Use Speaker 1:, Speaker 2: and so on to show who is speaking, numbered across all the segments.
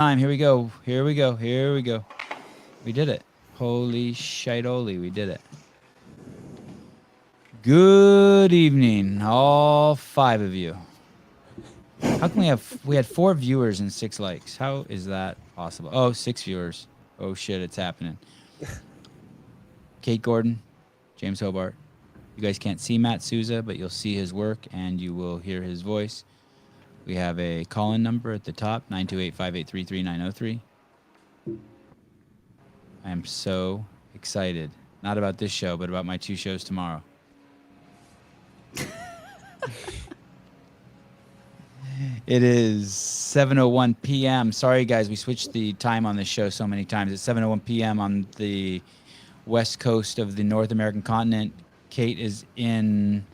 Speaker 1: time. Here we go. Here we go. Here we go. We did it. Holy shitoli, we did it. Good evening, all 5 of you. How can we had 4 viewers and 6 likes? How is that possible? Oh, 6 viewers. Oh shit, it's happening. Kate Gordon, James Hobart. You guys can't see Matt Souza, but you'll see his work and you will hear his voice. We have a call-in number at the top, 928-583-3903. I am so excited. Not about this show, but about my 2 shows tomorrow. It is 7:01 p.m. Sorry, guys, we switched the time on this show so many times. It's 7:01 p.m. on the west coast of the North American continent. Kate is in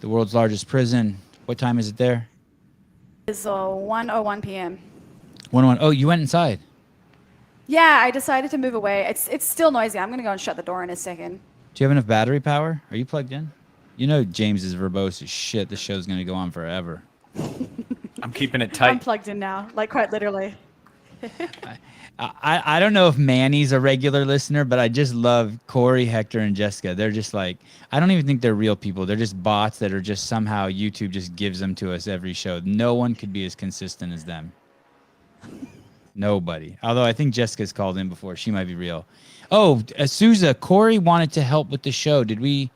Speaker 1: the world's largest prison. What time is it there?
Speaker 2: It's 1:01 p.m.
Speaker 1: 1:01. Oh, you went inside.
Speaker 2: Yeah, I decided to move away. It's still noisy. I'm going to go and shut the door in a second.
Speaker 1: Do you have enough battery power? Are you plugged in? You know James is verbose as shit. This show's going to go on forever.
Speaker 3: I'm keeping it tight.
Speaker 2: I'm plugged in now, like quite literally.
Speaker 1: I don't know if Manny's a regular listener, but I just love Corey, Hector, and Jessica. They're just like, I don't even think they're real people. They're just bots that are just somehow YouTube just gives them to us every show. No one could be as consistent as them. Nobody. Although I think Jessica's called in before. She might be real. Oh, Souza, Corey wanted to help with the show. Did we...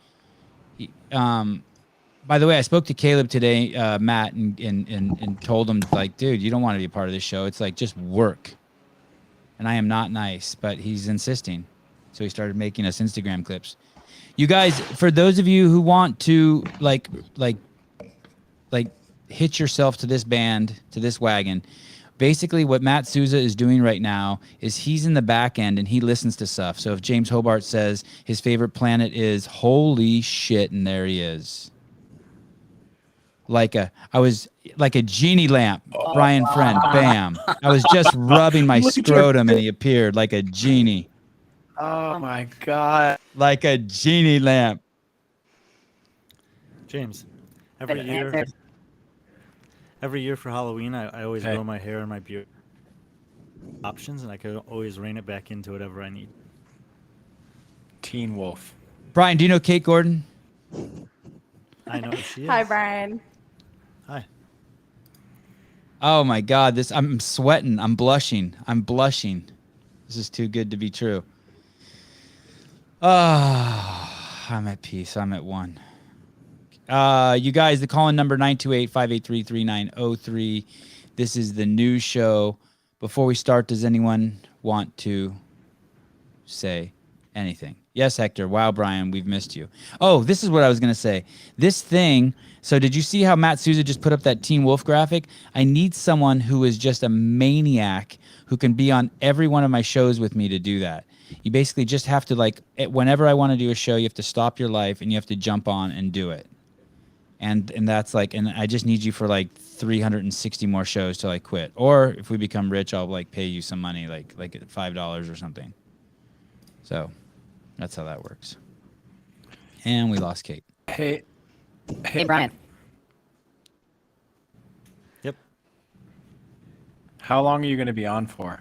Speaker 1: by the way, I spoke to Caleb today, Matt, and told him, like, dude, you don't want to be a part of this show. It's like, just work. And I am not nice, but he's insisting. So he started making us Instagram clips. You guys, for those of you who want to, like hitch yourself to this band, to this wagon, basically what Matt Souza is doing right now is he's in the back end and he listens to stuff. So if James Hobart says his favorite planet is holy shit, and there he is. Like a genie lamp, Brian Friend, bam. I was just rubbing my scrotum and he appeared like a genie.
Speaker 3: Oh my God.
Speaker 1: Like a genie lamp.
Speaker 4: James, every year for Halloween, I always grow my hair and my beard options, and I could always rein it back into whatever I need.
Speaker 3: Teen Wolf.
Speaker 1: Brian, do you know Kate Gordon?
Speaker 4: I know who she is.
Speaker 2: Hi, Brian.
Speaker 4: Hi.
Speaker 1: Oh my God, I'm sweating. I'm blushing. This is too good to be true. I'm at peace. I'm at 1. You guys, the call-in number 928-583-3903. This is the news show. Before we start, does anyone want to say anything? Yes, Hector. Wow, Brian, we've missed you. Oh, this is what I was going to say. This thing, so did you see how Matt Souza just put up that Teen Wolf graphic? I need someone who is just a maniac who can be on every one of my shows with me to do that. You basically just have to, like, whenever I want to do a show, you have to stop your life and you have to jump on and do it. And that's like, and I just need you for like 360 more shows till I quit. Or if we become rich, I'll like pay you some money, like $5 or something. So that's how that works. And we lost Kate.
Speaker 3: Hey,
Speaker 5: Brian.
Speaker 4: Yep.
Speaker 3: How long are you going to be on for?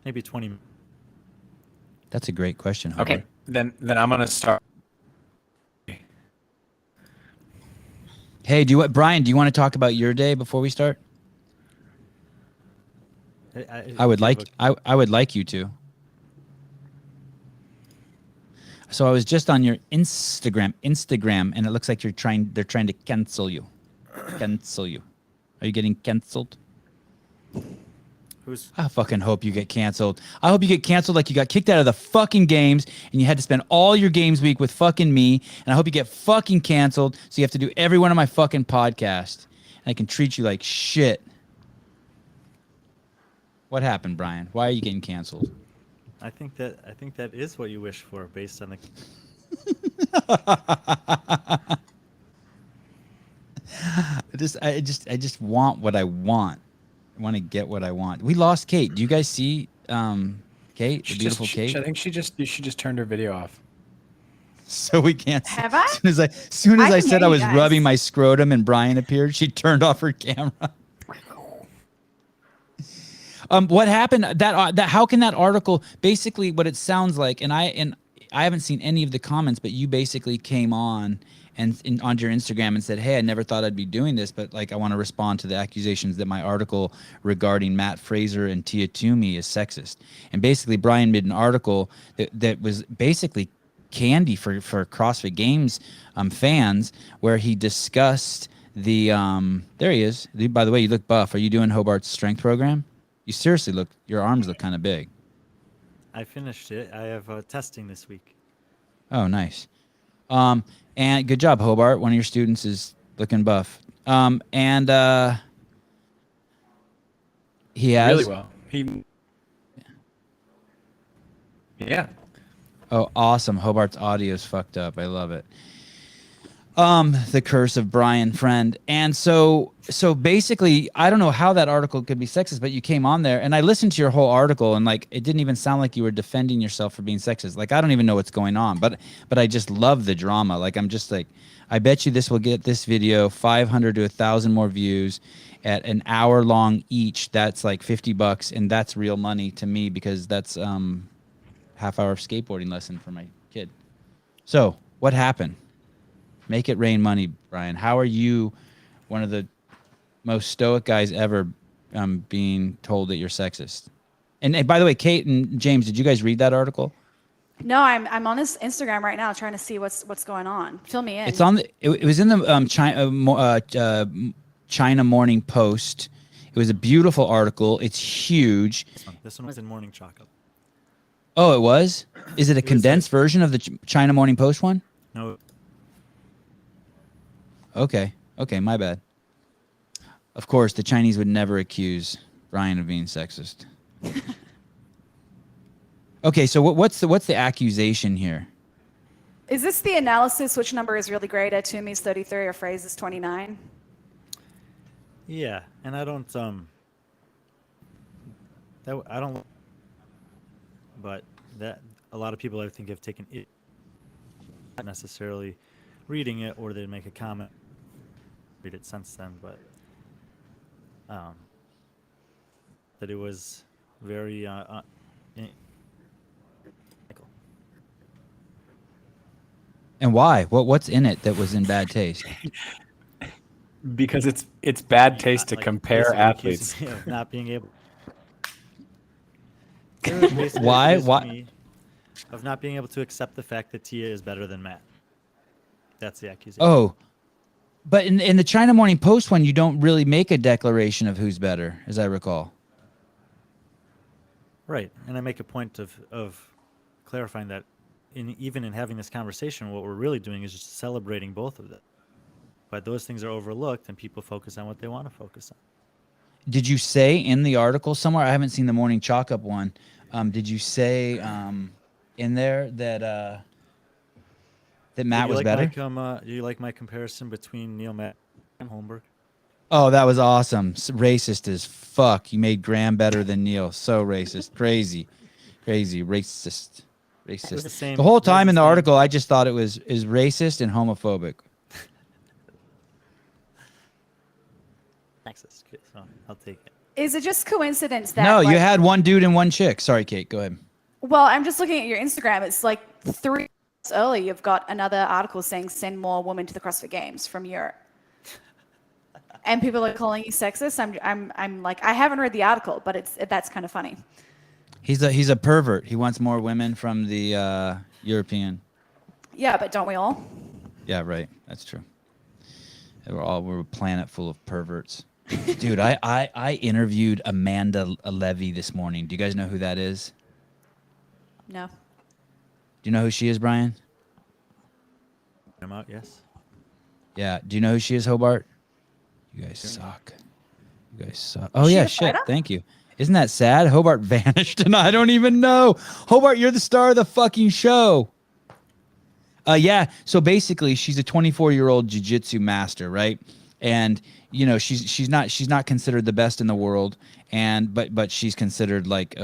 Speaker 4: Maybe 20 minutes.
Speaker 1: That's a great question. Howard.
Speaker 3: Okay. Then I'm going to start.
Speaker 1: Hey, Brian, do you want to talk about your day before we start? I would like you to. So I was just on your Instagram, and it looks like they're trying to cancel you. Cancel you. Are you getting canceled? I fucking hope you get canceled. I hope you get canceled like you got kicked out of the fucking games and you had to spend all your games week with fucking me. And I hope you get fucking canceled so you have to do every one of my fucking podcasts. And I can treat you like shit. What happened, Brian? Why are you getting canceled?
Speaker 4: I think that is what you wish for based on the
Speaker 1: I just want what I want. I want to get what I want. We lost Kate. Do you guys see Kate, the beautiful Kate?
Speaker 3: I think she just turned her video off.
Speaker 1: So we can't see.
Speaker 2: Have I?
Speaker 1: As soon as I said
Speaker 2: hear
Speaker 1: I
Speaker 2: you
Speaker 1: was
Speaker 2: guys.
Speaker 1: rubbing my scrotum and Brian appeared, she turned off her camera. What happened? That how can that article basically what it sounds like? And I haven't seen any of the comments, but you basically came on on your Instagram and said, "Hey, I never thought I'd be doing this, but like I want to respond to the accusations that my article regarding Matt Fraser and Tia Toomey is sexist." And basically, Brian made an article that was basically candy for CrossFit Games fans, where he discussed the there he is. By the way, you look buff. Are you doing Hobart's strength program? You seriously look. Your arms look kind of big.
Speaker 4: I finished it. I have testing this week.
Speaker 1: Oh, nice. And good job, Hobart. One of your students is looking buff. And he has
Speaker 3: Really well. Yeah.
Speaker 1: Oh, awesome. Hobart's audio is fucked up. I love it. The curse of Brian Friend. And so basically, I don't know how that article could be sexist, but you came on there and I listened to your whole article and like, it didn't even sound like you were defending yourself for being sexist. Like, I don't even know what's going on, but I just love the drama. Like, I'm just like, I bet you this will get this video 500 to 1,000 more views at an hour long each. That's like $50. And that's real money to me because that's, half-hour skateboarding lesson for my kid. So what happened? Make it rain money, Brian. How are you, one of the most stoic guys ever, being told that you're sexist? And by the way, Kate and James, did you guys read that article?
Speaker 2: No, I'm on his Instagram right now trying to see what's going on. Fill me in.
Speaker 1: It's on the. It was in the China Morning Post. It was a beautiful article. It's huge.
Speaker 4: This one was in Morning Chocolate.
Speaker 1: Oh, it was? Is it a condensed version of the China Morning Post one?
Speaker 4: No.
Speaker 1: Okay, my bad. Of course, the Chinese would never accuse Brian of being sexist. Okay, so what's the accusation here?
Speaker 2: Is this the analysis? Which number is really greater? Toomey's 33 or Fraser's 29?
Speaker 4: Yeah, and I don't but that a lot of people I think have taken it, not necessarily reading it, or they make a comment, read it since then, but that it was very
Speaker 1: And why? What's in it that was in bad taste?
Speaker 3: Because it's bad taste to
Speaker 4: like,
Speaker 3: compare
Speaker 4: basically
Speaker 3: athletes.
Speaker 4: accusing me of not being able. They were basically
Speaker 1: Why?
Speaker 4: accusing me of not being able to accept the fact that Tia is better than Matt. That's the accusation.
Speaker 1: Oh, but in the China Morning Post one, you don't really make a declaration of who's better, as I recall.
Speaker 4: Right, and I make a point of clarifying that even in having this conversation, what we're really doing is just celebrating both of them. But those things are overlooked, and people focus on what they want to focus on.
Speaker 1: Did you say in the article somewhere? I haven't seen the Morning Chalk Up one. Did you say in there that Matt was better?
Speaker 4: Do you like my comparison between Neil Matt and Holmberg?
Speaker 1: Oh, that was awesome. Racist as fuck. You made Graham better than Neil. So racist. Crazy, racist.
Speaker 4: The
Speaker 1: whole time in the article, I just thought it is racist and homophobic.
Speaker 4: Sexist. So I'll take it.
Speaker 2: Is it just coincidence that?
Speaker 1: No, you
Speaker 2: like-
Speaker 1: had one dude and one chick. Sorry, Kate. Go ahead.
Speaker 2: Well, I'm just looking at your Instagram. It's like 3 months early. You've got another article saying send more women to the CrossFit Games from Europe. And people are calling you sexist. I'm like, I haven't read the article, but that's kind of funny.
Speaker 1: He's a pervert. He wants more women from the European.
Speaker 2: Yeah, but don't we all?
Speaker 1: Yeah, right. That's true. We're a planet full of perverts. Dude, I interviewed Amanda Levy this morning. Do you guys know who that is?
Speaker 2: No.
Speaker 1: Do you know who she is, Brian?
Speaker 4: I'm out. Yes.
Speaker 1: Yeah. Do you know who she is, Hobart? You guys suck. Oh
Speaker 2: She
Speaker 1: yeah,
Speaker 2: a
Speaker 1: shit.
Speaker 2: fighter?
Speaker 1: Thank you. Isn't that sad? Hobart vanished and I don't even know. Hobart, you're the star of the fucking show. Yeah. So basically, she's a 24-year-old jiu-jitsu master, right? And you know, she's not considered the best in the world, but she's considered like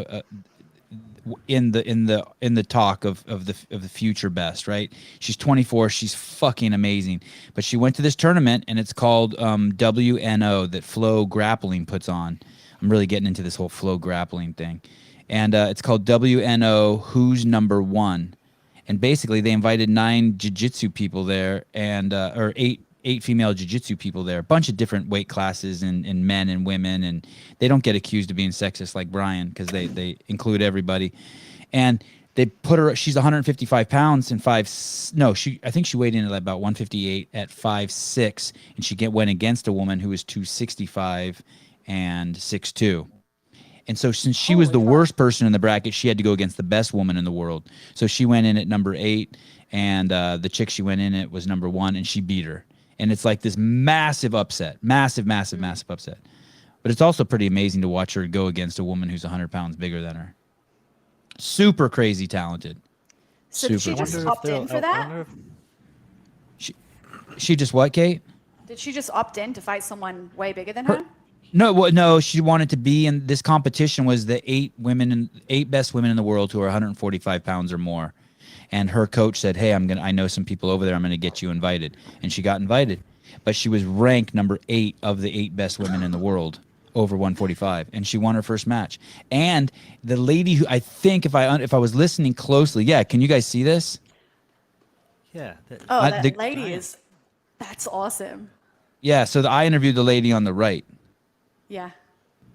Speaker 1: in the talk of the future best, right? She's 24. She's fucking amazing. But she went to this tournament, and it's called WNO that Flow Grappling puts on. I'm really getting into this whole Flow Grappling thing, and it's called WNO Who's Number One, and basically they invited 9 jiu-jitsu people there, and or eight female jiu-jitsu people there, a bunch of different weight classes and men and women, and they don't get accused of being sexist like Brian because they include everybody. And they put her, she's 155 pounds and I think she weighed in at about 158 at 5'6", and she went against a woman who was 265 and 6'2". And so since she was the worst person in the bracket, she had to go against the best woman in the world. So she went in at number 8, and the chick she went in at was number 1, and she beat her. And it's like this massive upset, massive upset. But it's also pretty amazing to watch her go against a woman who's 100 pounds bigger than her. Super crazy talented.
Speaker 2: So did she just opt in for that?
Speaker 1: She just what, Kate?
Speaker 2: Did she just opt in to fight someone way bigger than her?
Speaker 1: No, she wanted to be in this competition. Was the 8 best women in the world who are 145 pounds or more. And her coach said, "Hey, I know some people over there. I'm going to get you invited." And she got invited, but she was ranked number 8 of the 8 best women in the world over 145, and she won her first match. And the lady who I think, if I was listening closely, yeah, can you guys see this?
Speaker 4: Yeah.
Speaker 2: That lady is, that's awesome.
Speaker 1: Yeah. So I interviewed the lady on the right.
Speaker 2: Yeah.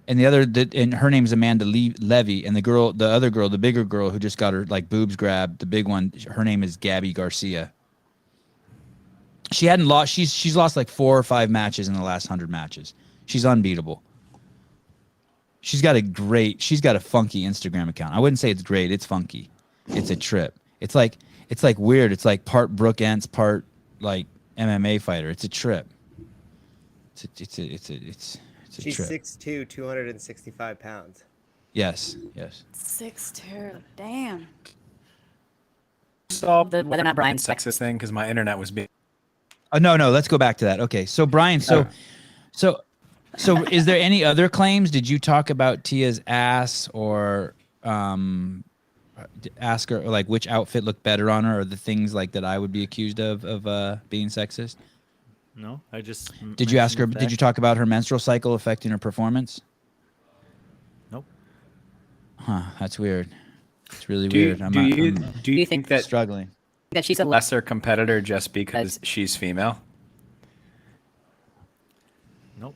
Speaker 1: And and her name's Amanda Levy, and the other girl, the bigger girl who just got her like boobs grabbed, the big one, her name is Gabby Garcia. She hadn't lost. She's lost like 4 or 5 matches in the last 100 matches. She's unbeatable. She's got a funky Instagram account. I wouldn't say it's great. It's funky. It's a trip. It's like weird. It's like part Brooke Ents, part like MMA fighter. It's a trip. It's a
Speaker 5: She's
Speaker 1: trip.
Speaker 5: 6'2", 265 pounds.
Speaker 1: Yes.
Speaker 2: 6'2", damn.
Speaker 3: Stop whether or not Brian's sexist thing because my internet was being.
Speaker 1: Oh no, let's go back to that. Okay, so Brian, so is there any other claims? Did you talk about Tia's ass or ask her like which outfit looked better on her, or the things like that I would be accused of being sexist?
Speaker 4: No, I just.
Speaker 1: Did you ask her? Did you talk about her menstrual cycle affecting her performance?
Speaker 4: Nope.
Speaker 1: Huh? That's weird. It's really weird.
Speaker 3: Do you think that
Speaker 1: struggling
Speaker 3: that she's a lesser competitor just because she's female?
Speaker 4: Nope.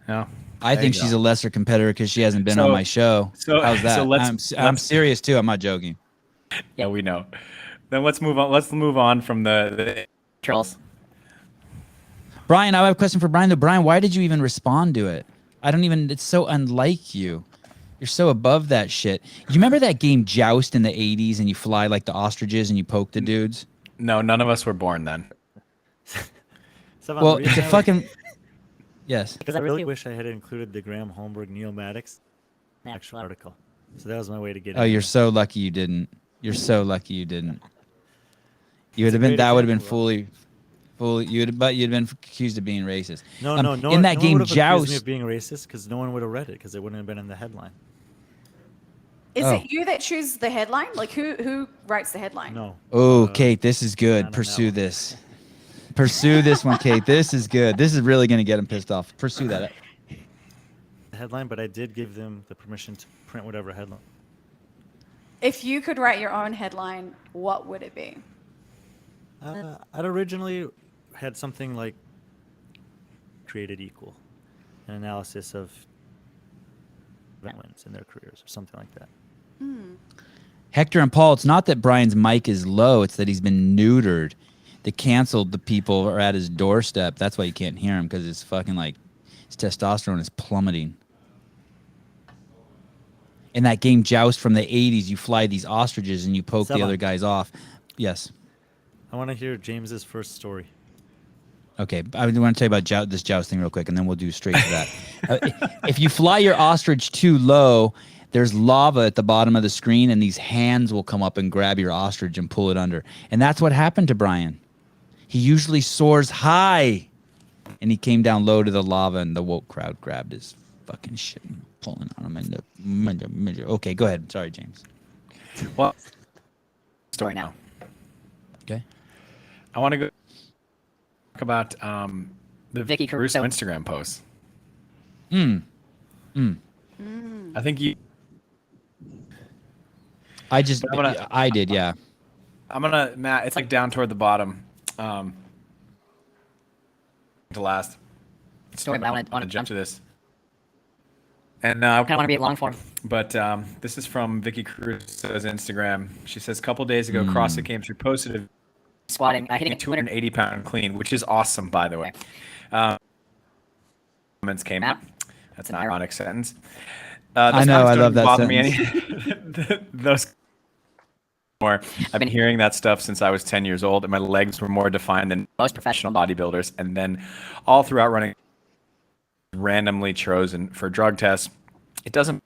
Speaker 3: No.
Speaker 1: I think she's a lesser competitor because she hasn't been on my show. So how's that?
Speaker 3: So
Speaker 1: I'm serious too. I'm not joking.
Speaker 3: Yeah, we know. Then let's move on. Let's move on from the trolls.
Speaker 1: Brian, I have a question for Brian. Though, Brian, why did you even respond to it? It's so unlike you. You're so above that shit. You remember that game Joust in the 80s and you fly like the ostriches and you poke the dudes?
Speaker 3: No, none of us were born then.
Speaker 1: Well, it's a fucking... Yes.
Speaker 4: Because I really wish I had included the Graham Holmberg Neil Maddox actual article. So that was my way to get it.
Speaker 1: Oh, you're so lucky you didn't. You're so lucky you didn't. You would have been... That would have been fully... You'd have been accused of being racist.
Speaker 4: No
Speaker 1: in that game,
Speaker 4: Joust,
Speaker 1: Joust,
Speaker 4: me of being racist because no one would have read it because it wouldn't have been in the headline.
Speaker 2: Is it you that chooses the headline? Like who writes the headline?
Speaker 4: No.
Speaker 1: Oh, Kate, this is good. Pursue this. Pursue this one, Kate. This is good. This is really going to get him pissed off. Pursue that.
Speaker 4: The headline, but I did give them the permission to print whatever headline.
Speaker 2: If you could write your own headline, what would it be?
Speaker 4: I'd originally had something like created equal, an analysis of wins in their careers or something like that.
Speaker 1: Hector and Paul, it's not that Brian's mic is low, it's that he's been neutered. They canceled the people are at his doorstep. That's why you can't hear him, because it's fucking like his testosterone is plummeting. In that game Joust from the 80s, you fly these ostriches and you poke the other guys off. Yes.
Speaker 4: I want to hear James's first story.
Speaker 1: Okay, I want to tell you about this Joust thing real quick, and then we'll do straight to that. If you fly your ostrich too low, there's lava at the bottom of the screen, and these hands will come up and grab your ostrich and pull it under. And that's what happened to Brian. He usually soars high, and he came down low to the lava, and the woke crowd grabbed his fucking shit. I'm pulling on them. Okay, go ahead. Sorry, James.
Speaker 3: Well, story now.
Speaker 1: Okay.
Speaker 3: I want to go talk about the
Speaker 6: Vicky
Speaker 3: Caruso
Speaker 6: Caruso.
Speaker 3: Instagram post. I think
Speaker 1: I did, yeah.
Speaker 3: I'm gonna, Matt. It's like down toward the bottom. To last.
Speaker 6: Story, but I want
Speaker 3: to
Speaker 6: to
Speaker 3: jump to this. And
Speaker 6: I kind of want to be at long form.
Speaker 3: But this is from Vicky Caruso's Instagram. She says, a couple days ago, CrossFit Games reposted a
Speaker 6: Squatting, hitting
Speaker 3: a 280-pound clean, which is awesome, by the way. Comments came up. That's an ironic sentence.
Speaker 1: I know, I love that
Speaker 3: bother
Speaker 1: sentence.
Speaker 3: Me those more. I've been hearing that stuff since I was 10 years old, and my legs were more defined than most professional bodybuilders. And then all throughout running, randomly chosen for drug tests. It doesn't.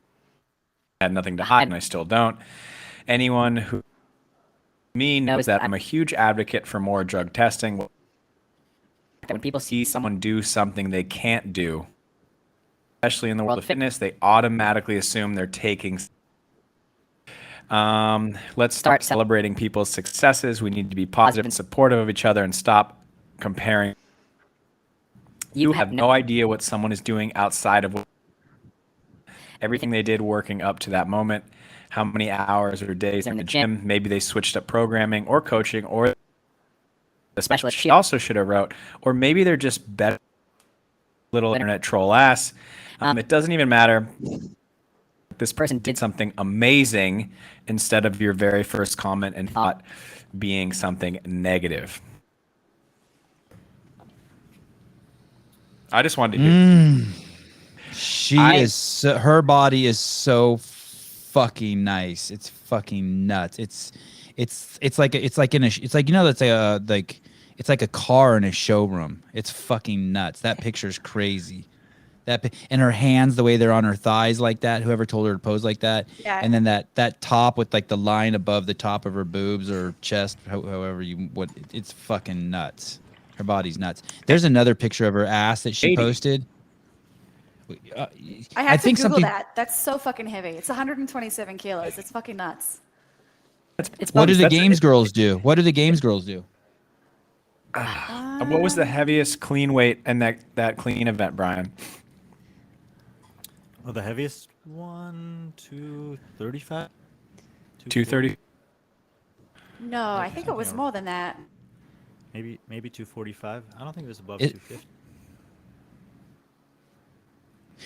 Speaker 3: I had nothing to hide, and I still don't. Anyone who me knows that I'm a huge advocate for more drug testing. When people see someone do something they can't do, especially in the world of fitness, they automatically assume they're taking. Let's start celebrating people's successes. We need to be positive and supportive of each other and stop comparing. You have no idea what someone is doing outside of everything they did working up to that moment. How many hours or days in the gym? Maybe they switched up programming or coaching, or the specialist she also should have wrote, or maybe they're just better. Little internet troll ass. It doesn't even matter. This person did something amazing instead of your very first comment and thought being something negative. I just wanted to hear.
Speaker 1: Her body is so fucking nice. It's fucking nuts. It's like it's like you know, that's it's like a car in a showroom. It's fucking nuts. That picture's crazy. And her hands, the way they're on her thighs like that. Whoever told her to pose like that.
Speaker 2: Yeah.
Speaker 1: And then that top with like the line above the top of her boobs or chest, however it's fucking nuts. Her body's nuts. There's another picture of her ass that she posted.
Speaker 2: I had to Google that. That's so fucking heavy. It's 127 kilos. It's fucking nuts.
Speaker 1: What do the games girls do? What do the games girls do?
Speaker 3: What was the heaviest clean weight in that clean event, Brian?
Speaker 4: Oh, the heaviest one, 235?
Speaker 3: 230?
Speaker 2: No, I think it was more than that.
Speaker 4: Maybe 245. I don't think it was above 250.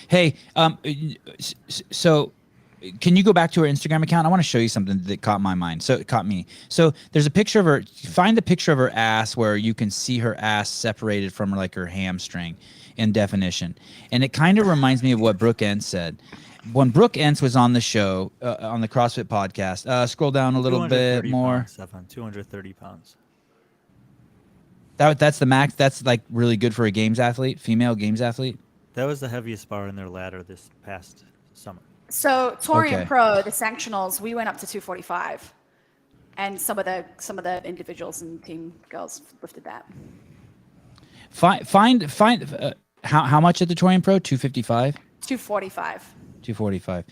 Speaker 1: Hey, so can you go back to her Instagram account? I want to show you something that caught my mind. So it caught me. So there's a picture of her. Find the picture of her ass where you can see her ass separated from her hamstring in definition. And it kind of reminds me of what Brooke Entz said. When Brooke Entz was on the show, on the CrossFit podcast, scroll down a little bit more.
Speaker 4: 230 pounds.
Speaker 1: That's the max. That's like really good for a games athlete, female games athlete.
Speaker 4: That was the heaviest bar in their ladder this past summer.
Speaker 2: So Torian Pro, the sanctionals, we went up to 245, and some of the individuals and team girls lifted that.
Speaker 1: Find how much at the Torian Pro? 255.
Speaker 2: 245.
Speaker 1: 245.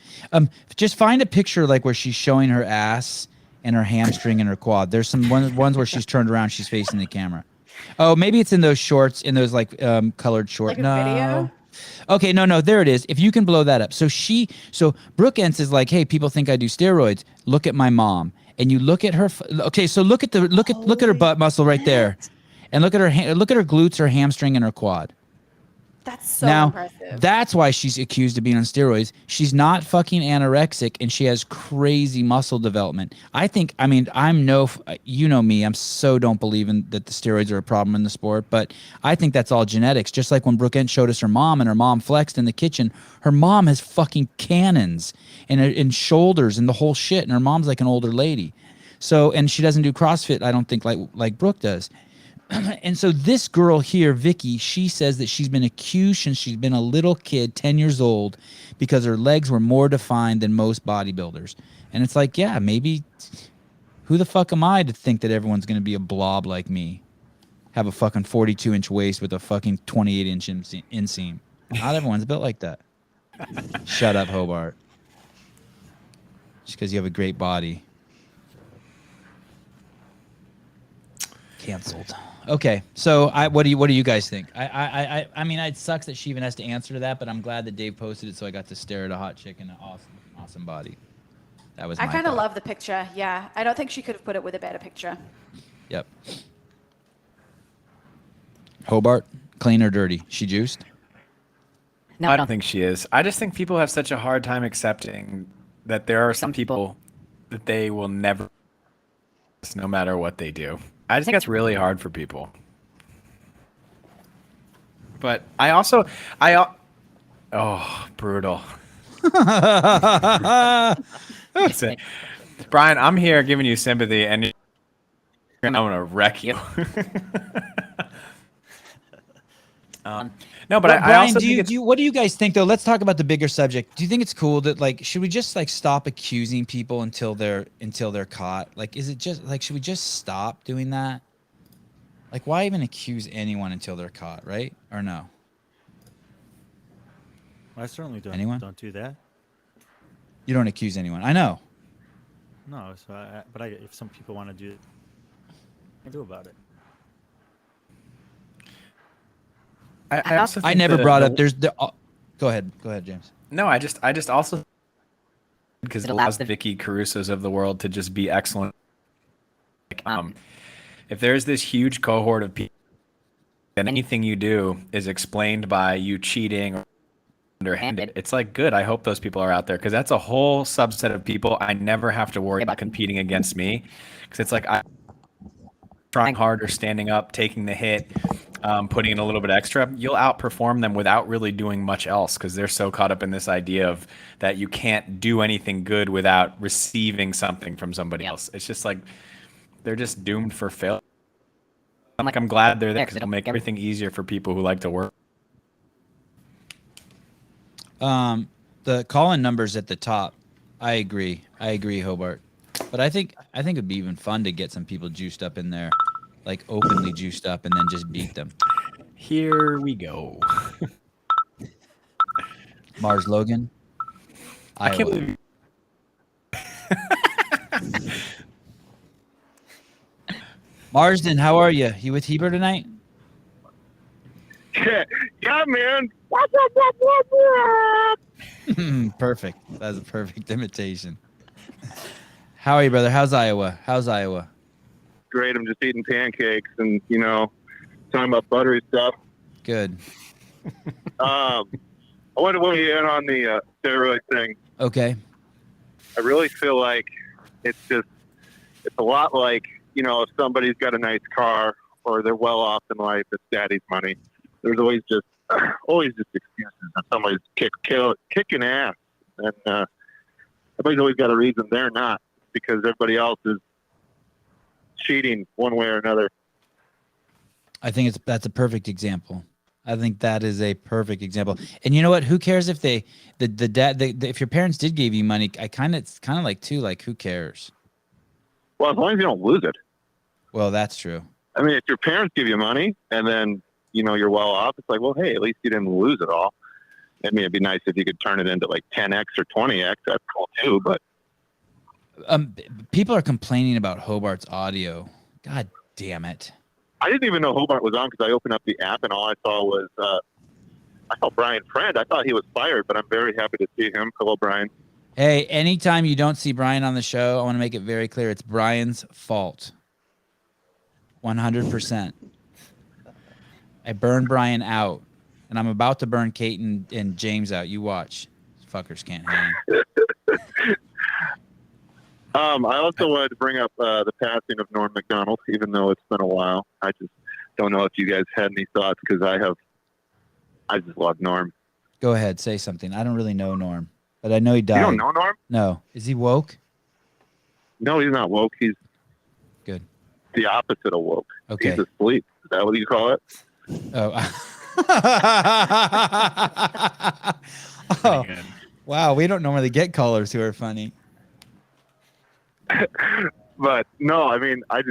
Speaker 1: Just find a picture like where she's showing her ass and her hamstring and her quad. There's some ones where she's turned around, she's facing the camera. Oh, maybe it's in those shorts, in those colored shorts.
Speaker 2: Like a video?
Speaker 1: Okay, no, there it is. If you can blow that up. So Brooke Entz is like, hey, people think I do steroids. Look at my mom. And you look at her. Okay, so look at her butt muscle right there, and look at her glutes, her hamstring, and her quad.
Speaker 2: That's so impressive.
Speaker 1: That's why she's accused of being on steroids. She's not fucking anorexic, and she has crazy muscle development. You know me, I'm so don't believe in that the steroids are a problem in the sport, but I think that's all genetics. Just like when Brooke Entz showed us her mom, and her mom flexed in the kitchen, her mom has fucking cannons and shoulders and the whole shit, and her mom's like an older lady. So, and she doesn't do CrossFit, I don't think, like Brooke does. And so this girl here, Vicky, she says that she's been accused since she's been a little kid, 10 years old, because her legs were more defined than most bodybuilders. And it's like, yeah, maybe who the fuck am I to think that everyone's going to be a blob like me? Have a fucking 42-inch waist with a fucking 28-inch inseam. Not everyone's built like that. Shut up, Hobart. Just because you have a great body. Canceled. Okay, so what do you guys think? I mean, it sucks that she even has to answer to that, but I'm glad that Dave posted it, so I got to stare at a hot chick and an awesome body. That was.
Speaker 2: I
Speaker 1: my
Speaker 2: kind of
Speaker 1: thought.
Speaker 2: love the picture. Yeah, I don't think she could have put it with a better picture.
Speaker 1: Yep. Hobart, clean or dirty? She juiced?
Speaker 6: No,
Speaker 3: I don't think she is. I just think people have such a hard time accepting that there are some people that they will never, no matter what they do. I just think that's really hard for people. But oh, brutal. Listen, Brian, I'm here giving you sympathy, and I'm gonna wreck you. No, but I
Speaker 1: Brian,
Speaker 3: also think it's
Speaker 1: what do you guys think though? Let's talk about the bigger subject. Do you think it's cool that should we just stop accusing people until they're caught? Is it just should we just stop doing that? Why even accuse anyone until they're caught, right? Or no?
Speaker 4: I certainly don't.
Speaker 1: Anyone?
Speaker 4: Don't do that.
Speaker 1: You don't accuse anyone. I know.
Speaker 4: No, so if some people want to do it, I do about it.
Speaker 3: I also
Speaker 1: I
Speaker 3: think
Speaker 1: never brought up. There's the. Go ahead, James.
Speaker 3: No, I just also because it allows the Vicky Carusos of the world to just be excellent. If there's this huge cohort of people, and anything you do is explained by you cheating or underhanded, it's good. I hope those people are out there because that's a whole subset of people I never have to worry about competing against me because it's I'm trying harder, standing up, taking the hit. Putting in a little bit extra, you'll outperform them without really doing much else because they're so caught up in this idea of that you can't do anything good without receiving something from somebody else. It's just they're just doomed for failure. I'm glad they're there because it'll make everything easier for people who like to work.
Speaker 1: The call-in numbers at the top. I agree, Hobart. But I think it'd be even fun to get some people juiced up in there. Openly juiced up and then just beat them.
Speaker 3: Here we go.
Speaker 1: Mars Logan.
Speaker 3: I can't believe.
Speaker 1: Marsden, how are you? You with Heber tonight?
Speaker 7: Yeah, man.
Speaker 1: Perfect. That's a perfect imitation. How are you, brother? How's Iowa?
Speaker 7: Great. I'm just eating pancakes and, talking about buttery stuff.
Speaker 1: Good.
Speaker 7: I want to weigh in on the steroid thing.
Speaker 1: Okay.
Speaker 7: I really feel like it's a lot like, if somebody's got a nice car or they're well off in life, it's daddy's money. There's always just excuses that somebody's kicking ass. And everybody's always got a reason they're not because everybody else is cheating one way or another.
Speaker 1: I think that's a perfect example. I think that is a perfect example. And you know what? Who cares if if your parents did give you money? It's kind of who cares?
Speaker 7: Well, as long as you don't lose it.
Speaker 1: Well, that's true.
Speaker 7: I mean, if your parents give you money and then, you're well off, it's well, hey, at least you didn't lose it all. I mean, it'd be nice if you could turn it into 10x or 20x. That's cool too, but.
Speaker 1: People are complaining about Hobart's audio. God damn it.
Speaker 7: I didn't even know Hobart was on because I opened up the app and all I saw was I saw Brian Friend. I thought he was fired, but I'm very happy to see him. Hello, Brian.
Speaker 1: Hey, anytime you don't see Brian on the show, I want to make it very clear it's Brian's fault. 100%. I burned Brian out, and I'm about to burn Kate and James out. You watch. These fuckers can't hang.
Speaker 7: I also wanted to bring up the passing of Norm Mcdonald, even though it's been a while. I just don't know if you guys had any thoughts because I just love Norm.
Speaker 1: Go ahead, say something. I don't really know Norm, but I know he died.
Speaker 7: You don't know Norm?
Speaker 1: No. Is he woke?
Speaker 7: No, he's not woke. He's
Speaker 1: good.
Speaker 7: The opposite of woke.
Speaker 1: Okay.
Speaker 7: He's asleep. Is that what you call it?
Speaker 1: Oh. Oh. Wow, we don't normally get callers who are funny.
Speaker 7: But no, I mean, I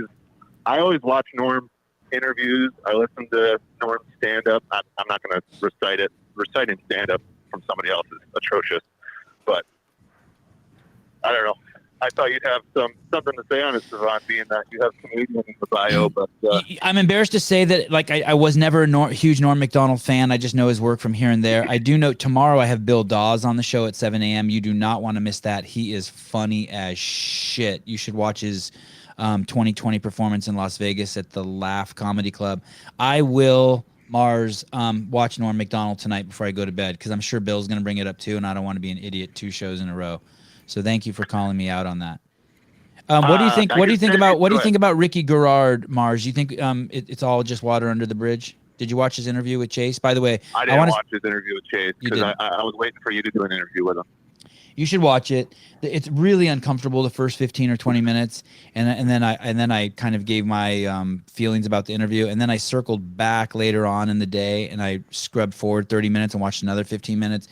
Speaker 7: always watch Norm interviews. I listen to Norm stand up. I'm not going to recite him stand up from somebody else is atrocious. But I don't know. I thought you'd have something to say on it, Sevan, being that you have Canadian in the bio. But
Speaker 1: I'm embarrassed to say that, like, I was never a huge Norm Macdonald fan. I just know his work from here and there. I do know tomorrow I have Bill Dawes on the show at 7 a.m. You do not want to miss that. He is funny as shit. You should watch his 2020 performance in Las Vegas at the Laugh Comedy Club. I will, Mars, watch Norm Macdonald tonight before I go to bed, because I'm sure Bill's going to bring it up too, and I don't want to be an idiot 2 shows in a row. So thank you for calling me out on that. What do you think? What do you think about Ricky Garrard, Mars? You think it's all just water under the bridge? Did you watch his interview with Chase? By the way,
Speaker 7: I didn't watch his interview with Chase because I was waiting for you to do an interview with him.
Speaker 1: You should watch it. It's really uncomfortable the first 15 or 20 minutes, and then I kind of gave my feelings about the interview, and then I circled back later on in the day and I scrubbed forward 30 minutes and watched another 15 minutes.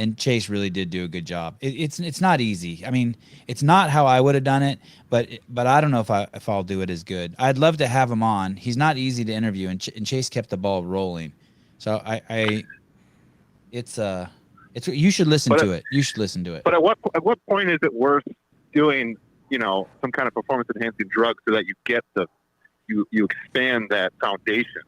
Speaker 1: And Chase really did do a good job. It's not easy. I mean, it's not how I would have done it, but I don't know if I'll do it as good. I'd love to have him on. He's not easy to interview, and Chase kept the ball rolling. So you should listen to it. You should listen to it.
Speaker 7: But at what point is it worth doing, some kind of performance enhancing drug so that you get you expand that foundation?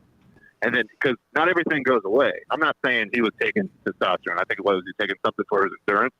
Speaker 7: And then, because not everything goes away. I'm not saying he was taking testosterone. I think he was taking something for his endurance.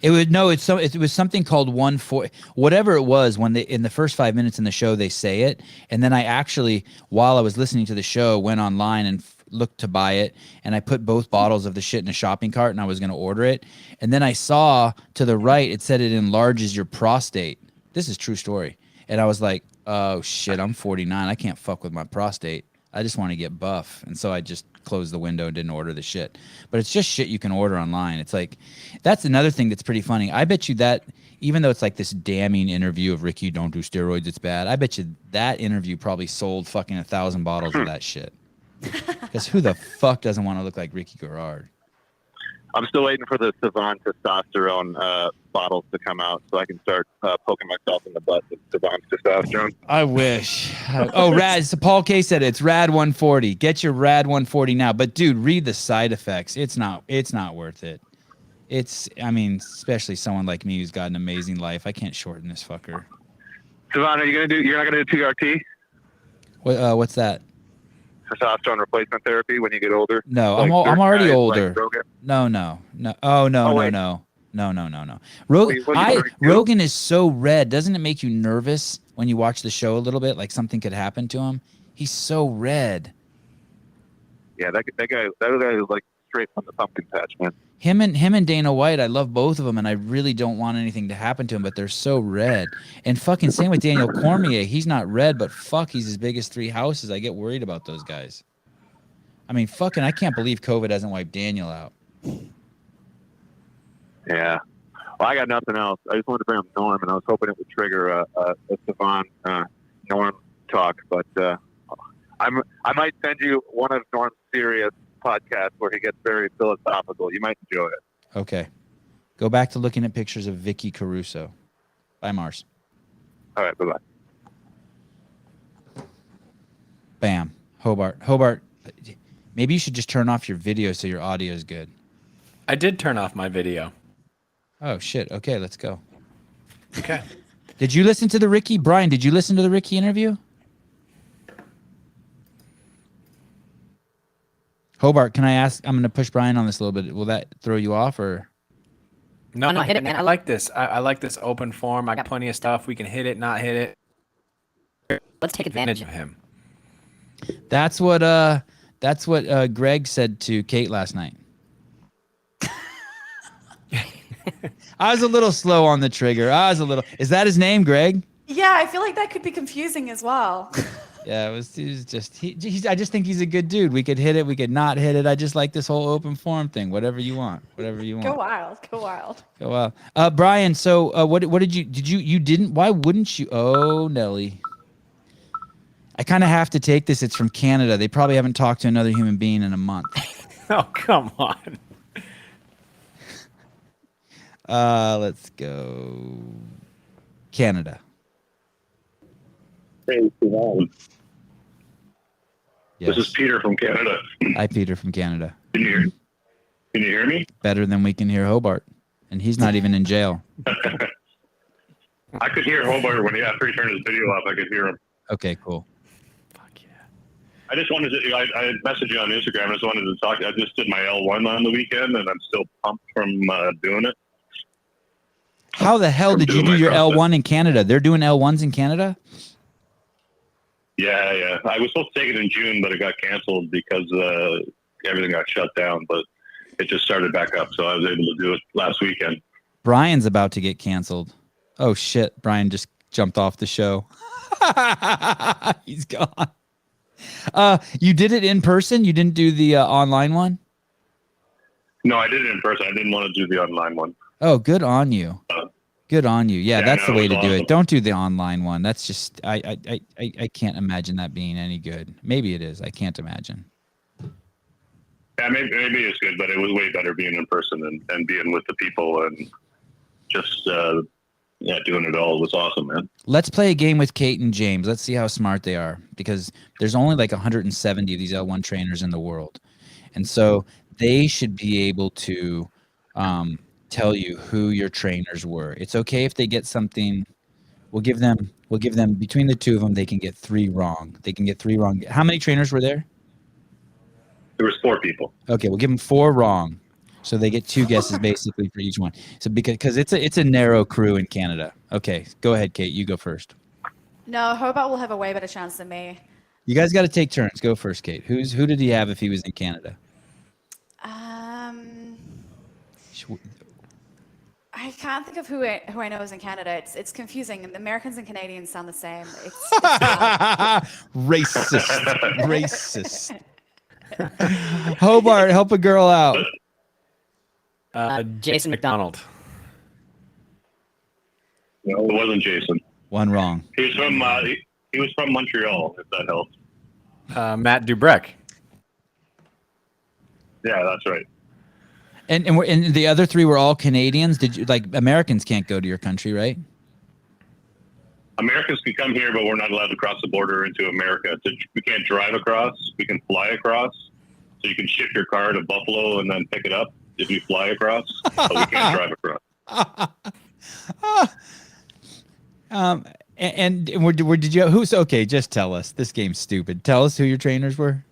Speaker 1: It was something called 140, whatever it was. When in the first 5 minutes in the show they say it, and then I actually, while I was listening to the show, went online and looked to buy it, and I put both bottles of the shit in a shopping cart, and I was going to order it, and then I saw to the right it said it enlarges your prostate. This is true story, and I was like, oh shit, I'm 49, I can't fuck with my prostate. I just want to get buff. And so I just closed the window and didn't order the shit. But it's just shit you can order online. It's like, that's another thing that's pretty funny. I bet you that, even though it's like this damning interview of Ricky, don't do steroids, it's bad. I bet you that interview probably sold fucking 1,000 bottles of that shit. Because who the fuck doesn't want to look like Ricky Garrard?
Speaker 7: I'm still waiting for the Sevan testosterone bottles to come out so I can start poking myself in the butt with Sevan testosterone.
Speaker 1: I wish. Oh, Rad. So Paul K said it's Rad 140. Get your Rad 140 now. But dude, read the side effects. It's not worth it. Especially someone like me who's got an amazing life. I can't shorten this fucker.
Speaker 7: Sevan, you're not gonna do TRT?
Speaker 1: What's that?
Speaker 7: Testosterone replacement therapy when you get older?
Speaker 1: No,
Speaker 7: like
Speaker 1: I'm already older.
Speaker 7: Like
Speaker 1: No. Oh, no. Rogan is so red. Doesn't it make you nervous when you watch the show a little bit? Like something could happen to him. He's so red.
Speaker 7: Yeah, that guy is like straight from the pumpkin patch, man.
Speaker 1: Him and Dana White, I love both of them, and I really don't want anything to happen to him, but they're so red. And fucking same with Daniel Cormier. He's not red, but fuck, he's as big as 3 houses. I get worried about those guys. I mean, fucking, I can't believe COVID hasn't wiped Daniel out.
Speaker 7: Yeah. Well, I got nothing else. I just wanted to bring up Norm, and I was hoping it would trigger a Sevan Norm talk, but I might send you one of Norm's serious podcasts where he gets very philosophical. You might enjoy it.
Speaker 1: Okay. Go back to looking at pictures of Vicky Caruso. Bye, Mars.
Speaker 7: All right, bye-bye.
Speaker 1: Bam. Hobart, maybe you should just turn off your video so your audio is good.
Speaker 3: I did turn off my video.
Speaker 1: Oh, shit. Okay, let's go.
Speaker 3: Okay.
Speaker 1: Did you listen to the Ricky? Brian, did you listen to the Ricky interview? Hobart, can I ask? I'm going to push Brian on this a little bit. Will that throw you off or?
Speaker 6: No, hit it, man.
Speaker 3: I like this. I like this open form. I got plenty of stuff. We can hit it, not hit it.
Speaker 6: Let's take advantage
Speaker 3: of him.
Speaker 1: That's what Greg said to Kate last night. I was a little slow on the trigger. Is that his name, Greg?
Speaker 2: Yeah, I feel like that could be confusing as well.
Speaker 1: Yeah, it was just I just think he's a good dude. We could hit it, we could not hit it. I just like this whole open forum thing. Whatever you want.
Speaker 2: Go wild.
Speaker 1: Brian, so what did you didn't, why wouldn't you? Oh, Nelly. I kind of have to take this. It's from Canada. They probably haven't talked to another human being in a month.
Speaker 3: Oh, come on.
Speaker 1: Let's go. Canada.
Speaker 7: Hey, Sevan.
Speaker 1: Yes.
Speaker 7: This is Peter from Canada.
Speaker 1: Hi, Peter from Canada.
Speaker 7: Can you hear? Can you hear me?
Speaker 1: Better than we can hear Hobart, and he's not even in jail.
Speaker 7: I could hear Hobart after he turned his video off. I could hear him.
Speaker 1: Okay, cool.
Speaker 3: Fuck yeah.
Speaker 7: I just wanted to. I messaged you on Instagram. I just wanted to talk. I just did my L1 on the weekend, and I'm still pumped from doing it.
Speaker 1: How the hell did you do your L1 in Canada? They're doing L1s in Canada?
Speaker 7: Yeah. I was supposed to take it in June, but it got canceled because everything got shut down. But it just started back up, so I was able to do it last weekend.
Speaker 1: Brian's about to get canceled. Oh shit! Brian just jumped off the show. He's gone. You did it in person? You didn't do the online one?
Speaker 7: No, I did it in person. I didn't want to do the online one.
Speaker 1: Oh, good on you. Good on you. Yeah, that's the way to do
Speaker 7: awesome.
Speaker 1: it. Don't do the online one. That's just I can't imagine that being any good. Maybe it is. I can't imagine.
Speaker 7: Yeah, maybe it's good, but it was way better being in person and being with the people and just doing it all. It was awesome, man.
Speaker 1: Let's play a game with Kate and James. Let's see how smart they are, because there's only like 170 of these L1 trainers in the world, and so they should be able to tell you who your trainers were. It's okay if they get something. We'll give them between the two of them. They can get 3 wrong. They can get 3 wrong. How many trainers were there?
Speaker 7: There was 4 people.
Speaker 1: Okay, we'll give them 4 wrong, so they get 2 guesses basically for each one. So because it's a narrow crew in Canada. Okay, go ahead, Kate. You go first.
Speaker 2: No, Hobart will have a way better chance than me.
Speaker 1: You guys got to take turns. Go first, Kate. Who did he have if he was in Canada?
Speaker 2: I can't think of who I know is in Canada. It's confusing. And the Americans and Canadians sound the same. It's
Speaker 1: Racist. Hobart, help a girl out.
Speaker 3: Jason McDonald.
Speaker 7: No, it wasn't Jason.
Speaker 1: 1 wrong.
Speaker 7: He was from he was from Montreal, if that helps.
Speaker 3: Matt Dubrek.
Speaker 7: Yeah, that's right.
Speaker 1: And the other 3 were all Canadians. Did you Americans can't go to your country, right?
Speaker 7: Americans can come here, but we're not allowed to cross the border into America. So we can't drive across. We can fly across. So you can ship your car to Buffalo and then pick it up if you fly across. But we can't drive across.
Speaker 1: And where did you? Who's okay? Just tell us. This game's stupid. Tell us who your trainers were.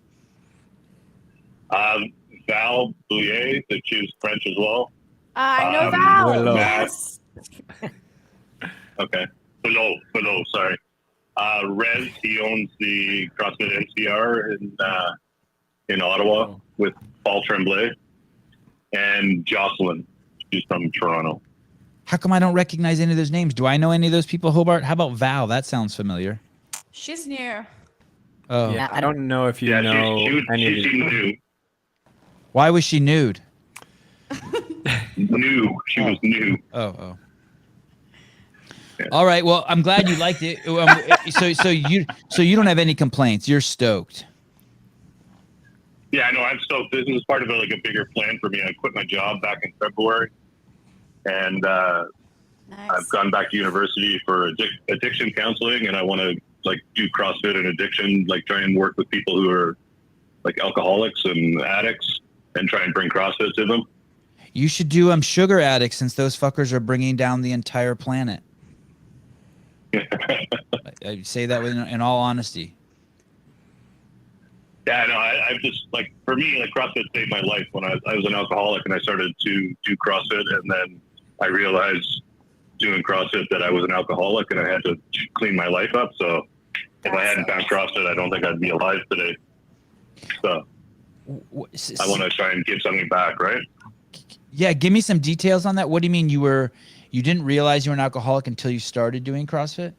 Speaker 7: Val Bouillet, that she was French as well.
Speaker 2: I know Val.
Speaker 3: Hello.
Speaker 2: Yes.
Speaker 7: Okay. Below, sorry. Rez, he owns the CrossFit NCR in Ottawa with Paul Tremblay. And Jocelyn, she's from Toronto.
Speaker 1: How come I don't recognize any of those names? Do I know any of those people, Hobart? How about Val? That sounds familiar.
Speaker 2: She's new.
Speaker 1: Oh,
Speaker 3: Yeah, I don't know if you
Speaker 7: Yeah,
Speaker 3: know any of
Speaker 7: she's
Speaker 3: these.
Speaker 7: new.
Speaker 1: why was she nude?
Speaker 7: New. She was new.
Speaker 1: Oh.
Speaker 7: Yeah.
Speaker 1: All right. Well, I'm glad you liked it. So you don't have any complaints. You're stoked.
Speaker 7: Yeah, no, I'm stoked. This is part of a bigger plan for me. I quit my job back in February, and
Speaker 2: Nice.
Speaker 7: I've gone back to university for addiction counseling, and I want to do CrossFit and addiction, try and work with people who are alcoholics and addicts, and try and bring CrossFit to them.
Speaker 1: You should do sugar addicts, since those fuckers are bringing down the entire planet. I say that in all honesty.
Speaker 7: Yeah, no, I've just for me, CrossFit saved my life when I was an alcoholic, and I started to do CrossFit, and then I realized doing CrossFit that I was an alcoholic and I had to clean my life up. So if I hadn't found CrossFit, I don't think I'd be alive today. So I want to try and give something back, right?
Speaker 1: Yeah, give me some details on that. What do you mean you didn't realize you were an alcoholic until you started doing CrossFit?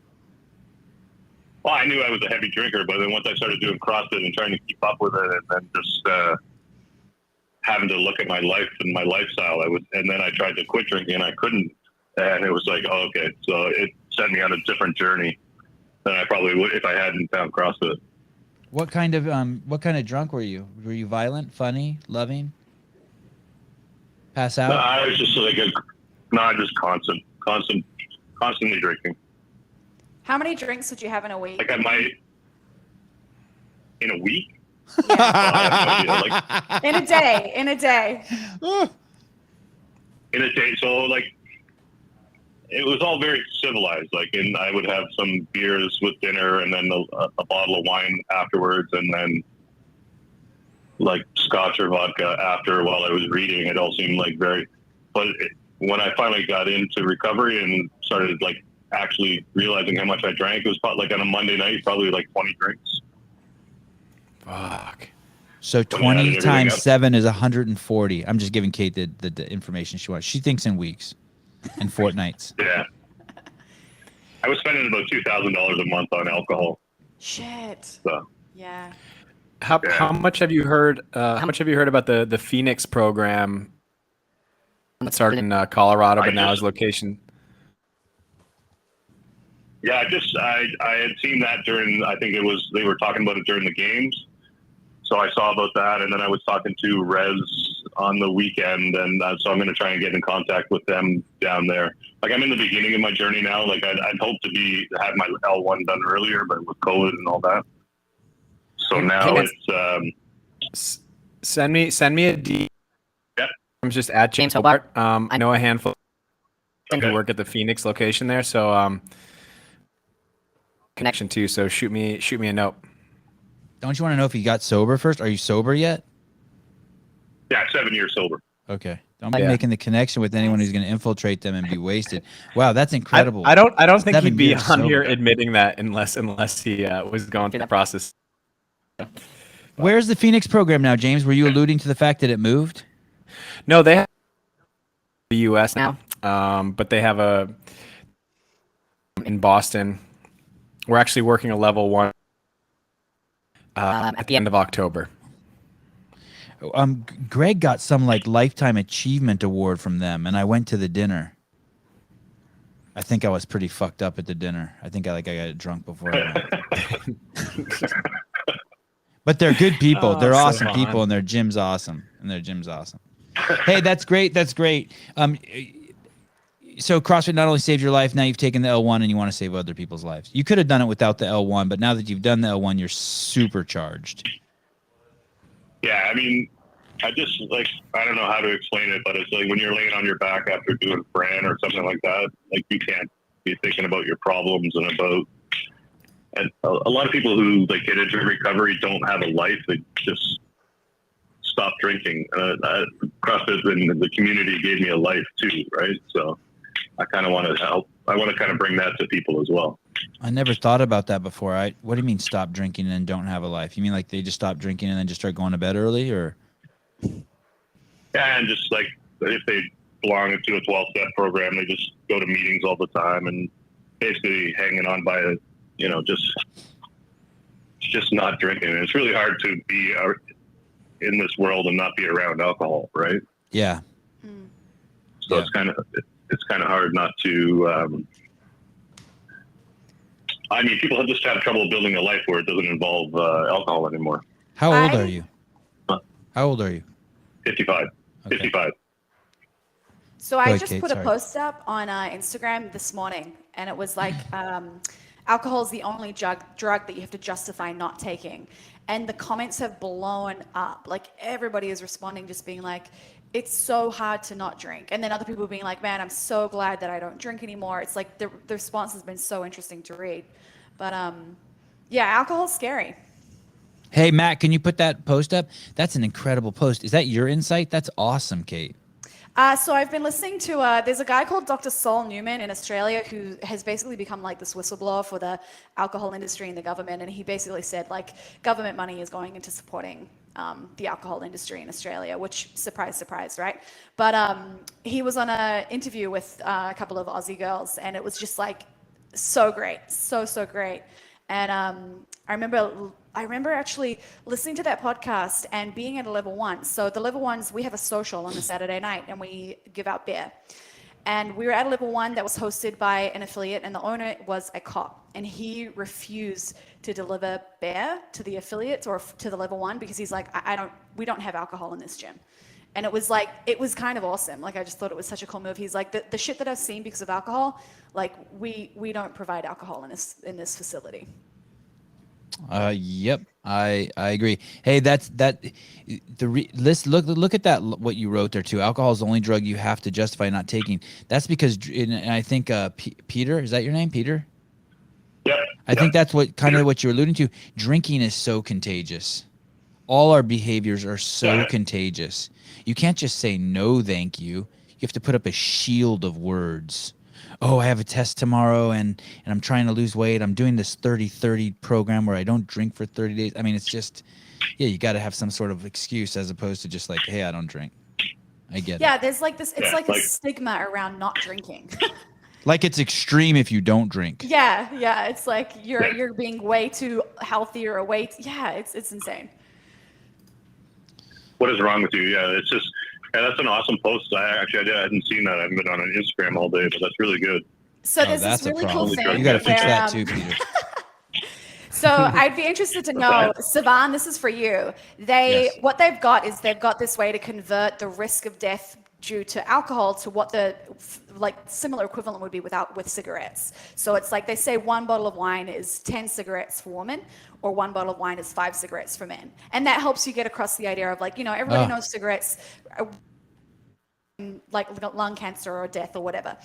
Speaker 7: Well, I knew I was a heavy drinker, but then once I started doing CrossFit and trying to keep up with it, and then just having to look at my life and my lifestyle, and then I tried to quit drinking and I couldn't, and it was okay. So it sent me on a different journey than I probably would if I hadn't found CrossFit.
Speaker 1: What kind of drunk were you? Were you violent, funny, loving? Pass out?
Speaker 7: No, I was just just constantly drinking.
Speaker 2: How many drinks would you have in a week?
Speaker 7: I might in a week.
Speaker 2: Yeah.
Speaker 7: I have no idea. Like,
Speaker 2: In a day.
Speaker 7: in a day. So like, it was all very civilized. Like, and I would have some beers with dinner, and then a bottle of wine afterwards, and then like scotch or vodka after while I was reading. It all seemed like very. But when I finally got into recovery and started like actually realizing how much I drank, it was probably like on a Monday night, probably like 20 drinks.
Speaker 3: Fuck.
Speaker 1: So
Speaker 7: When you added
Speaker 1: 20
Speaker 7: everything
Speaker 1: times
Speaker 7: up.
Speaker 1: 7 is 140. I'm just giving Kate the information she wants. She thinks in weeks and fortnights.
Speaker 7: Yeah. I was spending about $2,000 a month on alcohol.
Speaker 2: Shit.
Speaker 7: So
Speaker 2: Yeah.
Speaker 3: How much have you heard? How much have you heard about the Phoenix program that started in Colorado, but now is location?
Speaker 7: yeah, I had seen that during, I think they were talking about it during the games. So I saw about that, and then I was talking to Rez on the weekend, and so I'm going to try and get in contact with them down there. Like, I'm in the beginning of my journey now. Like, I'd hoped to have my L1 done earlier, but with COVID and all that. So now it's
Speaker 3: Send me a D.
Speaker 7: Yeah.
Speaker 3: I'm just at James
Speaker 6: James
Speaker 3: Hobart.
Speaker 6: Hobart.
Speaker 3: I know a handful
Speaker 7: Okay.
Speaker 3: who work at the Phoenix location there, so connection too. So shoot me a note.
Speaker 1: Don't you want to know if you got sober first? Are you sober yet?
Speaker 7: yeah, 7 years sober.
Speaker 1: Okay. Don't be
Speaker 3: Yeah.
Speaker 1: making the connection with anyone who's going to infiltrate them and be wasted. Wow, that's
Speaker 3: I
Speaker 1: incredible.
Speaker 3: don't think
Speaker 1: 7
Speaker 3: he'd be
Speaker 1: years
Speaker 3: on here
Speaker 1: sober.
Speaker 3: admitting that unless he was going through the process.
Speaker 1: Where's the Phoenix program now, James? Were you alluding to the fact that it moved?
Speaker 3: No, they have the U.S. now, but they have a in Boston. We're actually working a level 1 at the end of October.
Speaker 1: Greg got some like lifetime achievement award from them, and I went to the dinner. I think I was pretty fucked up at the dinner. I think I got drunk before I went. But they're good people. They're
Speaker 3: so
Speaker 1: awesome
Speaker 3: fun.
Speaker 1: people, and their gym's awesome. Hey, that's great. That's great. So CrossFit not only saved your life, now you've taken the L1 and you want to save other people's lives. You could have done it without the L1, but now that you've done the L1, you're supercharged.
Speaker 7: Yeah, I mean, I just, like, I don't know how to explain it, but it's like when you're laying on your back after doing Fran or something like that, like, you can't be thinking about your problems and a lot of people who, like, get into recovery don't have a life. They just stop drinking. CrossFit and the community gave me a life too, right? So I kind of want to help. I want to kind of bring that to people as well.
Speaker 1: I never thought about that before. What do you mean stop drinking and don't have a life? You mean like they just stop drinking and then just start going to bed early, or?
Speaker 7: Yeah, and just like if they belong to a 12-step program, they just go to meetings all the time and basically hanging on by just not drinking. And it's really hard to be in this world and not be around alcohol, right?
Speaker 1: Yeah.
Speaker 7: So
Speaker 1: Yeah.
Speaker 7: it's kind of hard not to. I mean, people have just had trouble building a life where it doesn't involve alcohol anymore.
Speaker 1: How old
Speaker 2: I-
Speaker 1: are you? How old are you?
Speaker 7: 55.
Speaker 1: Okay.
Speaker 7: 55.
Speaker 2: So
Speaker 1: Go
Speaker 2: I
Speaker 1: ahead,
Speaker 2: just
Speaker 1: Kate,
Speaker 2: put a
Speaker 1: sorry.
Speaker 2: post up on Instagram this morning, and it was like, alcohol is the only drug that you have to justify not taking. And the comments have blown up. Like, everybody is responding, just being like, it's so hard to not drink. And then other people being like, man, I'm so glad that I don't drink anymore. It's like the response has been so interesting to read. But yeah, alcohol's scary.
Speaker 1: Hey, Matt, can you put that post up? That's an incredible post. Is that your insight? That's awesome, Kate.
Speaker 2: So I've been listening to, there's a guy called Dr. Saul Newman in Australia who has basically become like this whistleblower for the alcohol industry and the government. And he basically said, like, government money is going into supporting the alcohol industry in Australia, which, surprise, surprise, right? But he was on an interview with a couple of Aussie girls, and it was just like so great, so great. And I remember actually listening to that podcast and being at a level 1. So the level 1s, we have a social on a Saturday night and we give out beer. And we were at a level 1 that was hosted by an affiliate, and the owner was a cop, and he refused to deliver beer to the affiliates or to the level 1 because he's like, we don't have alcohol in this gym. And it was like, it was kind of awesome. Like, I just thought it was such a cool move. He's like, the shit that I've seen because of alcohol, like, we don't provide alcohol in this facility.
Speaker 1: Yep, I agree. Hey, that's that. Let's look at that. What you wrote there too. Alcohol is the only drug you have to justify not taking. That's because, and I think Peter, is that your name, Peter?
Speaker 7: Yep.
Speaker 1: I think that's what kind of what you're alluding to. Drinking is so contagious. All our behaviors are so contagious. You can't just say no, thank you. You have to put up a shield of words. Oh, I have a test tomorrow and I'm trying to lose weight. I'm doing this 30-30 program where I don't drink for 30 days. I mean, it's just, yeah, you got to have some sort of excuse as opposed to just like, hey, I don't drink. I get it.
Speaker 2: Yeah, there's like this. It's like a stigma around not drinking.
Speaker 1: Like it's extreme if you don't drink.
Speaker 2: Yeah. It's like you're being way too healthy or yeah, it's insane.
Speaker 7: What is wrong with you? Yeah, it's just, that's an awesome post. I hadn't seen that. I haven't been on Instagram all day, but that's really good.
Speaker 2: So there's
Speaker 1: that's
Speaker 2: this
Speaker 1: a
Speaker 2: really cool
Speaker 1: problem.
Speaker 2: thing.
Speaker 1: You got to fix
Speaker 2: where,
Speaker 1: that too, Peter.
Speaker 2: So I'd be interested to know, Sevan, this is for you. What they've got is they've got this way to convert the risk of death due to alcohol to what the like similar equivalent would be with cigarettes. So it's like they say one bottle of wine is 10 cigarettes for women, or one bottle of wine is 5 cigarettes for men. And that helps you get across the idea of like, everybody knows cigarettes like lung cancer or death or whatever.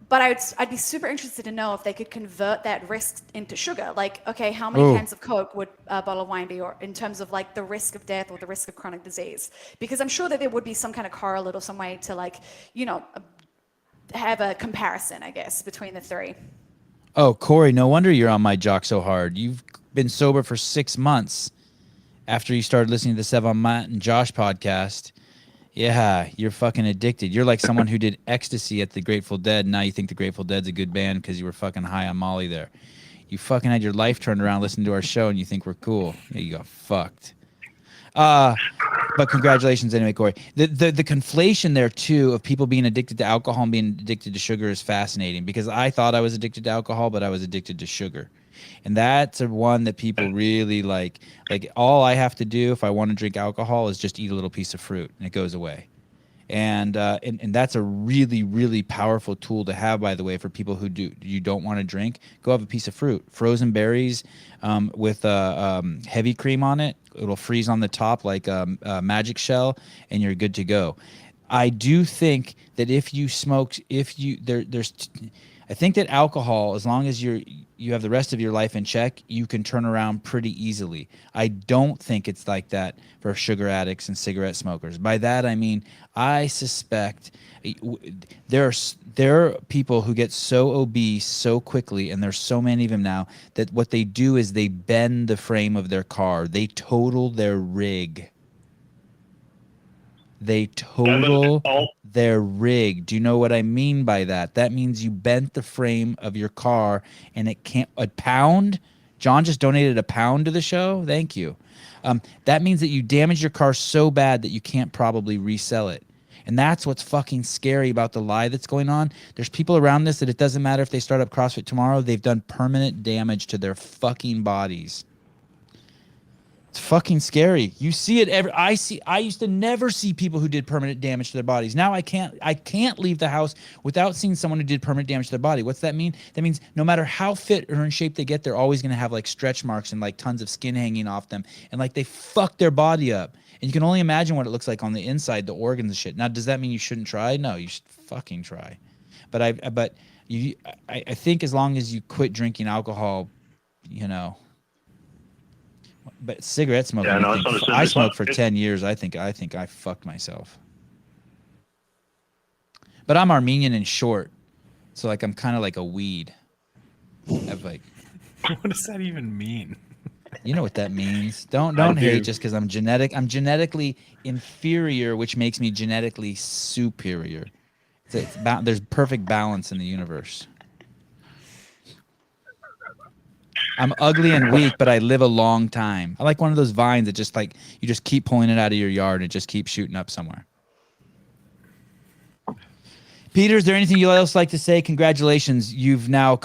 Speaker 2: But I'd be super interested to know if they could convert that risk into sugar. Like, okay, how many cans of Coke would a bottle of wine be, or in terms of like the risk of death or the risk of chronic disease? Because I'm sure that there would be some kind of correlate or some way to like, have a comparison, I guess, between the three.
Speaker 1: Oh, Corey, no wonder you're on my jock so hard. You've been sober for 6 months after you started listening to the Sevan Matt and Josh podcast. Yeah, you're fucking addicted. You're like someone who did ecstasy at the Grateful Dead. Now you think the Grateful Dead's a good band because you were fucking high on Molly there. You fucking had your life turned around listening to our show and you think we're cool. Yeah, you got fucked. But congratulations anyway, Corey. The conflation there too of people being addicted to alcohol and being addicted to sugar is fascinating, because I thought I was addicted to alcohol, but I was addicted to sugar. And that's a one that people really like all I have to do if I want to drink alcohol is just eat a little piece of fruit and it goes away. And that's a really, really powerful tool to have, by the way, for people who you don't want to drink. Go have a piece of fruit, frozen berries with heavy cream on it. It'll freeze on the top like a magic shell, and you're good to go. I do think that if you smoke, I think that alcohol, as long as you have the rest of your life in check, you can turn around pretty easily. I don't think it's like that for sugar addicts and cigarette smokers. By that I mean, I suspect there are people who get so obese so quickly, and there's so many of them now, that what they do is they bend the frame of their car. They total their rig. They total their rig. Do you know what I mean by that? That means you bent the frame of your car and it can't. A pound? John just donated a pound to the show. Thank you. That means that you damage your car so bad that you can't probably resell it. And that's what's fucking scary about the lie that's going on. There's people around this that it doesn't matter if they start up CrossFit tomorrow. They've done permanent damage to their fucking bodies. It's fucking scary. You see it I used to never see people who did permanent damage to their bodies. Now I can't leave the house without seeing someone who did permanent damage to their body. What's that mean? That means no matter how fit or in shape they get, they're always going to have like stretch marks and like tons of skin hanging off them, and like they fuck their body up. And you can only imagine what it looks like on the inside, the organs and shit. Now, does that mean you shouldn't try? No, you should fucking try. But I think as long as you quit drinking alcohol, But cigarette smoking, I smoked for 10 years. I think I fucked myself. But I'm Armenian and short, so like I'm kind of like a weed. What
Speaker 3: does that even mean?
Speaker 1: You know what that means. Don't hate just because I'm genetically inferior, which makes me genetically superior. There's perfect balance in the universe. I'm ugly and weak, but I live a long time. I like one of those vines that just like you just keep pulling it out of your yard and it just keeps shooting up somewhere. Peter, is there anything you else like to say? Congratulations, you now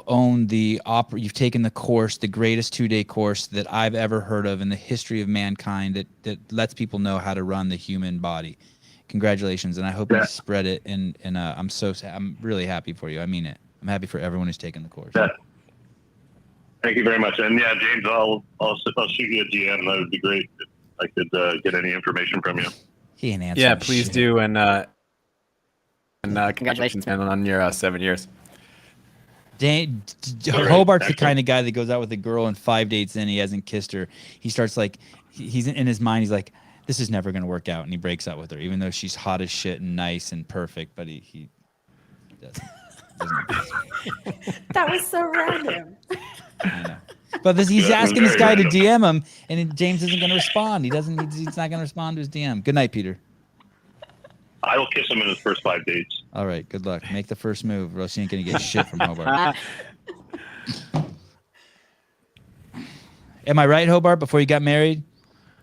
Speaker 1: own the opera. You've taken the course, the greatest 2-day course that I've ever heard of in the history of mankind, that lets people know how to run the human body. Congratulations, and I hope you spread it. And I'm really happy for you. I mean it. I'm happy for everyone who's taken the course.
Speaker 7: Thank you very much. And yeah, James, I'll shoot you a DM. That would be great if I could get any information from you.
Speaker 1: He ain't answering
Speaker 3: Yeah, please
Speaker 1: shit.
Speaker 3: do. And congratulations, man, on your 7 years.
Speaker 1: Hobart's the kind of guy that goes out with a girl and 5 dates in, he hasn't kissed her. He starts like, he's in his mind, he's like, this is never going to work out. And he breaks up with her, even though she's hot as shit and nice and perfect, but he doesn't.
Speaker 2: That was so random.
Speaker 1: I know. But he's asking this guy to DM him, and James isn't going to respond. He's not going to respond to his DM. Good night, Peter.
Speaker 7: I will kiss him in his first 5 dates.
Speaker 1: All right, good luck. Make the first move, or else you ain't going to get shit from Hobart. Am I right, Hobart, before you got married?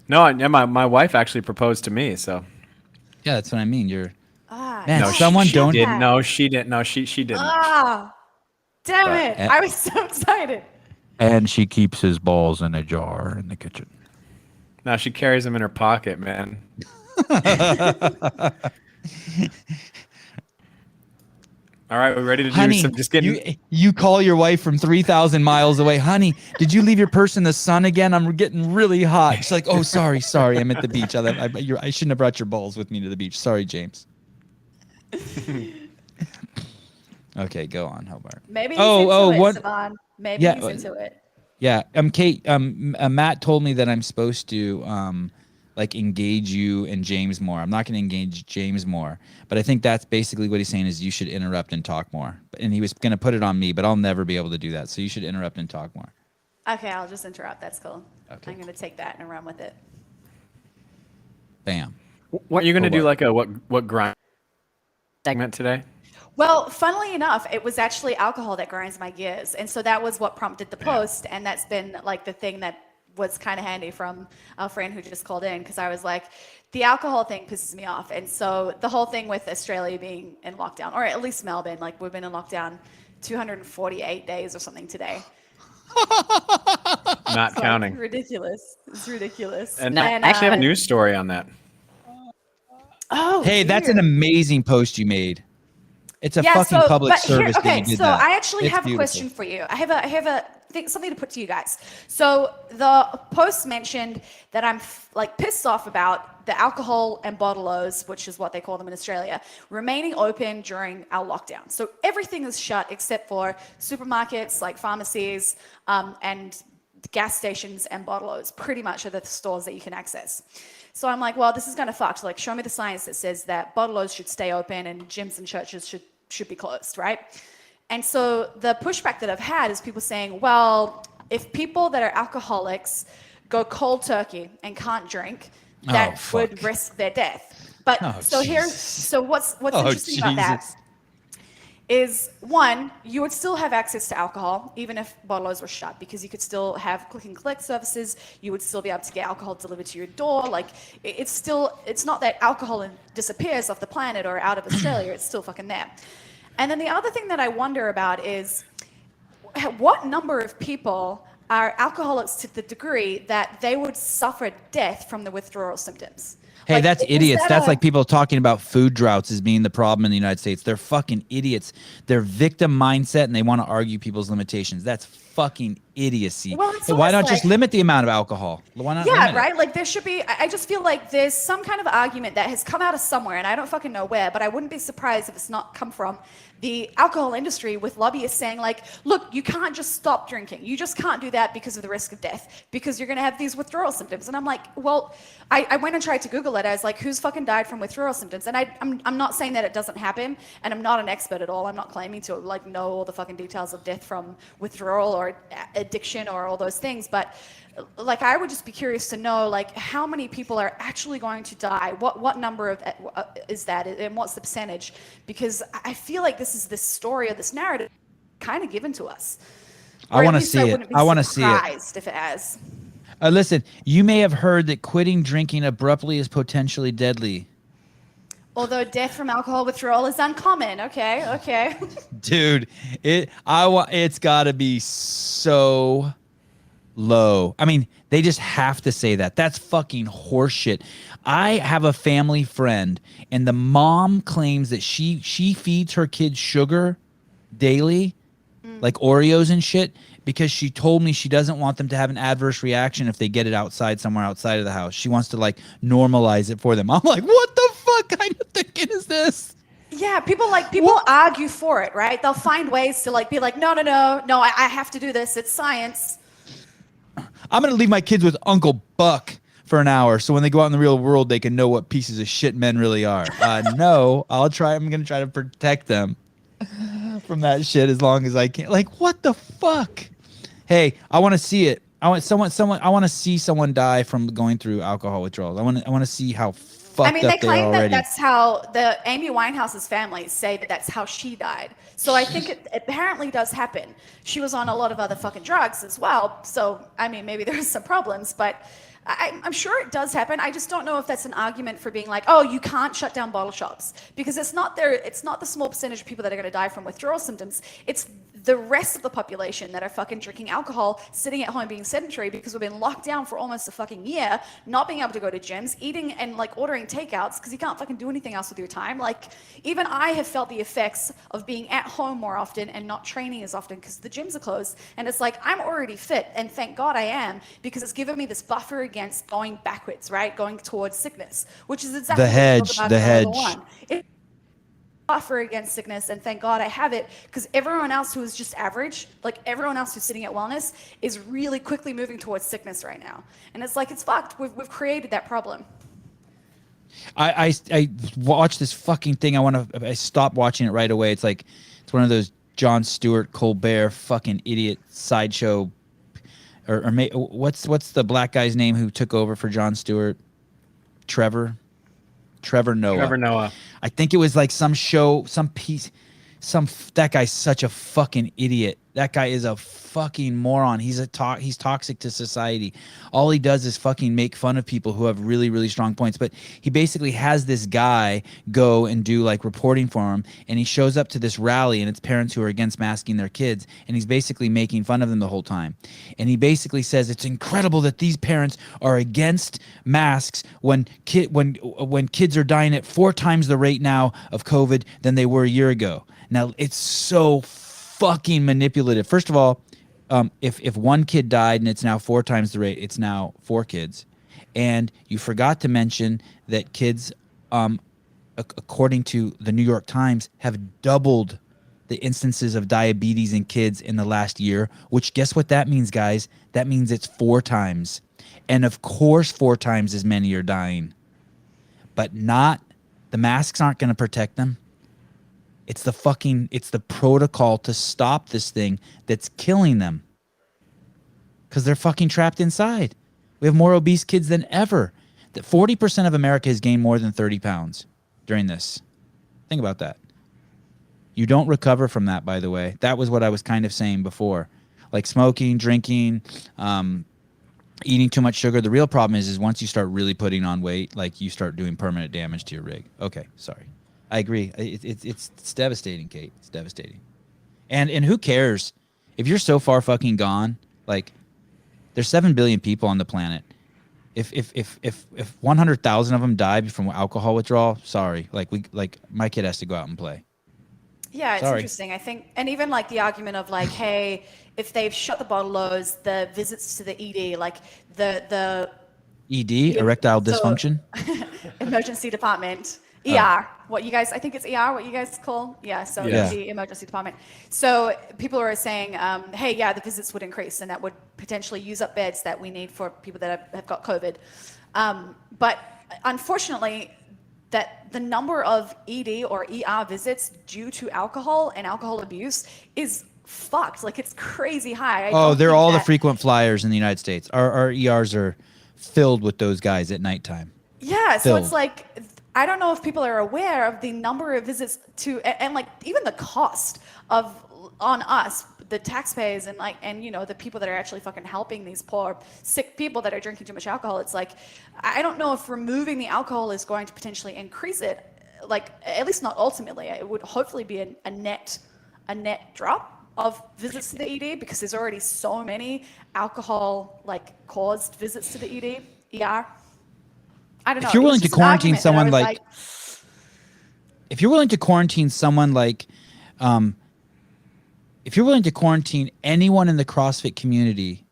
Speaker 3: No, my wife actually proposed to me, so.
Speaker 1: Yeah, that's what I mean. You're
Speaker 2: Ah,
Speaker 1: man.
Speaker 3: No,
Speaker 1: Someone
Speaker 3: she
Speaker 1: don't.
Speaker 3: didn't. No, she didn't. No, she didn't.
Speaker 2: Ah, damn it!
Speaker 1: But-
Speaker 2: I was so excited.
Speaker 1: And she keeps his balls in a jar in the kitchen.
Speaker 3: No, she carries them in her pocket, man. All right, we're ready to do
Speaker 1: Honey,
Speaker 3: some. Just getting.
Speaker 1: you call your wife from 3,000 miles away. Honey, did you leave your purse in the sun again? I'm getting really hot. She's like, oh, sorry. I'm at the beach. I shouldn't have brought your balls with me to the beach. Sorry, James. Okay, go on, Hobart.
Speaker 2: Maybe he's into it,
Speaker 1: what?
Speaker 2: Sevan. Maybe
Speaker 1: Yeah,
Speaker 2: he's into it.
Speaker 1: Yeah, Kate. Matt told me that I'm supposed to like engage you and James more. I'm not going to engage James more, but I think that's basically what he's saying is you should interrupt and talk more. And he was going to put it on me, but I'll never be able to do that. So you should interrupt and talk more.
Speaker 2: Okay, I'll just interrupt. That's cool.
Speaker 1: Okay.
Speaker 2: I'm going to take that and run with it.
Speaker 1: Bam.
Speaker 3: What you're gonna do?
Speaker 1: Hobart.
Speaker 3: Like what grind segment today?
Speaker 2: Well, funnily enough, it was actually alcohol that grinds my gears. And so that was what prompted the post. And that's been like the thing that was kind of handy from a friend who just called in, because I was like, the alcohol thing pisses me off. And so the whole thing with Australia being in lockdown, or at least Melbourne, like we've been in lockdown 248 days or something today.
Speaker 3: Not
Speaker 2: It's
Speaker 3: counting.
Speaker 2: like ridiculous. It's ridiculous.
Speaker 3: And I actually have a news story on that.
Speaker 2: Oh,
Speaker 1: Hey, that's an
Speaker 2: weird.
Speaker 1: amazing post you made. It's a fucking public
Speaker 2: but
Speaker 1: service that
Speaker 2: okay,
Speaker 1: you did
Speaker 2: so
Speaker 1: that.
Speaker 2: I actually
Speaker 1: It's
Speaker 2: have
Speaker 1: beautiful.
Speaker 2: a question for you. I have a thing, something to put to you guys. So the post mentioned that I'm like pissed off about the alcohol and bottle-os, which is what they call them in Australia, remaining open during our lockdown. So everything is shut except for supermarkets, like pharmacies, and gas stations and bottle-os. Pretty much are the stores that you can access. So I'm like, well, this is kind of fucked. Like, show me the science that says that bottle-os should stay open and gyms and churches should be closed, right? And so the pushback that I've had is people saying, well, if people that are alcoholics go cold turkey and can't drink, that would risk their death. But what's interesting about that is, one, you would still have access to alcohol even if bottle-os were shut, because you could still have click and collect services. You would still be able to get alcohol delivered to your door. Like, it's not that alcohol disappears off the planet or out of Australia. It's still fucking there. And then the other thing that I wonder about is what number of people are alcoholics to the degree that they would suffer death from the withdrawal symptoms.
Speaker 1: Hey,
Speaker 2: Like,
Speaker 1: that's
Speaker 2: is
Speaker 1: idiots.
Speaker 2: that
Speaker 1: That's
Speaker 2: a-
Speaker 1: like people talking about food droughts as being the problem in the United States. They're fucking idiots. They're victim mindset and they want to argue people's limitations. That's fucking idiocy.
Speaker 2: Well, it's
Speaker 1: Hey, why not
Speaker 2: almost
Speaker 1: just
Speaker 2: like-
Speaker 1: limit the amount of alcohol? Why not
Speaker 2: Yeah,
Speaker 1: limit it?
Speaker 2: right? Like, there should be, I just feel like there's some kind of argument that has come out of somewhere, and I don't fucking know where, but I wouldn't be surprised if it's not come from the alcohol industry, with lobbyists saying, like, look, you can't just stop drinking. You just can't do that because of the risk of death, because you're going to have these withdrawal symptoms. And I'm like, well, I went and tried to Google it. I was like, who's fucking died from withdrawal symptoms? And I'm not saying that it doesn't happen, and I'm not an expert at all. I'm not claiming to, like, know all the fucking details of death from withdrawal or addiction or all those things. But, like, I would just be curious to know, like, how many people are actually going to die? What number of is that, and what's the percentage? Because I feel like this is this story or this narrative kind of given to us.
Speaker 1: I want to see it. I want to see it.
Speaker 2: Surprised if it has.
Speaker 1: Listen, you may have heard that quitting drinking abruptly is potentially deadly.
Speaker 2: Although death from alcohol withdrawal is uncommon. Okay.
Speaker 1: Dude, it's got to be so low. I mean, they just have to say that. That's fucking horseshit. I have a family friend, and the mom claims that she feeds her kids sugar daily, like Oreos and shit, because she told me she doesn't want them to have an adverse reaction if they get it somewhere outside of the house. She wants to like normalize it for them. I'm like, what the fuck kind of thinking is this?
Speaker 2: Yeah, people argue for it, right? They'll find ways to like be like, no, I have to do this. It's science.
Speaker 1: I'm going to leave my kids with Uncle Buck for an hour, so when they go out in the real world, they can know what pieces of shit men really are. No, I'm going to try to protect them from that shit as long as I can. Like, what the fuck? Hey, I want to see it. I want to see someone die from going through alcohol withdrawals. I want to see how fucked
Speaker 2: I mean,
Speaker 1: up
Speaker 2: they claim
Speaker 1: already.
Speaker 2: that's how the Amy Winehouse's family say that's how she died. So I think it apparently does happen. She was on a lot of other fucking drugs as well. So, I mean, maybe there's some problems, but I'm sure it does happen. I just don't know if that's an argument for being like, oh, you can't shut down bottle shops, because it's not the small percentage of people that are going to die from withdrawal symptoms. It's the rest of the population that are fucking drinking alcohol, sitting at home being sedentary because we've been locked down for almost a fucking year, not being able to go to gyms, eating and like ordering takeouts because you can't fucking do anything else with your time. Like, even I have felt the effects of being at home more often and not training as often because the gyms are closed. And it's like, I'm already fit, and thank God I am, because it's given me this buffer against going backwards, right? Going towards sickness, which is exactly
Speaker 1: The
Speaker 2: what we
Speaker 1: hedge,
Speaker 2: talk about
Speaker 1: the
Speaker 2: in
Speaker 1: hedge.
Speaker 2: Formula 1. Buffer against sickness, and thank God I have it, because everyone else who is just average, like everyone else who's sitting at wellness, is really quickly moving towards sickness right now. And it's like, it's fucked. We've created that problem.
Speaker 1: I watched this fucking thing. I stopped watching it right away. It's like, it's one of those Jon Stewart, Colbert, fucking idiot sideshow, what's the black guy's name who took over for Jon Stewart? Trevor Noah. I think it was like some show, that guy's such a fucking idiot. That guy is a fucking moron. He's toxic to society. All he does is fucking make fun of people who have really, really strong points. But he basically has this guy go and do like reporting for him, and he shows up to this rally, and it's parents who are against masking their kids, and he's basically making fun of them the whole time. And he basically says it's incredible that these parents are against masks when kids are dying at 4 times the rate now of COVID than they were a year ago. Now, it's so fucking manipulative. First of all, if one kid died and it's now 4 times the rate, it's now 4 kids. And you forgot to mention that kids, according to the New York Times, have doubled the instances of diabetes in kids in the last year, which, guess what that means, guys? That means it's 4 times. And of course, 4 times as many are dying. But the masks aren't going to protect them. It's the protocol to stop this thing that's killing them. Because they're fucking trapped inside. We have more obese kids than ever. That 40% of America has gained more than 30 pounds during this. Think about that. You don't recover from that, by the way. That was what I was kind of saying before. Like smoking, drinking, eating too much sugar. The real problem is once you start really putting on weight, like you start doing permanent damage to your rig. Okay, sorry. I agree. It's devastating, Kate. It's devastating. And who cares? If you're so far fucking gone, like there's 7 billion people on the planet. If 100,000 of them die from alcohol withdrawal, sorry. Like my kid has to go out and play.
Speaker 2: Yeah, it's
Speaker 1: Sorry.
Speaker 2: interesting. I think, and even like the argument of like, hey, if they've shut the bottlos, the visits to the ED, like the
Speaker 1: ED, erectile dysfunction.
Speaker 2: emergency department. What you guys, I think it's what you guys call, so
Speaker 1: Yeah.
Speaker 2: the emergency department. So people are saying, hey, the visits would increase, and that would potentially use up beds that we need for people that have got COVID. But unfortunately, that the number of ED or ER visits due to alcohol and alcohol abuse is fucked. Like, it's crazy high.
Speaker 1: They're all the frequent flyers in the United States. Our ERs are filled with those guys at nighttime.
Speaker 2: Yeah, so
Speaker 1: Filled.
Speaker 2: it's like, I don't know if people are aware of the number of visits to, and like even the cost of on us, the taxpayers, and you know, the people that are actually fucking helping these poor sick people that are drinking too much alcohol. It's like, I don't know if removing the alcohol is going to potentially increase it. Like, at least not ultimately. It would hopefully be a net drop of visits to the ED, because there's already so many alcohol like caused visits to the ER. I don't know.
Speaker 1: If you're
Speaker 2: It was
Speaker 1: willing to
Speaker 2: just an
Speaker 1: quarantine
Speaker 2: argument that I
Speaker 1: someone
Speaker 2: was
Speaker 1: if you're willing to quarantine someone like, if you're willing to quarantine anyone in the CrossFit community,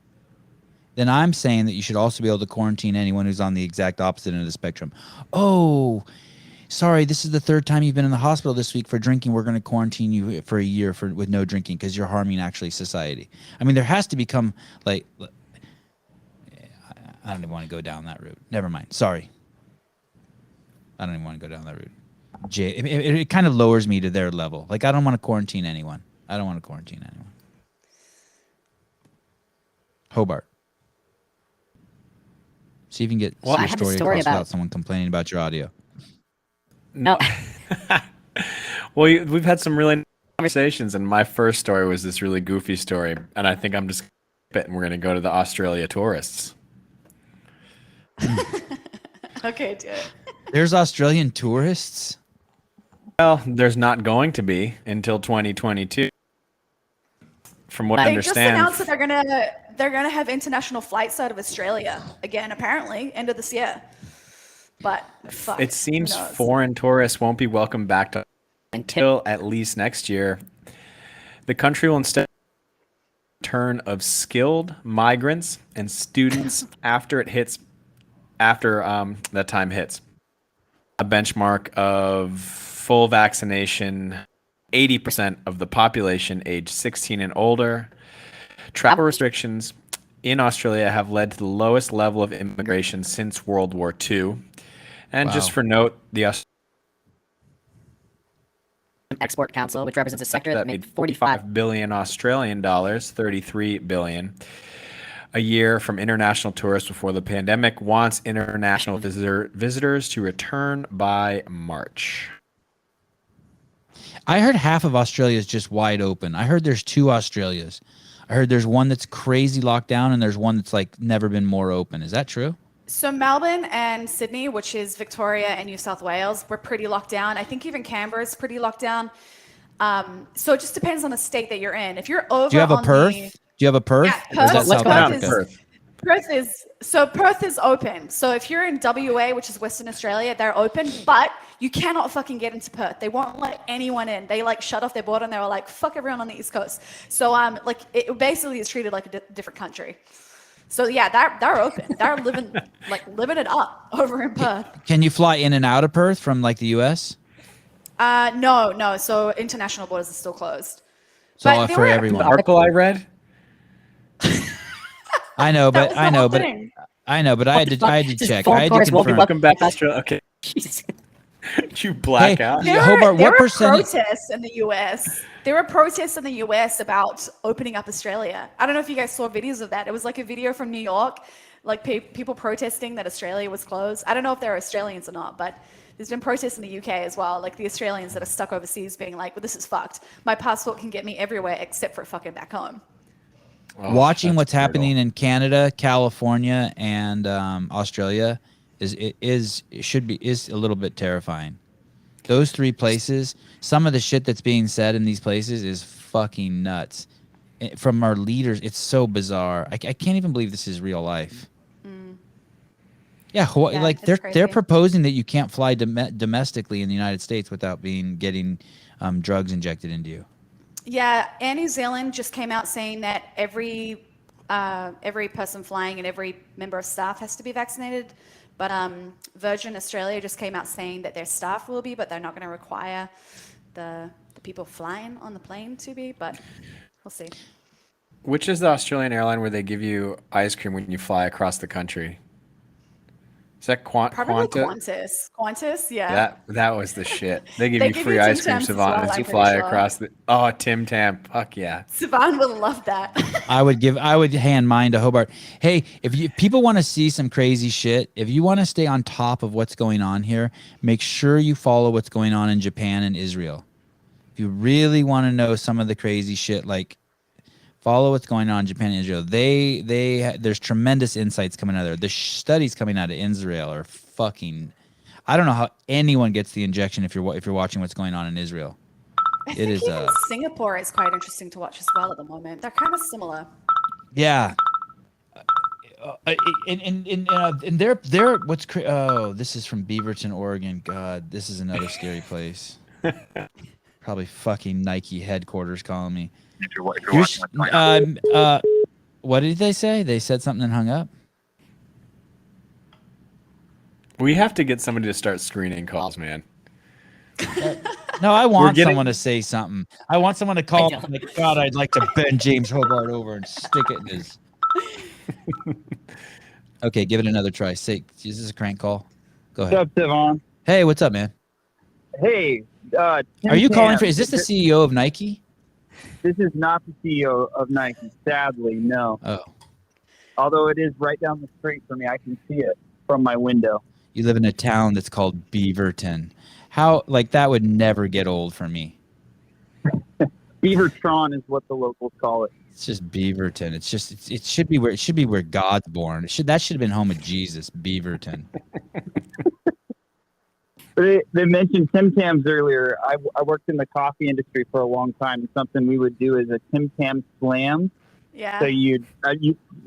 Speaker 1: then I'm saying that you should also be able to quarantine anyone who's on the exact opposite end of the spectrum. Oh, sorry, this is the third time you've been in the hospital this week for drinking. We're going to quarantine you for a year with no drinking because you're harming actually society. I mean, there has to become like, I don't even want to go down that route. Never mind. Sorry. I don't even want to go down that route. It kind of lowers me to their level. Like, I don't want to quarantine anyone. Hobart. See if you can get
Speaker 6: Well, I
Speaker 1: your
Speaker 6: have a
Speaker 1: story
Speaker 6: story
Speaker 1: across
Speaker 6: about-
Speaker 1: without someone complaining about your audio.
Speaker 6: No.
Speaker 3: Well, we've had some really nice conversations, and my first story was this really goofy story, and I think I'm just and we're going to go to the Australia tourists.
Speaker 2: Okay, do it.
Speaker 1: There's Australian tourists?
Speaker 3: Well, there's not going to be until 2022. From what I
Speaker 2: They just
Speaker 3: understand,
Speaker 2: announced that they're gonna have international flights out of Australia again, apparently, end of this year. But fuck,
Speaker 3: it seems
Speaker 2: who knows?
Speaker 3: foreign tourists won't be welcome back to until at least next year. The country will instead return of skilled migrants and students after that time hits. A benchmark of full vaccination, 80% of the population aged 16 and older. Travel restrictions in Australia have led to the lowest level of immigration since World War II. And just
Speaker 1: Wow.
Speaker 3: for note, the
Speaker 6: Export Council, which represents a sector
Speaker 3: that made 45 billion Australian dollars, 33 billion a year from international tourists before the pandemic, wants international visitors to return by March.
Speaker 1: I heard half of Australia is just wide open. I heard there's two Australias. I heard there's one that's crazy locked down and there's one that's like never been more open. Is that true?
Speaker 2: So Melbourne and Sydney, which is Victoria and New South Wales, were pretty locked down. I think even Canberra is pretty locked down. So it just depends on the state that you're in. If you're over,
Speaker 1: Do you have a
Speaker 2: on
Speaker 1: Perth?
Speaker 2: the-
Speaker 1: Do you have a Perth?
Speaker 2: Yeah,
Speaker 1: Or is that
Speaker 2: Perth-
Speaker 1: South
Speaker 3: Go down
Speaker 1: Africa?
Speaker 3: to Perth.
Speaker 2: Perth is open. So if you're in WA, which is Western Australia, they're open, but you cannot fucking get into Perth. They won't let anyone in. They like shut off their border and they were like, fuck everyone on the East Coast. So like it basically is treated like a different country. So yeah, they're open. They're living it up over in Perth.
Speaker 1: Can you fly in and out of Perth from like the US?
Speaker 2: No. So international borders are still closed.
Speaker 1: So
Speaker 2: But there
Speaker 1: for
Speaker 2: were-
Speaker 3: The
Speaker 1: everyone.
Speaker 3: article I read,
Speaker 1: I know,
Speaker 2: That
Speaker 1: but
Speaker 2: was the
Speaker 1: I know,
Speaker 2: whole
Speaker 1: but
Speaker 2: thing.
Speaker 1: I had to
Speaker 6: Just
Speaker 1: check.
Speaker 6: full
Speaker 1: I had to
Speaker 6: tourists won't be
Speaker 1: confirm.
Speaker 3: welcome back to Australia. Okay,
Speaker 6: Jesus.
Speaker 3: you black
Speaker 1: Hey,
Speaker 3: out.
Speaker 1: Yeah, Hobart,
Speaker 2: there
Speaker 1: what
Speaker 2: were
Speaker 1: percentage-
Speaker 2: protests in the US. There were protests in the US about opening up Australia. I don't know if you guys saw videos of that. It was like a video from New York, like people protesting that Australia was closed. I don't know if they're Australians or not, but there's been protests in the UK as well, like the Australians that are stuck overseas being like, well, this is fucked. My passport can get me everywhere except for fucking back home.
Speaker 3: Oh,
Speaker 1: Watching
Speaker 3: that's
Speaker 1: what's
Speaker 3: brutal.
Speaker 1: happening in Canada, California, and Australia is a little bit terrifying. Those three places, some of the shit that's being said in these places is fucking nuts. From our leaders, it's so bizarre. I can't even believe this is real life. Yeah,
Speaker 2: Yeah,
Speaker 1: like
Speaker 2: it's
Speaker 1: they're
Speaker 2: crazy.
Speaker 1: proposing that you can't fly domestically in the United States without getting drugs injected into you.
Speaker 2: Yeah, Air New Zealand just came out saying that every person flying and every member of staff has to be vaccinated. But Virgin Australia just came out saying that their staff will be, but they're not going to require the people flying on the plane to be. But we'll see.
Speaker 3: Which is the Australian airline where they give you ice cream when you fly across the country? Is that
Speaker 2: Probably
Speaker 3: Qantas?
Speaker 2: Qantas. Qantas, yeah.
Speaker 3: That was the shit. They give
Speaker 2: They
Speaker 3: you
Speaker 2: give
Speaker 3: free
Speaker 2: you
Speaker 3: ice
Speaker 2: Tim
Speaker 3: cream,
Speaker 2: Tams as
Speaker 3: Sevan,
Speaker 2: well,
Speaker 3: as
Speaker 2: I'm
Speaker 3: you
Speaker 2: pretty
Speaker 3: fly
Speaker 2: sure.
Speaker 3: across the. Oh, Tim Tam. Fuck yeah.
Speaker 2: Sivan will love that.
Speaker 1: I would hand mine to Hobart. Hey, if people want to see some crazy shit, if you want to stay on top of what's going on here, make sure you follow what's going on in Japan and Israel. If you really want to know some of the crazy shit, like follow what's going on in Japan and Israel. There's tremendous insights coming out of there. The studies coming out of Israel are fucking. I don't know how anyone gets the injection if you're watching what's going on in Israel.
Speaker 2: I
Speaker 1: It
Speaker 2: think
Speaker 1: is
Speaker 2: even Singapore is quite interesting to watch as well at the moment. They're kind of similar.
Speaker 1: Yeah. And they're oh, this is from Beaverton, Oregon. God, this is another scary place. Probably fucking Nike headquarters calling me.
Speaker 7: if you're
Speaker 1: You're
Speaker 7: watching
Speaker 1: sh-
Speaker 7: what's going on.
Speaker 1: what did they say? They said something and hung up.
Speaker 3: We have to get somebody to start screening calls, man.
Speaker 1: No, I want
Speaker 3: getting-
Speaker 1: someone to say something. I want someone to call.
Speaker 6: don't.
Speaker 1: Like, God, I'd like to bend James Hobart over and stick it in his. Okay, give it another try. Say, is this a crank call? Go
Speaker 8: What's
Speaker 1: ahead.
Speaker 8: up, Sevan?
Speaker 1: Hey, what's up, man?
Speaker 8: Hey, Tim
Speaker 1: Are you calling
Speaker 8: Tam.
Speaker 1: for? Is this the CEO of Nike?
Speaker 8: This is not the CEO of Nike, sadly, no.
Speaker 1: Oh,
Speaker 8: Although it is right down the street for me, I can see it from my window.
Speaker 1: you live in a town that's called Beaverton. How like that would never get old for me.
Speaker 8: Beavertron is what the locals call it.
Speaker 1: It's just Beaverton. It's just it should be where God's born. That should have been home of Jesus, Beaverton.
Speaker 8: But they mentioned Tim Tams earlier. I worked in the coffee industry for a long time, and something we would do is a Tim Tam slam.
Speaker 2: Yeah.
Speaker 8: So you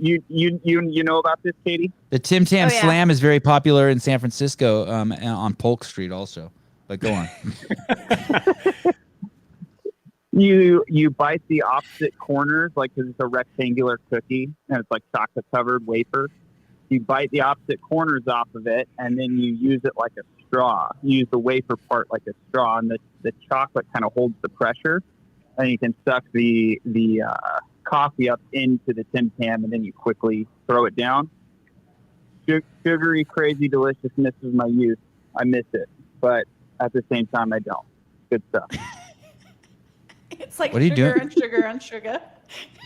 Speaker 8: know about this, Katie?
Speaker 1: The Tim Tam
Speaker 2: Oh, yeah.
Speaker 1: Slam is very popular in San Francisco, on Polk Street also. But go on.
Speaker 8: You bite the opposite corners, like 'cause it's a rectangular cookie and it's like chocolate covered wafer. You bite the opposite corners off of it, and then you use it like a straw. You use the wafer part like a straw, and the chocolate kind of holds the pressure, and you can suck the coffee up into the Tim Tam, and then you quickly throw it down. Sugary, crazy deliciousness of my youth. I miss it, but at the same time, I don't. Good stuff.
Speaker 2: It's like
Speaker 1: What are you
Speaker 2: sugar
Speaker 1: doing?
Speaker 2: and sugar and sugar.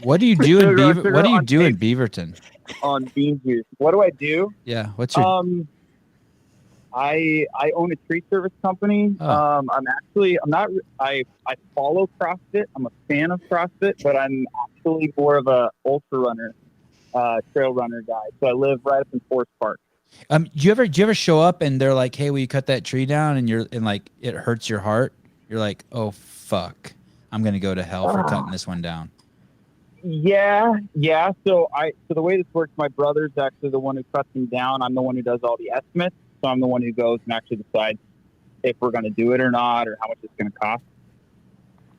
Speaker 1: What do you do in
Speaker 8: Sugar,
Speaker 1: Beaver? What do you
Speaker 8: on
Speaker 1: do in
Speaker 8: tape.
Speaker 1: Beaverton?
Speaker 8: On bean juice. What do I do?
Speaker 1: Yeah, what's your?
Speaker 8: I own a tree service company.
Speaker 1: Oh.
Speaker 8: I follow CrossFit. I'm a fan of CrossFit, but I'm actually more of a ultra runner, trail runner guy. So I live right up in Forest Park.
Speaker 1: Do you ever show up and they're like, "Hey, will you cut that tree down?" And like it hurts your heart. You're like, "Oh fuck, I'm gonna go to hell for cutting this one down."
Speaker 8: Yeah. So the way this works, my brother's actually the one who cuts them down. I'm the one who does all the estimates. So I'm the one who goes and actually decides if we're going to do it or not, or how much it's going to cost.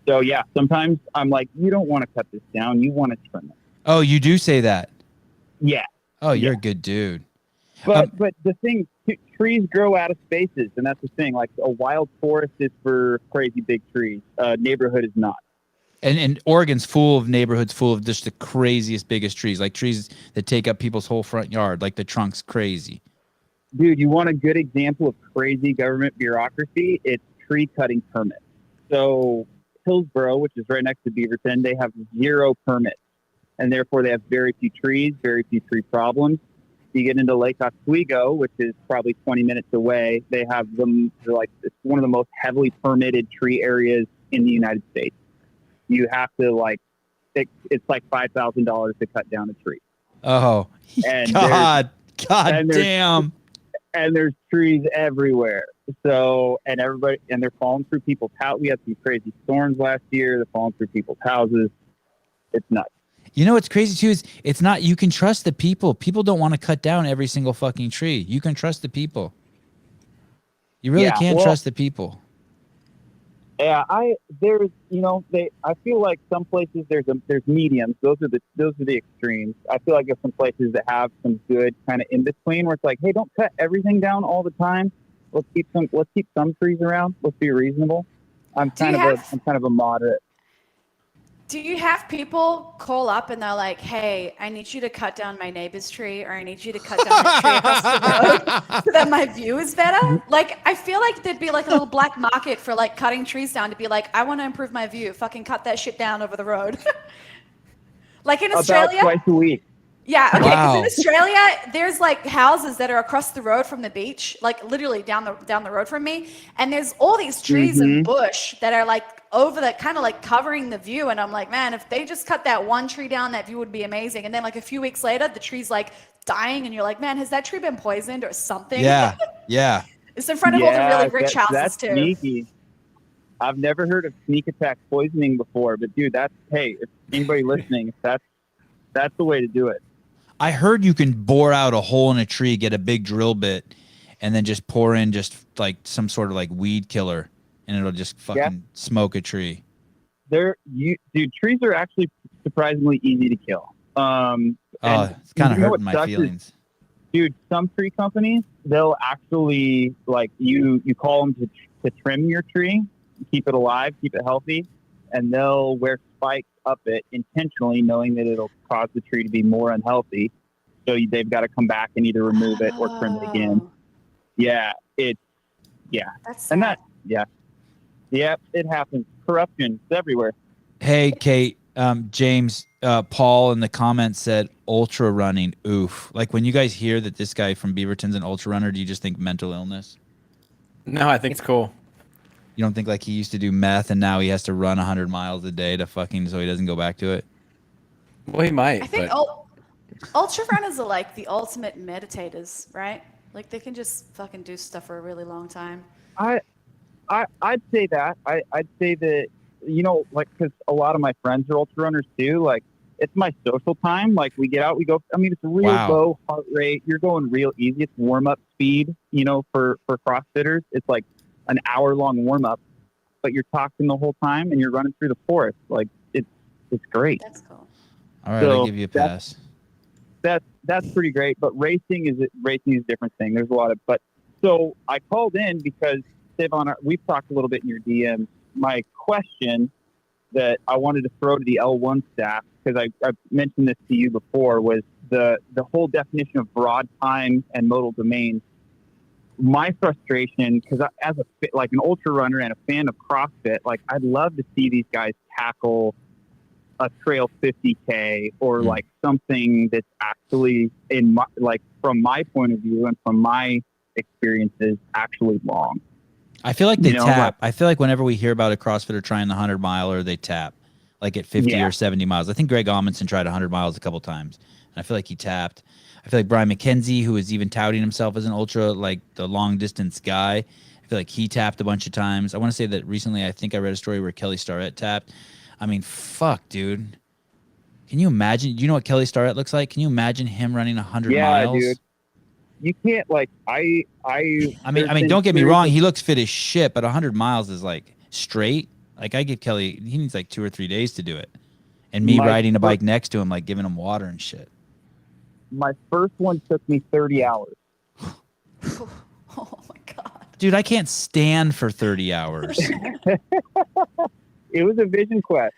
Speaker 8: So yeah, sometimes I'm like, you don't want to cut this down. You want to trim it.
Speaker 1: Oh, you do say that.
Speaker 8: Yeah.
Speaker 1: Oh, you're
Speaker 8: Yeah.
Speaker 1: a good dude.
Speaker 8: But the thing, trees grow out of spaces. And that's the thing. Like a wild forest is for crazy big trees. Neighborhood is not.
Speaker 1: And Oregon's full of neighborhoods full of just the craziest, biggest trees, like trees that take up people's whole front yard, like the trunk's crazy.
Speaker 8: Dude, you want a good example of crazy government bureaucracy? It's tree cutting permits. So Hillsboro, which is right next to Beaverton, they have 0 permits. And therefore they have very few trees, very few tree problems. You get into Lake Oswego, which is probably 20 minutes away. They have it's one of the most heavily permitted tree areas in the United States. You have to it's like $5,000 to cut down a tree.
Speaker 1: Oh,
Speaker 8: And
Speaker 1: God
Speaker 8: and there's-
Speaker 1: damn.
Speaker 8: And there's trees everywhere. So, and they're falling through people's houses. We had some crazy storms last year. They're falling through people's houses. It's nuts.
Speaker 1: You know what's crazy too is it's not. You can trust the people. People don't want to cut down every single fucking tree. You can trust the people. You really
Speaker 8: Yeah,
Speaker 1: can't
Speaker 8: well-
Speaker 1: trust the people.
Speaker 8: Yeah, I feel like some places there's mediums. Those are the extremes. I feel like there's some places that have some good kind of in between where it's like, hey, don't cut everything down all the time. Let's keep some trees around. Let's be reasonable. I'm kind of a moderate.
Speaker 2: Do you have people call up and they're like, "Hey, I need you to cut down my neighbor's tree, or I need you to cut down the tree across the road so that my view is better"? Like, I feel like there'd be like a little black market for like cutting trees down to be like, "I want to improve my view. Fucking cut that shit down over the road." Like in Australia.
Speaker 8: About twice a week.
Speaker 2: Yeah, okay. 'Cause
Speaker 1: Wow.
Speaker 2: in Australia, there's like houses that are across the road from the beach, like literally down the road from me, and there's all these trees and bush that are like over the kind of like covering the view, and I'm like, man, if they just cut that one tree down, that view would be amazing. And then like a few weeks later, the tree's like dying, and you're like, man, has that tree been poisoned or something?
Speaker 1: Yeah, yeah.
Speaker 2: It's in front of all the really rich houses
Speaker 8: that's
Speaker 2: too.
Speaker 8: Sneaky. I've never heard of sneak attack poisoning before, but dude, if anybody listening, that's the way to do it.
Speaker 1: I heard you can bore out a hole in a tree, get a big drill bit, and then just pour in just like some sort of like weed killer, and it'll just fucking smoke a tree.
Speaker 8: dude, trees are actually surprisingly easy to kill. And
Speaker 1: It's kind of
Speaker 8: you know
Speaker 1: hurting
Speaker 8: what
Speaker 1: my
Speaker 8: sucks is,
Speaker 1: feelings.
Speaker 8: dude, some tree companies, they'll actually, like, you call them to trim your tree, keep it alive, keep it healthy, and they'll wear spikes up it intentionally, knowing that it'll cause the tree to be more unhealthy. So they've got to come back and either remove it or trim it again.
Speaker 2: Oh,
Speaker 8: Yeah,
Speaker 2: that's
Speaker 8: and
Speaker 2: sad.
Speaker 8: it happens. Corruption, it's everywhere.
Speaker 1: Hey, Kate, James, Paul in the comments said ultra running. Oof. Like when you guys hear that this guy from Beaverton's an ultra runner, do you just think mental illness?
Speaker 3: No, I think it's cool.
Speaker 1: You don't think like he used to do meth and now he has to run 100 miles a day to fucking so he doesn't go back to it?
Speaker 3: Well, he might.
Speaker 2: I think
Speaker 3: but
Speaker 2: ultra runners are like the ultimate meditators, right? Like they can just fucking do stuff for a really long time.
Speaker 8: I'd say that. I'd say that, like, because a lot of my friends are ultra runners too. Like, it's my social time. Like, we get out, we go. I mean, it's real
Speaker 1: Wow.
Speaker 8: low heart rate. You're going real easy. It's warm up speed. For CrossFitters, it's like an hour-long warm up, but you're talking the whole time and you're running through the forest. Like, it's great.
Speaker 2: That's cool.
Speaker 1: All right,
Speaker 8: So
Speaker 1: I'll give you a pass.
Speaker 8: That's pretty great. But racing is a different thing. There's a lot of. But so I called in because Sevan, we've talked a little bit in your DMs. My question that I wanted to throw to the L1 staff, because I mentioned this to you before, was the whole definition of broad time and modal domains. My frustration, because as an ultra runner and a fan of CrossFit, like I'd love to see these guys tackle a trail 50K or like something that's actually from my point of view and from my experiences, actually long.
Speaker 1: I feel like they tap.
Speaker 8: Like,
Speaker 1: I feel like whenever we hear about a CrossFitter trying the 100 miler, they tap like at 50 or 70 miles. I think Greg Amundsen tried 100 miles a couple times, and I feel like he tapped. I feel like Brian McKenzie, who is even touting himself as an ultra, like the long distance guy, I feel like he tapped a bunch of times. I want to say that recently I think I read a story where Kelly Starrett tapped. I mean, fuck, dude. Can you imagine? Do you know what Kelly Starrett looks like? Can you imagine him running 100 miles?
Speaker 8: Yeah, dude. You can't, like, I
Speaker 1: mean, don't get me wrong. He looks fit as shit, but 100 miles is like straight. Like I give Kelly, he needs like 2 or 3 days to do it. And me riding a bike next to him, like giving him water and shit.
Speaker 8: My first one took me 30 hours.
Speaker 2: Oh my God.
Speaker 1: Dude, I can't stand for 30 hours.
Speaker 8: It was a vision quest.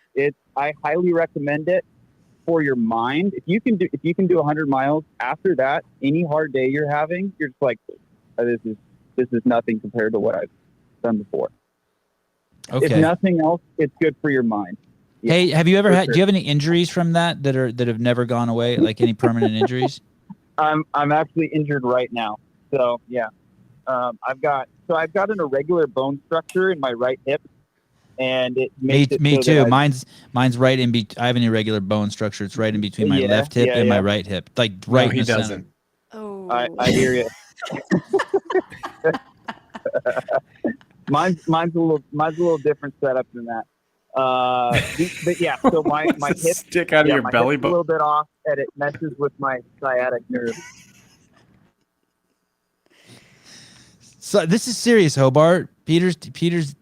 Speaker 8: I highly recommend it for your mind. If you can do 100 miles after that, any hard day you're having, you're just like, this is nothing compared to what I've done before.
Speaker 1: Okay.
Speaker 8: If nothing else, it's good for your mind. Yeah,
Speaker 1: hey, have you ever had?
Speaker 8: sure.
Speaker 1: Do you have any injuries from that have never gone away? Like any permanent injuries?
Speaker 8: I'm actually injured right now. So yeah, I've got an irregular bone structure in my right hip, and it makes it
Speaker 1: Me
Speaker 8: so
Speaker 1: too.
Speaker 8: that
Speaker 1: Mine's right in between. I have an irregular bone structure. It's right in between my left hip and my right hip. Like right.
Speaker 3: No, he
Speaker 1: in the center.
Speaker 3: doesn't.
Speaker 2: Oh.
Speaker 8: I hear you. Mine's a little different setup than that. But yeah, so my hip
Speaker 3: Stick out of your
Speaker 8: my
Speaker 3: belly
Speaker 8: hip's a little bit off, and it messes with my sciatic nerve.
Speaker 1: So this is serious, Hobart. Peter's.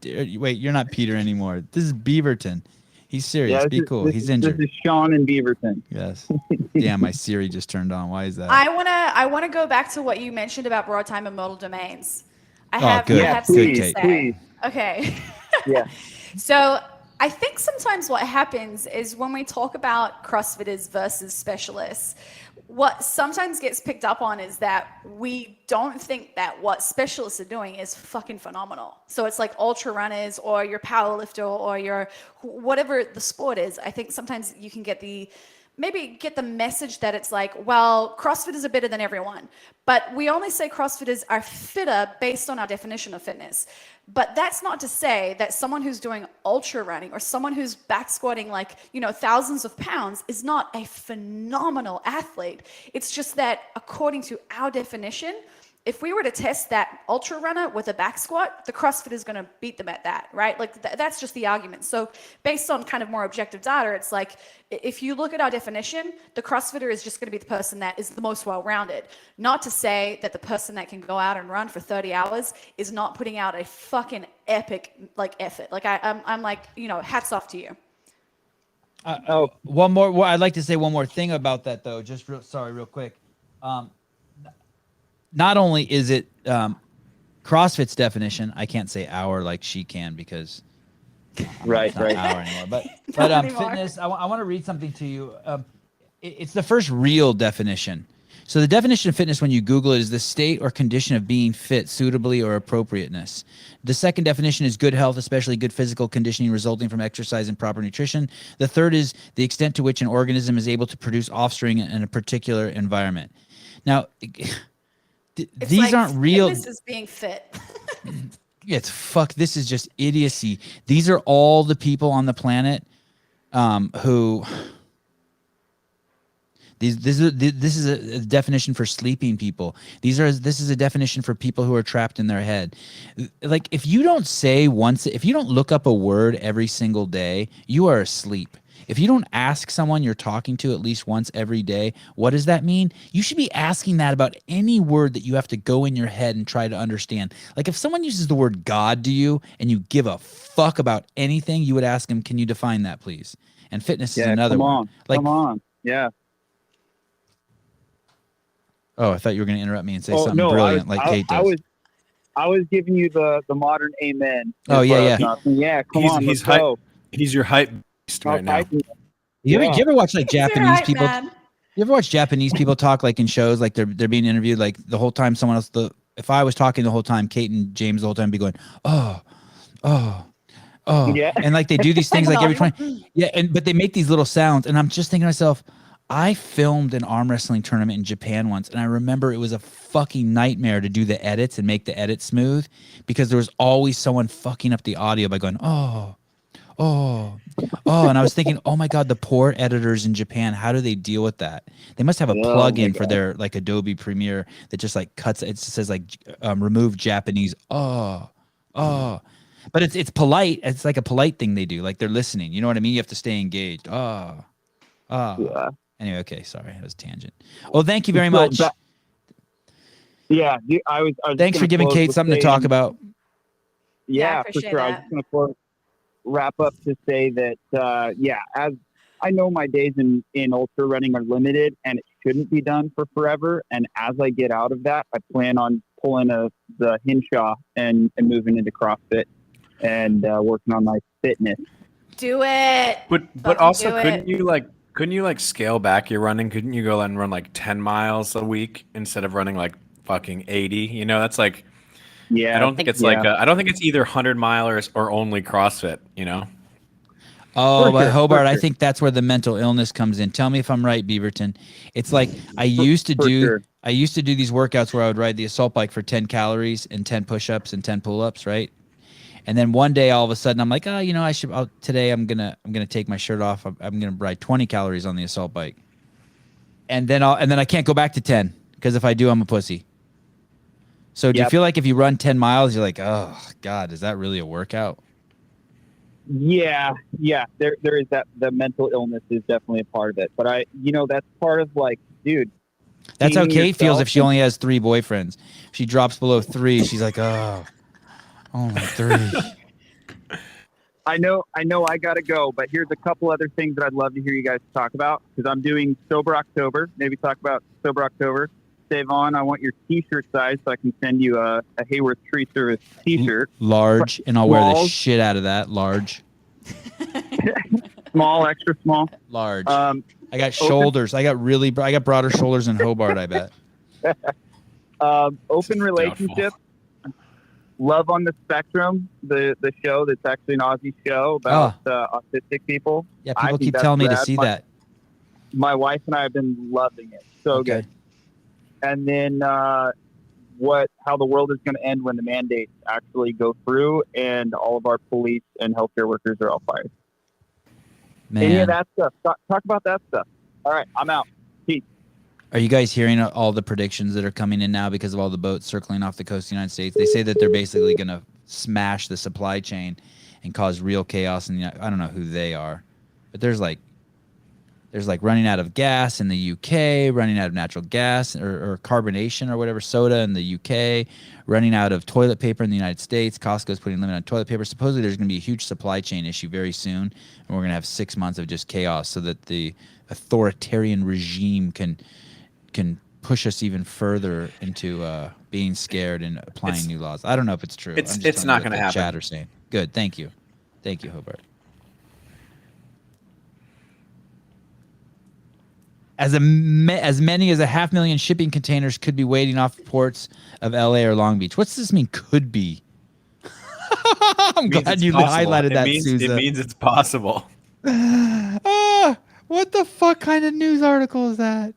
Speaker 1: Wait, you're not Peter anymore. This is Beaverton. He's serious.
Speaker 8: Yeah,
Speaker 1: Be cool. He's injured.
Speaker 8: This is Sean in Beaverton.
Speaker 1: Yes. Damn, my Siri just turned on. Why is that?
Speaker 2: I wanna go back to what you mentioned about broad time and modal domains.
Speaker 1: good.
Speaker 2: I have
Speaker 1: Yeah,
Speaker 2: something
Speaker 1: please,
Speaker 2: to say.
Speaker 8: please.
Speaker 2: Okay.
Speaker 8: Yeah.
Speaker 2: So I think sometimes what happens is when we talk about CrossFitters versus specialists, what sometimes gets picked up on is that we don't think that what specialists are doing is fucking phenomenal. So it's like ultra runners or your power lifter or your whatever the sport is. I think sometimes you can get the message that it's like, well, CrossFitters are better than everyone. But we only say CrossFitters are fitter based on our definition of fitness. But that's not to say that someone who's doing ultra running or someone who's back squatting like, thousands of pounds is not a phenomenal athlete. It's just that according to our definition, if we were to test that ultra runner with a back squat, the CrossFit is going to beat them at that, right? Like that's just the argument. So based on kind of more objective data, it's like if you look at our definition, the CrossFitter is just going to be the person that is the most well-rounded. Not to say that the person that can go out and run for 30 hours is not putting out a fucking epic like effort. Like I'm like, you know, hats off to you.
Speaker 1: One more. Well, I'd like to say one more thing about that though. Just real quick. Not only is it CrossFit's definition, I can't say our like she can because
Speaker 8: Right,
Speaker 1: it's not
Speaker 8: right.
Speaker 1: our anymore. But
Speaker 2: anymore.
Speaker 1: fitness. I want to read something to you. It's the first real definition. So the definition of fitness when you Google it is the state or condition of being fit suitably or appropriateness. The second definition is good health, especially good physical conditioning resulting from exercise and proper nutrition. The third is the extent to which an organism is able to produce offspring in a particular environment. Now,
Speaker 2: It's
Speaker 1: these
Speaker 2: like
Speaker 1: aren't real.
Speaker 2: This is being fit.
Speaker 1: It's fuck. This is just idiocy. These are all the people on the planet who. This is a definition for sleeping people. This is a definition for people who are trapped in their head. Like if you don't look up a word every single day, you are asleep. If you don't ask someone you're talking to at least once every day, what does that mean? You should be asking that about any word that you have to go in your head and try to understand. Like if someone uses the word God to you and you give a fuck about anything, you would ask them, can you define that, please? And fitness is another one.
Speaker 8: Come on. Yeah.
Speaker 1: Oh, I thought you were going to interrupt me and say
Speaker 8: Oh,
Speaker 1: something
Speaker 8: no,
Speaker 1: brilliant like Kate does.
Speaker 8: I was giving you the modern amen.
Speaker 1: Oh, yeah.
Speaker 8: Yeah, come on, let's
Speaker 3: hype.
Speaker 8: go.
Speaker 3: He's your hype beast right now.
Speaker 1: You ever watch like Japanese
Speaker 2: right,
Speaker 1: people?
Speaker 2: man.
Speaker 1: You ever watch Japanese people talk like in shows, like they're being interviewed, like the whole time someone else. If I was talking the whole time, Kate and James the whole time be going, oh,
Speaker 8: Yeah.
Speaker 1: and like they do these things like every time, but they make these little sounds, and I'm just thinking to myself, I filmed an arm wrestling tournament in Japan once, and I remember it was a fucking nightmare to do the edits and make the edits smooth because there was always someone fucking up the audio by going, oh, and I was thinking, oh my God, the poor editors in Japan, how do they deal with that? They must have a plug-in for their like Adobe Premiere that just like cuts, it says like remove Japanese, but it's polite. It's like a polite thing they do, like they're listening. You know what I mean? You have to stay engaged.
Speaker 8: Yeah.
Speaker 1: Anyway, okay, sorry, that was a tangent. Well, thank you very much.
Speaker 8: Yeah, I was
Speaker 1: Thanks for giving Kate something to talk about.
Speaker 2: Yeah, I
Speaker 8: For
Speaker 2: appreciate
Speaker 8: sure. I was
Speaker 2: that.
Speaker 8: just going to wrap up to say that, as I know my days in ultra running are limited and it shouldn't be done for forever. And as I get out of that, I plan on pulling the Hinshaw and moving into CrossFit and working on my fitness.
Speaker 2: Do it.
Speaker 3: But
Speaker 2: Fucking
Speaker 3: also,
Speaker 2: do it.
Speaker 3: couldn't you scale back your running? Couldn't you go and run like 10 miles a week instead of running like fucking 80? You know, that's like,
Speaker 8: Yeah.
Speaker 3: I don't think it's I don't think it's either 100 milers or only CrossFit, you know?
Speaker 1: Oh,
Speaker 8: For
Speaker 1: but
Speaker 8: sure,
Speaker 1: Hobart,
Speaker 8: for
Speaker 1: I
Speaker 8: sure.
Speaker 1: think that's where the mental illness comes in. Tell me if I'm right, Beaverton. It's like I used to
Speaker 8: for
Speaker 1: do
Speaker 8: sure.
Speaker 1: I used to do these workouts where I would ride the assault bike for 10 calories and 10 push-ups and 10 pull-ups, right? And then one day, all of a sudden, I'm like, today I'm gonna take my shirt off. I'm gonna ride 20 calories on the assault bike, and then I can't go back to 10 because if I do, I'm a pussy. So do you
Speaker 8: Yep.
Speaker 1: feel like if you run 10 miles, you're like, oh God, is that really a workout?
Speaker 8: Yeah. There is that. The mental illness is definitely a part of it. But that's part of like, dude.
Speaker 1: That's how
Speaker 8: being
Speaker 1: Kate feels
Speaker 8: yourself
Speaker 1: if she only has 3 boyfriends. If she drops below 3, she's like, oh, only 3.
Speaker 8: I know I gotta go, but here's a couple other things that I'd love to hear you guys talk about because I'm doing Sober October. Maybe talk about Sober October. Sevan, I want your T-shirt size so I can send you a Hayworth Tree Service T-shirt.
Speaker 1: Large, and I'll wear the
Speaker 8: Smalls.
Speaker 1: shit out of that. Large.
Speaker 8: Small, extra small.
Speaker 1: Large.
Speaker 8: Um,
Speaker 1: I got shoulders. I got broader shoulders than Hobart, I bet.
Speaker 8: Open relationship. Love on the Spectrum, the show that's actually an Aussie show about autistic people.
Speaker 1: Yeah,
Speaker 8: I
Speaker 1: people
Speaker 8: think
Speaker 1: keep
Speaker 8: that's
Speaker 1: telling me to
Speaker 8: rad.
Speaker 1: see that.
Speaker 8: My wife and I have been loving it. So
Speaker 1: Okay.
Speaker 8: good. And then how the world is going to end when the mandates actually go through and all of our police and healthcare workers are all fired. Any of
Speaker 1: Man.
Speaker 8: that stuff. Talk about that stuff. All right, I'm out. Peace.
Speaker 1: Are you guys hearing all the predictions that are coming in now because of all the boats circling off the coast of the United States? They say that they're basically going to smash the supply chain and cause real chaos. And I don't know who they are, but there's like running out of gas in the UK, running out of natural gas or carbonation or whatever, soda in the UK, running out of toilet paper in the United States. Costco's putting a limit on toilet paper. Supposedly there's going to be a huge supply chain issue very soon, and we're going to have 6 months of just chaos so that the authoritarian regime can push us even further into being scared and applying new laws. I don't know if it's true.
Speaker 3: It's not going to happen.
Speaker 1: Chat are saying. Good. Thank you, Hobart. As many as 500,000 shipping containers could be waiting off ports of LA or Long Beach. What's this mean? Could be. I'm glad you highlighted that, Sousa.
Speaker 3: It means it's possible.
Speaker 1: What the fuck kind of news article is that?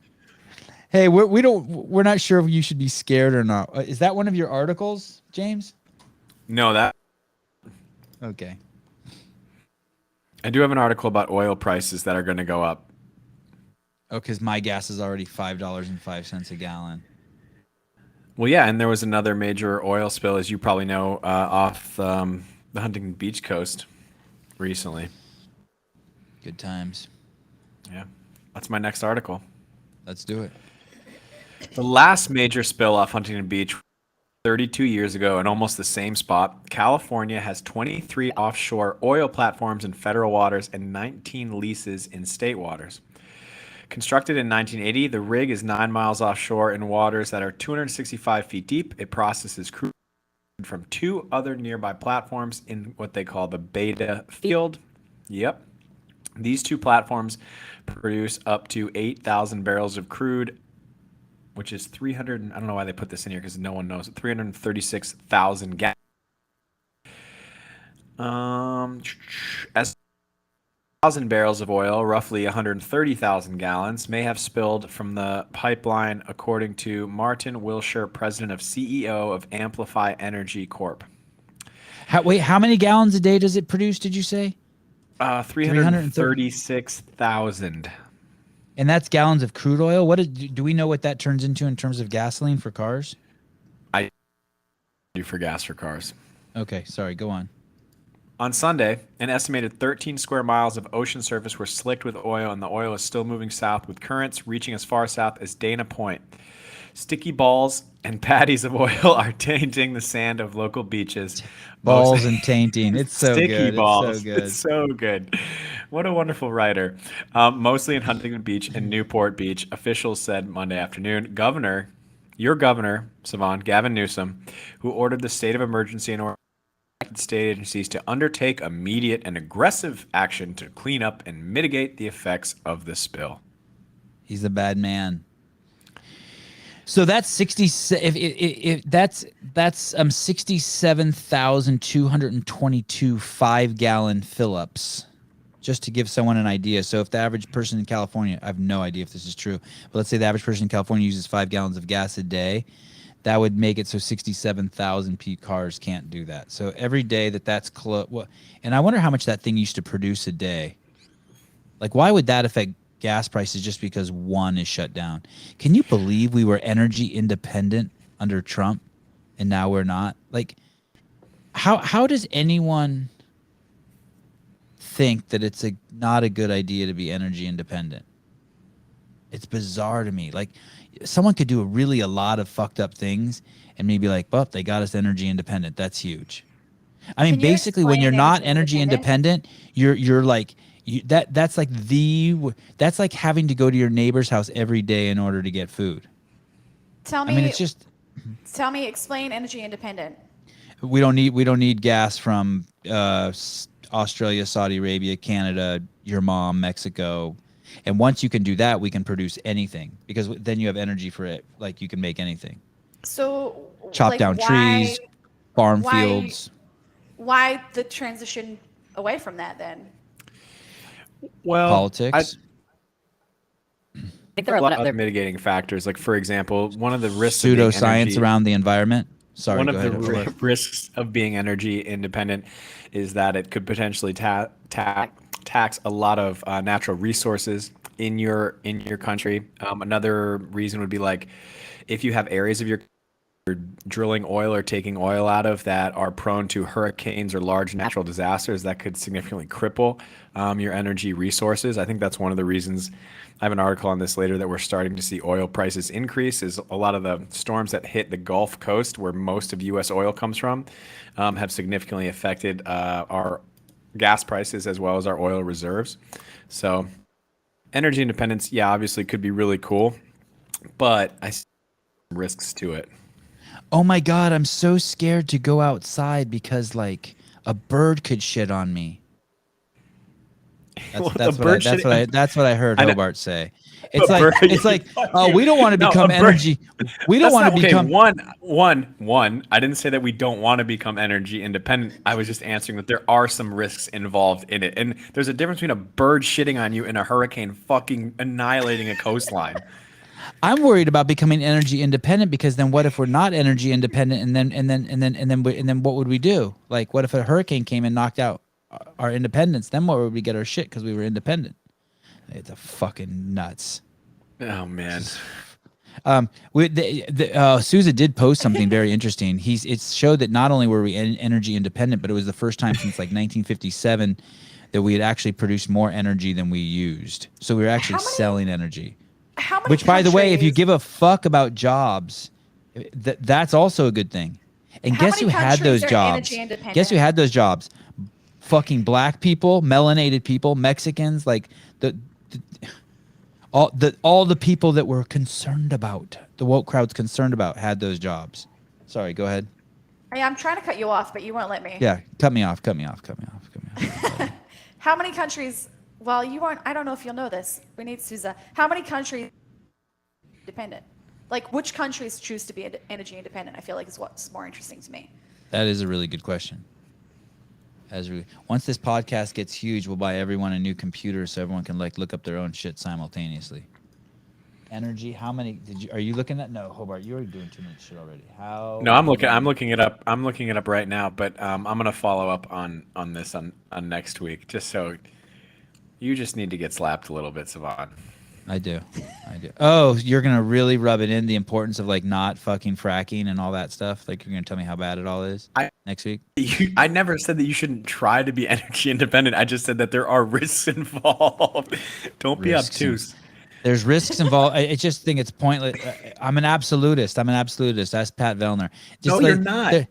Speaker 1: Hey, we're not sure if you should be scared or not. Is that one of your articles, James?
Speaker 3: No, that.
Speaker 1: Okay.
Speaker 3: I do have an article about oil prices that are going to go up.
Speaker 1: Oh, because my gas is already $5.05 a gallon.
Speaker 3: Well, yeah, and there was another major oil spill, as you probably know, off the Huntington Beach coast recently.
Speaker 1: Good times.
Speaker 3: Yeah, that's my next article.
Speaker 1: Let's do it.
Speaker 3: The last major spill off Huntington Beach 32 years ago in almost the same spot. California has 23 offshore oil platforms in federal waters and 19 leases in state waters. Constructed in 1980, the rig is 9 miles offshore in waters that are 265 feet deep. It processes crude from 2 other nearby platforms in what they call the Beta Field. Yep. These 2 platforms produce up to 8,000 barrels of crude, which is 300. I don't know why they put this in here because no one knows. 336,000 gallons. As 1,000 barrels of oil, roughly 130,000 gallons, may have spilled from the pipeline, according to Martin Wilshire, president of CEO of Amplify Energy Corp.
Speaker 1: How many gallons a day does it produce, did you say?
Speaker 3: 336,000.
Speaker 1: And that's gallons of crude oil? Do we know what that turns into in terms of gasoline for cars?
Speaker 3: I do for gas for cars.
Speaker 1: Okay, sorry, go on.
Speaker 3: On Sunday, an estimated 13 square miles of ocean surface were slicked with oil, and the oil is still moving south with currents reaching as far south as Dana Point. Sticky balls and patties of oil are tainting the sand of local beaches.
Speaker 1: Balls and tainting. It's so
Speaker 3: Sticky
Speaker 1: good.
Speaker 3: balls.
Speaker 1: It's so good.
Speaker 3: It's so good. What a wonderful writer. Mostly in Huntington Beach and Newport Beach, officials said Monday afternoon. Your governor, Sevan, Gavin Newsom, who ordered the state of emergency in state agencies to undertake immediate and aggressive action to clean up and mitigate the effects of the spill.
Speaker 1: He's a bad man. So that's 67,222 5-gallon fill-ups, just to give someone an idea. So if the average person in California, I have no idea if this is true, but let's say the average person in California uses 5 gallons of gas a day, that would make it so 67,000 cars can't do that. So every day that's close. And I wonder how much that thing used to produce a day. Like, why would that affect gas prices just because one is shut down? Can you believe we were energy independent under Trump and now we're not? Like, how does anyone think that it's not a good idea to be energy independent? It's bizarre to me. Like, someone could do a lot of fucked up things and maybe like, well, they got us energy independent. That's huge. I mean, basically, when you're not energy independent, you're like, that's like having to go to your neighbor's house every day in order to get food.
Speaker 2: Explain energy independent.
Speaker 1: We don't need gas from Australia, Saudi Arabia, Canada, your mom, Mexico. And once you can do that, we can produce anything, because then you have energy for it. Like, you can make anything.
Speaker 2: So
Speaker 1: chop down trees, farm fields.
Speaker 2: Why the transition away from that then?
Speaker 3: Well,
Speaker 1: politics.
Speaker 6: I think there are a lot of other
Speaker 3: mitigating factors. Like, for example, one of the risks
Speaker 1: pseudoscience around the environment. Sorry,
Speaker 3: one of the risks of being energy independent is that it could potentially tax a lot of natural resources, in your country. Another reason would be like if you have areas of your drilling oil or taking oil out of that are prone to hurricanes or large natural disasters that could significantly cripple your energy resources. I think that's one of the reasons. I have an article on this later that we're starting to see oil prices increase. Is a lot of the storms that hit the Gulf Coast, where most of U.S. oil comes from, have significantly affected our gas prices as well as our oil reserves. So energy independence, yeah, obviously could be really cool, but I see risks to it.
Speaker 1: Oh my God, I'm so scared to go outside because like a bird could shit on me. That's what I heard Hobart say. It's like oh, we don't want to become energy. We don't want to become
Speaker 3: one. I didn't say that we don't want to become energy independent. I was just answering that there are some risks involved in it, and there's a difference between a bird shitting on you and a hurricane fucking annihilating a coastline.
Speaker 1: I'm worried about becoming energy independent because then what if we're not energy independent and then what would we do? Like what if a hurricane came and knocked out our independence? Then where would we get our shit because we were independent? It's a fucking nuts.
Speaker 3: Oh man.
Speaker 1: Sousa did post something very interesting. It showed that not only were we energy independent, but it was the first time since like 1957 that we had actually produced more energy than we used. So we were actually selling energy. Which, by the way, if you give a fuck about jobs, that's also a good thing. And guess who had those jobs? Guess who had those jobs? Fucking black people, melanated people, Mexicans, like all the people that were concerned about, the woke crowd's concerned about, had those jobs. Sorry, go ahead.
Speaker 2: Hey, I'm trying to cut you off, but you won't let me.
Speaker 1: Yeah, cut me off.
Speaker 2: How many countries? Well, you aren't. I don't know if you'll know this. We need Sousa. How many countries dependent? Like, which countries choose to be energy independent? I feel like is what's more interesting to me.
Speaker 1: That is a really good question. Once this podcast gets huge, we'll buy everyone a new computer so everyone can like look up their own shit simultaneously. Energy. How many are you looking at? No, Hobart, you're already doing too much shit already.
Speaker 3: No, I'm looking it up. I'm looking it up right now, but I'm gonna follow up on this on next week, just so you just need to get slapped a little bit, Sevan.
Speaker 1: I do. Oh, you're gonna really rub it in the importance of like not fucking fracking and all that stuff. Like you're gonna tell me how bad it all is next week.
Speaker 3: I never said that you shouldn't try to be energy independent. I just said that there are risks involved. Don't be obtuse.
Speaker 1: There's risks involved. I just think it's pointless. I'm an absolutist. That's Pat Vellner.
Speaker 3: No, you're not.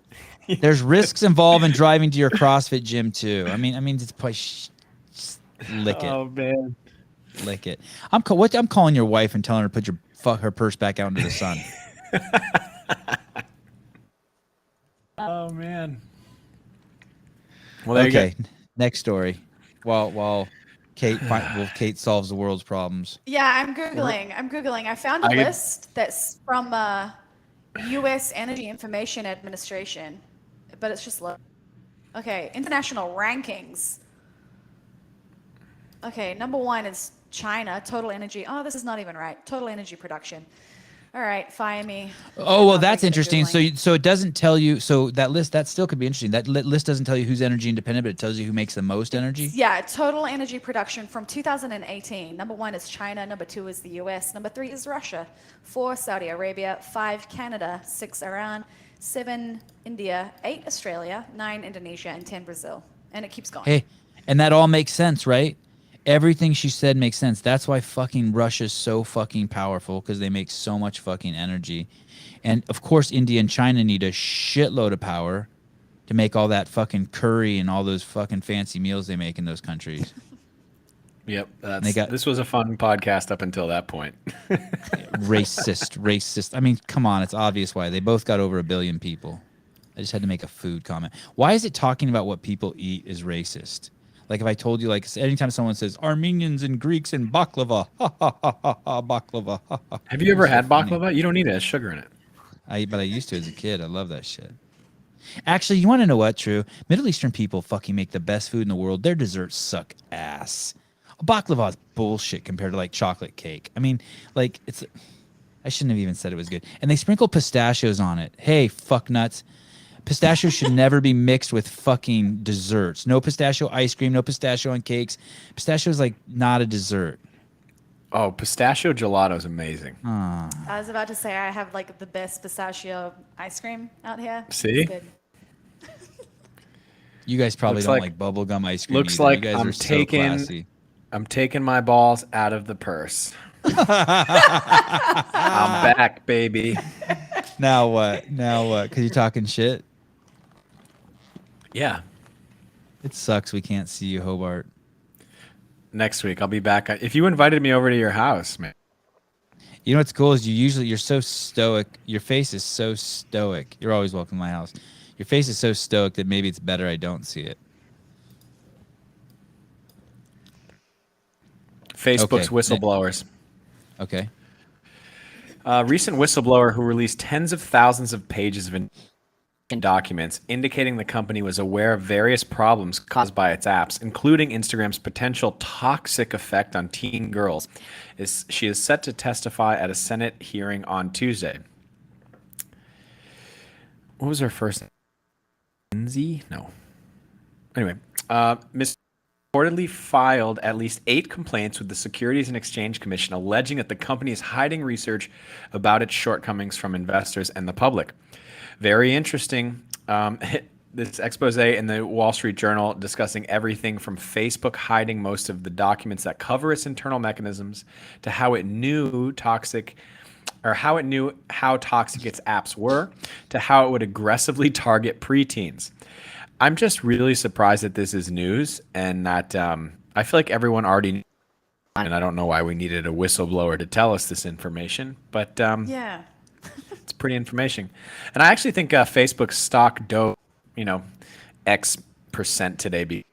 Speaker 1: There's risks involved in driving to your CrossFit gym too. I mean, it's just lick it.
Speaker 3: Oh man.
Speaker 1: Lick it. I'm calling your wife and telling her to put her purse back out into the sun.
Speaker 3: Oh man. Well,
Speaker 1: okay. Next story. While Kate solves the world's problems.
Speaker 2: Yeah, I'm googling. I found a list that's from U.S. Energy Information Administration, but it's just okay. International rankings. Okay, number 1 is China, total energy. Oh, this is not even right. Total energy production. All right, fire me.
Speaker 1: Oh, well, that's interesting. So it doesn't tell you. So that list, that still could be interesting. That list doesn't tell you who's energy independent, but it tells you who makes the most energy.
Speaker 2: Yeah, total energy production from 2018. Number 1 is China. Number 2 is the U.S. Number 3 is Russia. 4, Saudi Arabia. 5, Canada. 6, Iran. 7, India. 8, Australia. 9, Indonesia. And 10, Brazil. And it keeps going.
Speaker 1: Hey, and that all makes sense, right? Everything she said makes sense. That's why fucking Russia's so fucking powerful, because they make so much fucking energy. And of course, India and China need a shitload of power to make all that fucking curry and all those fucking fancy meals they make in those countries.
Speaker 3: Yep. This was a fun podcast up until that point.
Speaker 1: Racist. I mean, come on. It's obvious why. They both got over 1 billion people. I just had to make a food comment. Why is it talking about what people eat is racist? Like if I told you, like anytime someone says Armenians and Greeks and baklava, baklava.
Speaker 3: Have you ever had baklava? You don't need it. It has sugar in it.
Speaker 1: But I used to as a kid. I love that shit. Actually, you want to know what? True. Middle Eastern people fucking make the best food in the world. Their desserts suck ass. Baklava is bullshit compared to like chocolate cake. I mean, like I shouldn't have even said it was good. And they sprinkle pistachios on it. Hey, fuck nuts. Pistachios should never be mixed with fucking desserts. No pistachio ice cream, no pistachio on cakes. Pistachio is like not a dessert.
Speaker 3: Oh, pistachio gelato is amazing.
Speaker 1: Ah.
Speaker 2: I was about to say I have like the best pistachio ice cream out here.
Speaker 3: See?
Speaker 2: It's good.
Speaker 1: You guys probably
Speaker 3: Looks
Speaker 1: don't
Speaker 3: like-
Speaker 1: like bubblegum ice cream
Speaker 3: looks
Speaker 1: either.
Speaker 3: like
Speaker 1: you guys
Speaker 3: I'm
Speaker 1: are so
Speaker 3: taking-
Speaker 1: classy.
Speaker 3: I'm taking my balls out of the purse. I'm back, baby.
Speaker 1: Now what? Now what? Because you're talking shit?
Speaker 3: Yeah.
Speaker 1: It sucks we can't see you, Hobart.
Speaker 3: Next week I'll be back. If you invited me over to your house, man.
Speaker 1: You know what's cool is you're so stoic. Your face is so stoic. You're always welcome to my house. Your face is so stoic that maybe it's better I don't see it.
Speaker 3: Facebook's
Speaker 1: Okay.
Speaker 3: whistleblowers.
Speaker 1: Okay.
Speaker 3: Recent whistleblower who released tens of thousands of pages of documents indicating the company was aware of various problems caused by its apps, including Instagram's potential toxic effect on teen girls. She is set to testify at a Senate hearing on Tuesday. What was her first name? Lindsay? No. Anyway, Ms. reportedly filed at least 8 complaints with the Securities and Exchange Commission alleging that the company is hiding research about its shortcomings from investors and the public. Very interesting. This expose in the Wall Street Journal discussing everything from Facebook hiding most of the documents that cover its internal mechanisms to how it knew how toxic its apps were to how it would aggressively target preteens. I'm just really surprised that this is news and that I feel like everyone already knew, and I don't know why we needed a whistleblower to tell us this information, but
Speaker 2: Yeah.
Speaker 3: it's pretty information. And I actually think Facebook's stock dove, X percent today.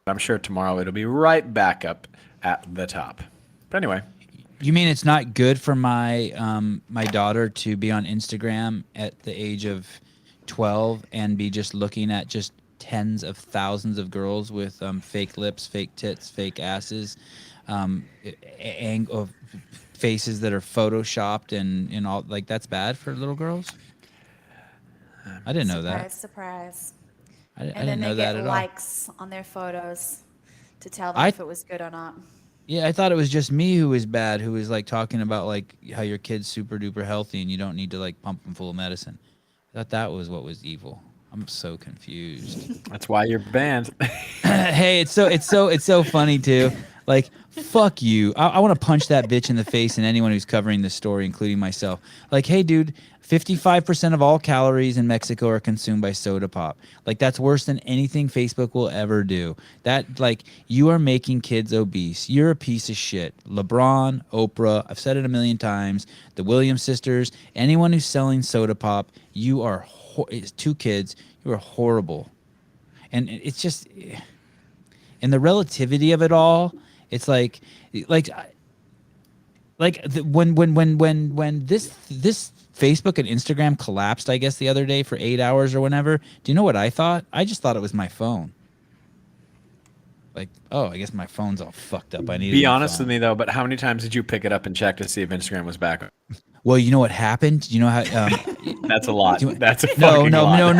Speaker 3: I'm sure tomorrow it'll be right back up at the top. But anyway.
Speaker 1: You mean it's not good for my my daughter to be on Instagram at the age of 12 and be just looking at just tens of thousands of girls with fake lips, fake tits, fake asses, of faces that are photoshopped and all, like, that's bad for little girls? I didn't know that.
Speaker 2: Surprise.
Speaker 1: I
Speaker 2: And
Speaker 1: didn't
Speaker 2: then
Speaker 1: know
Speaker 2: they
Speaker 1: that
Speaker 2: get
Speaker 1: at all.
Speaker 2: likes on their photos to tell them
Speaker 1: I-
Speaker 2: if it was good or not.
Speaker 1: Yeah, I thought it was just me who was bad, who was like talking about like how your kid's super duper healthy and you don't need to like pump them full of medicine. I thought that was what was evil. I'm so confused.
Speaker 3: That's why you're banned.
Speaker 1: Hey, it's so funny too. Like, fuck you. I want to punch that bitch in the face and anyone who's covering this story, including myself. Like, hey, dude, 55% of all calories in Mexico are consumed by soda pop. Like, that's worse than anything Facebook will ever do. That, like, you are making kids obese. You're a piece of shit. LeBron, Oprah, I've said it a million times, the Williams sisters, anyone who's selling soda pop, you are, it's 2 kids, you are horrible. And it's just, and the relativity of it all, it's like when this Facebook and Instagram collapsed, I guess the other day for 8 hours or whenever. Do you know what I thought? I just thought it was my phone. Like, oh, I guess my phone's all fucked up. I need.
Speaker 3: Be honest with me though, but how many times did you pick it up and check to see if Instagram was back?
Speaker 1: Well, you know what happened? You know how?
Speaker 3: That's a lot. That's a
Speaker 1: No,
Speaker 3: fucking lot.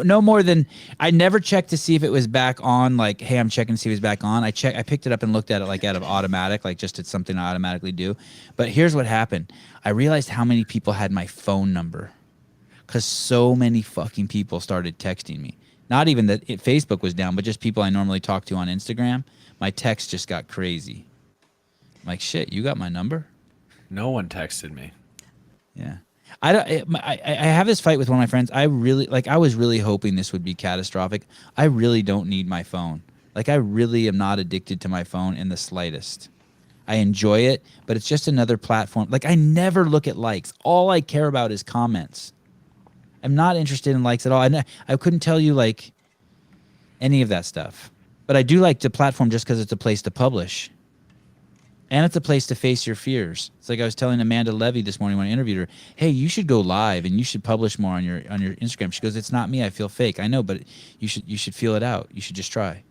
Speaker 1: no more than I never checked to see if it was back on. Like, hey, I'm checking to see if it's back on. I picked it up and looked at it like out of automatic, like just it's something I automatically do. But here's what happened. I realized how many people had my phone number because so many fucking people started texting me. Not even that Facebook was down, but just people I normally talk to on Instagram. My text just got crazy. I'm like, shit, you got my number?
Speaker 3: No one texted me.
Speaker 1: Yeah. I have this fight with one of my friends. I was really hoping this would be catastrophic. I really don't need my phone. Like, I really am not addicted to my phone in the slightest. I enjoy it, but it's just another platform. Like, I never look at likes. All I care about is comments. I'm not interested in likes at all. I couldn't tell you like any of that stuff. But I do like the platform just because it's a place to publish. And it's a place to face your fears. It's like I was telling Amanda Levy this morning when I interviewed her, hey, you should go live and you should publish more on your Instagram. She goes, it's not me. I feel fake. I know, but you should feel it out. You should just try.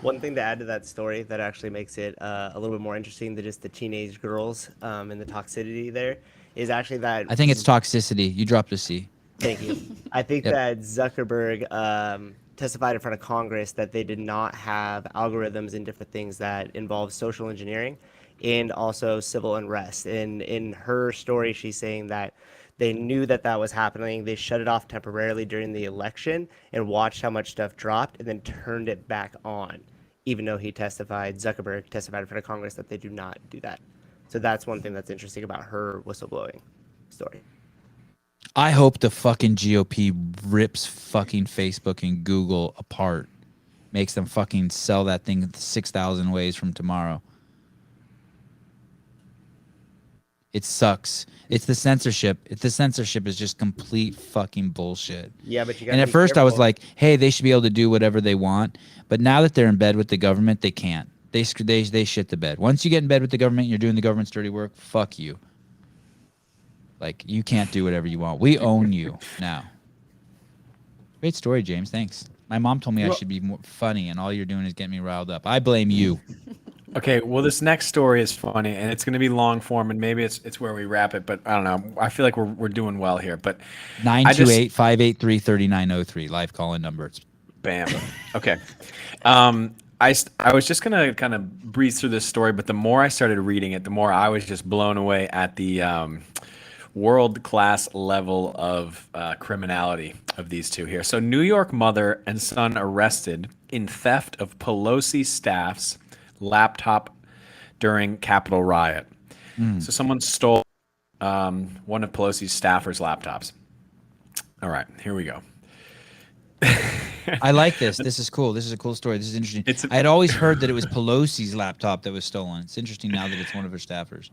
Speaker 5: One thing to add to that story that actually makes it a little bit more interesting than just the teenage girls and the toxicity there is actually that
Speaker 1: I think it's toxicity. You dropped a C.
Speaker 5: Thank you. I think
Speaker 1: Yep.
Speaker 5: that Zuckerberg testified in front of Congress that they did not have algorithms and different things that involve social engineering and also civil unrest. And in her story, she's saying that they knew that that was happening. They shut it off temporarily during the election and watched how much stuff dropped and then turned it back on, even though Zuckerberg testified in front of Congress that they do not do that. So that's one thing that's interesting about her whistleblowing story.
Speaker 1: I hope the fucking GOP rips fucking Facebook and Google apart, makes them fucking sell that thing 6,000 ways from tomorrow. It sucks. It's the censorship. The censorship is just complete fucking bullshit.
Speaker 5: Yeah, but you got.
Speaker 1: And at first I was like, hey, they should be able to do whatever they want. But now that they're in bed with the government, they can't. They shit the bed. Once you get in bed with the government, you're doing the government's dirty work. Fuck you. Like, you can't do whatever you want. We own you now. Great story, James. Thanks. My mom told me I should be more funny, and all you're doing is getting me riled up. I blame you.
Speaker 3: Okay, well, this next story is funny, and it's going to be long form, and maybe it's where we wrap it, but I don't know. I feel like we're doing well here. But
Speaker 1: 928-583-3903, live call-in number. It's
Speaker 3: bam. Okay. I was just going to kind of breeze through this story, but the more I started reading it, the more I was just blown away at the world-class level of criminality of these two here. So New York mother and son arrested in theft of Pelosi staff's laptop during Capitol riot. So someone stole one of Pelosi's staffers' laptops. All right, here we go.
Speaker 1: I like this. This is cool. This is a cool story. This is interesting. I had always heard that it was Pelosi's laptop that was stolen. It's interesting now that it's one of her staffers.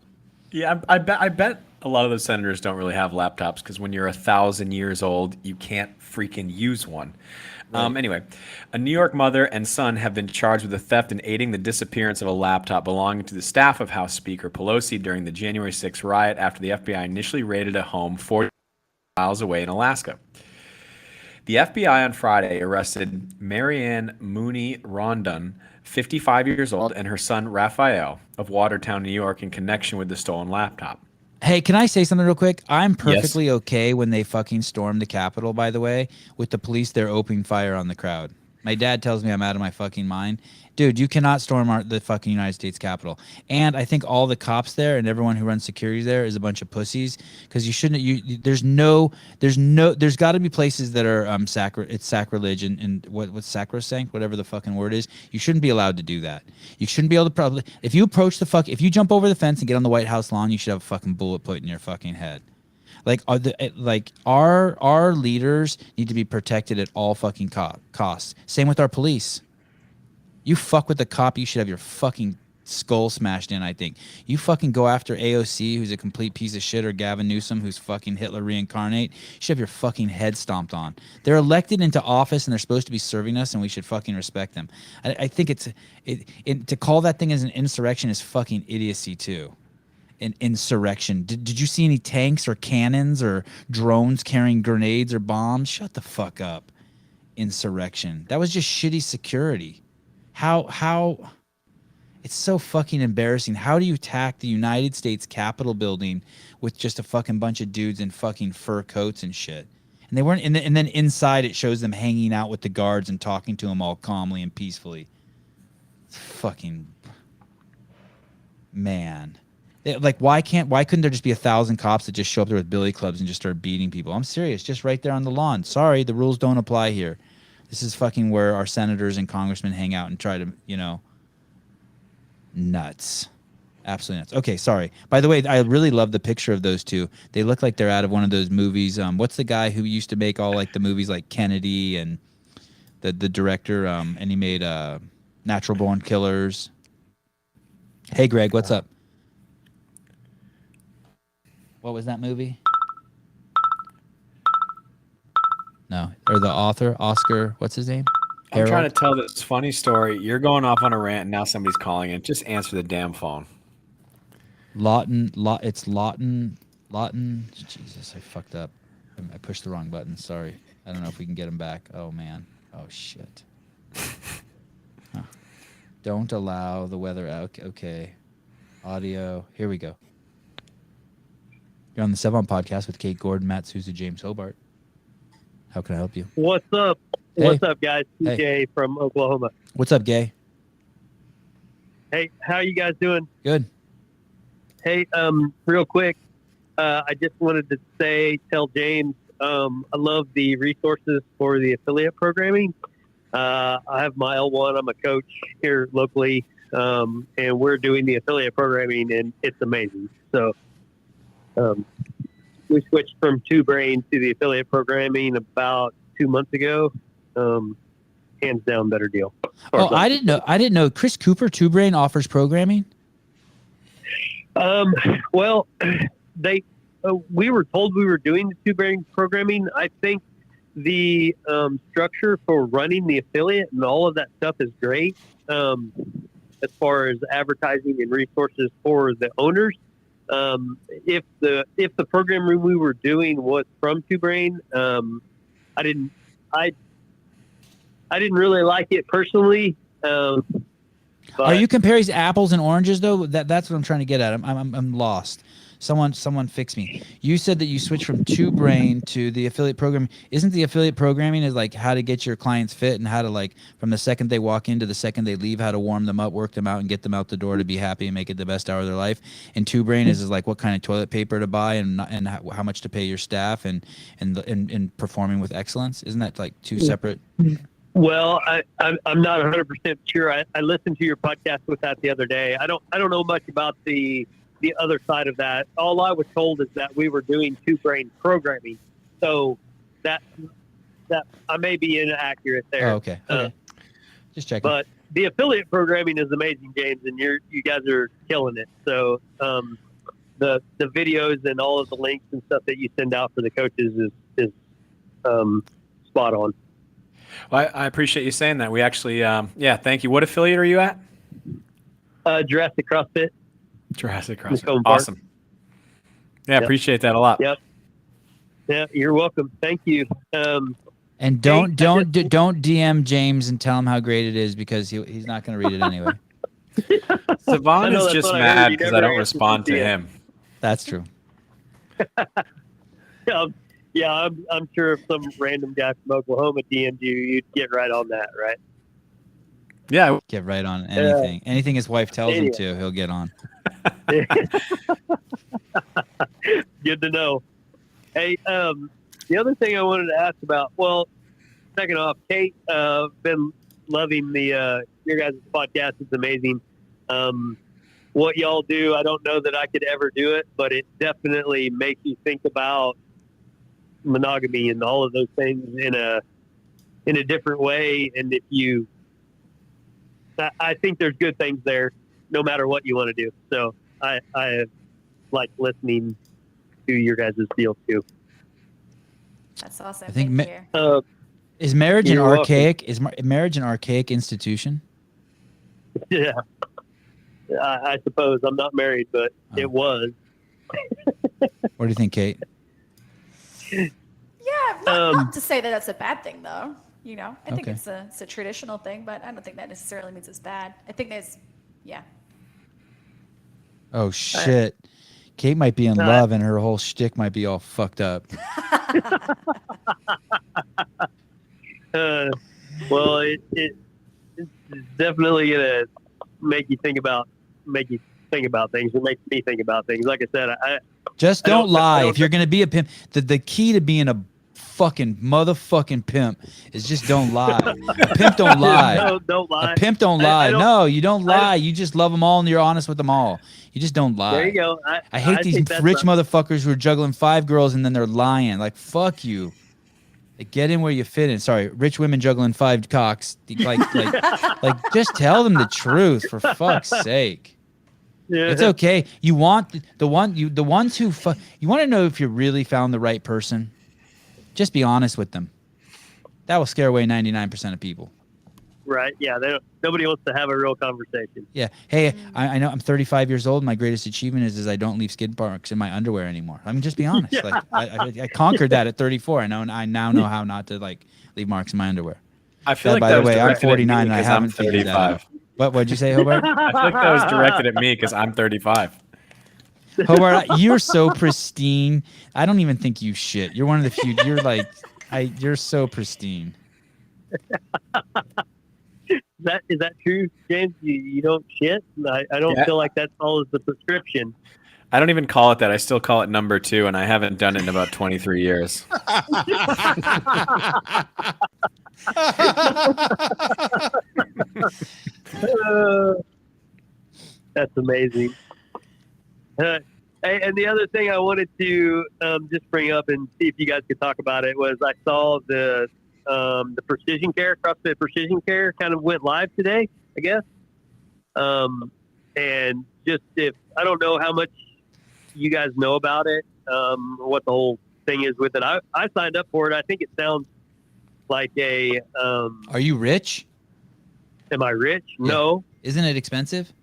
Speaker 3: Yeah, I bet a lot of those senators don't really have laptops because when you're 1,000 years old, you can't freaking use one. Right. Anyway, a New York mother and son have been charged with the theft and aiding the disappearance of a laptop belonging to the staff of House Speaker Pelosi during the January 6th riot after the FBI initially raided a home 40 miles away in Alaska. The FBI on Friday arrested Marianne Mooney Rondon, 55 years old, and her son Raphael of Watertown, New York, in connection with the stolen laptop.
Speaker 1: Hey, can I say something real quick? I'm perfectly okay when they fucking storm the Capitol, by the way, with the police there opening fire on the crowd. My dad tells me I'm out of my fucking mind. Dude, you cannot storm the fucking United States Capitol. And I think all the cops there and everyone who runs security there is a bunch of pussies because you shouldn't. There's got to be places that are it's sacrilege and what's sacrosanct, whatever the fucking word is. You shouldn't be allowed to do that. You shouldn't be able to if you if you jump over the fence and get on the White House lawn, you should have a fucking bullet put in your fucking head. Our leaders need to be protected at all fucking costs. Same with our police. You fuck with the cop, you should have your fucking skull smashed in, I think. You fucking go after AOC, who's a complete piece of shit, or Gavin Newsom, who's fucking Hitler reincarnate. You should have your fucking head stomped on. They're elected into office and they're supposed to be serving us, and we should fucking respect them. I think to call that thing as an insurrection is fucking idiocy too. An insurrection. Did you see any tanks or cannons or drones carrying grenades or bombs? Shut the fuck up. Insurrection. That was just shitty security. How it's so fucking embarrassing. How do you attack the United States Capitol building with just a fucking bunch of dudes in fucking fur coats and shit? And they weren't. And then inside it shows them hanging out with the guards and talking to them all calmly and peacefully. It's fucking man. Why couldn't there just be 1,000 cops that just show up there with billy clubs and just start beating people? I'm serious, just right there on the lawn. Sorry, the rules don't apply here. This is fucking where our senators and congressmen hang out and try to, nuts. Absolutely nuts. Okay, sorry. By the way, I really love the picture of those two. They look like they're out of one of those movies. What's the guy who used to make all like the movies like Kennedy and the director, and he made Natural Born Killers. Hey, Greg, what's up? What was that movie? No. Or the author, Oscar, what's his name?
Speaker 3: I'm trying to tell this funny story. You're going off on a rant, and now somebody's calling in. Just answer the damn phone.
Speaker 1: It's Lawton. Jesus, I fucked up. I pushed the wrong button. Sorry. I don't know if we can get him back. Oh, man. Oh, shit. Huh. Don't allow the weather out. Okay. Audio. Here we go. You're on the Sevan Podcast with Kate Gordon, Matt Souza, James Hobart. How can I help you?
Speaker 8: What's up?
Speaker 9: What's up, guys?
Speaker 1: Hey.
Speaker 9: TJ from Oklahoma.
Speaker 1: What's up, Gay?
Speaker 9: Hey, how you guys doing?
Speaker 1: Good.
Speaker 9: Hey, real quick, I just wanted to tell James, I love the resources for the affiliate programming. I have my L1. I'm a coach here locally, and we're doing the affiliate programming, and it's amazing. So we switched from TwoBrain to the affiliate programming about 2 months ago. Hands down, better deal.
Speaker 1: Oh, I didn't know. Chris Cooper, TwoBrain offers programming.
Speaker 9: Well, we were told we were doing the TwoBrain programming. I think the structure for running the affiliate and all of that stuff is great. As far as advertising and resources for the owners. If the program room we were doing was from TwoBrain, I didn't really like it personally.
Speaker 1: Are you comparing apples and oranges though? That's what I'm trying to get at. I'm lost. Someone fix me. You said that you switched from TwoBrain to the affiliate program. Isn't the affiliate programming is like how to get your clients fit and how to like from the second they walk in to the second they leave, how to warm them up, work them out, and get them out the door to be happy and make it the best hour of their life. And TwoBrain is like what kind of toilet paper to buy and how much to pay your staff and performing with excellence. Isn't that like two separate?
Speaker 9: Well, I'm not 100% sure. I listened to your podcast with that the other day. I don't know much about the other side of that. All I was told is that we were doing TwoBrain programming, so that I may be inaccurate there.
Speaker 1: Oh, okay. Just checking.
Speaker 9: But the affiliate programming is amazing, James, and you guys are killing it. So the videos and all of the links and stuff that you send out for the coaches is spot on.
Speaker 3: Well, I appreciate you saying that. We actually, thank you. What affiliate are you at?
Speaker 9: Jurassic CrossFit.
Speaker 3: Jurassic CrossFit.
Speaker 9: Hobart.
Speaker 3: Awesome. Yeah,
Speaker 9: Yep.
Speaker 3: appreciate that a lot.
Speaker 9: Yep. Yeah, you're welcome. Thank you.
Speaker 1: And don't DM James and tell him how great it is because he's not going to read it anyway.
Speaker 3: Savon
Speaker 9: know,
Speaker 3: is
Speaker 9: that's
Speaker 3: just
Speaker 9: what I heard.
Speaker 3: mad
Speaker 9: You
Speaker 3: because
Speaker 9: never
Speaker 3: I don't
Speaker 9: answered
Speaker 3: respond to
Speaker 9: the DM.
Speaker 3: him.
Speaker 1: That's true.
Speaker 9: Yeah, I'm sure if some random guy from Oklahoma DM'd you, you'd get right on that, right?
Speaker 3: Yeah,
Speaker 1: Get right on anything. Anything his wife tells him to, he'll get on.
Speaker 9: Good to know. Hey, the other thing I wanted to ask about, well, second off, Kate, been loving the your guys' podcast. It's amazing. What y'all do, I don't know that I could ever do it, but it definitely makes you think about monogamy and all of those things in a different way. And if you, I think there's good things there, no matter what you want to do. So I like listening to your guys' deal too.
Speaker 2: That's awesome.
Speaker 1: I think
Speaker 2: Thank you.
Speaker 1: Is marriage an
Speaker 9: You're welcome.
Speaker 1: archaic? Is marriage an archaic institution?
Speaker 9: Yeah, I suppose I'm not married, but
Speaker 1: Oh.
Speaker 9: it was.
Speaker 1: What do you think, Kate?
Speaker 2: Yeah, not to say that that's a bad thing, though. You know, I think
Speaker 1: Okay.
Speaker 2: it's a traditional thing, but I don't think that necessarily means it's bad. I think there's, yeah.
Speaker 1: Oh shit. Kate might be in love and her whole shtick might be all fucked up.
Speaker 9: Well, it's definitely gonna make you think about things. It makes me think about things. Like I said,
Speaker 1: Just
Speaker 9: I
Speaker 1: don't
Speaker 9: don't-
Speaker 1: lie.
Speaker 9: I don't
Speaker 1: If you're gonna be a pimp, the key to being a fucking motherfucking pimp is just don't lie. A pimp don't lie.
Speaker 9: No, don't lie.
Speaker 1: A pimp don't
Speaker 9: I
Speaker 1: lie.
Speaker 9: don't-
Speaker 1: No, you don't lie. You just love them all and you're honest with them all. You just don't lie.
Speaker 9: There you go.
Speaker 1: I hate these
Speaker 9: think that's
Speaker 1: rich
Speaker 9: right.
Speaker 1: motherfuckers who are juggling 5 girls and then they're lying. Like, fuck you. Like, get in where you fit in. Sorry, rich women juggling 5 cocks. Like, just tell them the truth for fuck's sake.
Speaker 9: Yeah.
Speaker 1: It's okay. You want the ones who you want to know if you really found the right person. Just be honest with them. That will scare away 99% of people.
Speaker 9: Right. Yeah. Nobody wants to have a real conversation.
Speaker 1: Yeah. Hey, I know I'm 35 years old. My greatest achievement is I don't leave skid marks in my underwear anymore. I mean, just be honest. Like I conquered that at 34. I now know how not to like leave marks in my underwear.
Speaker 3: I feel like
Speaker 1: By
Speaker 3: that
Speaker 1: the
Speaker 3: was
Speaker 1: way, I'm
Speaker 3: directed at
Speaker 1: 49
Speaker 3: me
Speaker 1: and I
Speaker 3: 'cause
Speaker 1: haven't
Speaker 3: I'm
Speaker 1: figured that out.
Speaker 3: 35.
Speaker 1: What'd you say, Hobart?
Speaker 3: I feel like that was directed at me because I'm 35.
Speaker 1: Hobart, you're so pristine. I don't even think you shit. You're one of the few. You're like, you're so pristine.
Speaker 9: Is that true, James? You don't shit? I don't feel like that follows the prescription.
Speaker 3: I don't even call it that. I still call it number 2, and I haven't done it in about 23 years.
Speaker 9: That's amazing. And the other thing I wanted to just bring up and see if you guys could talk about it was I saw the Precision Care, CrossFit Precision Care kind of went live today, I guess. And just if I don't know how much you guys know about it, what the whole thing is with it. I signed up for it. I think it sounds like a.
Speaker 1: Are you rich?
Speaker 9: Am I rich?
Speaker 1: Yeah.
Speaker 9: No.
Speaker 1: Isn't it expensive?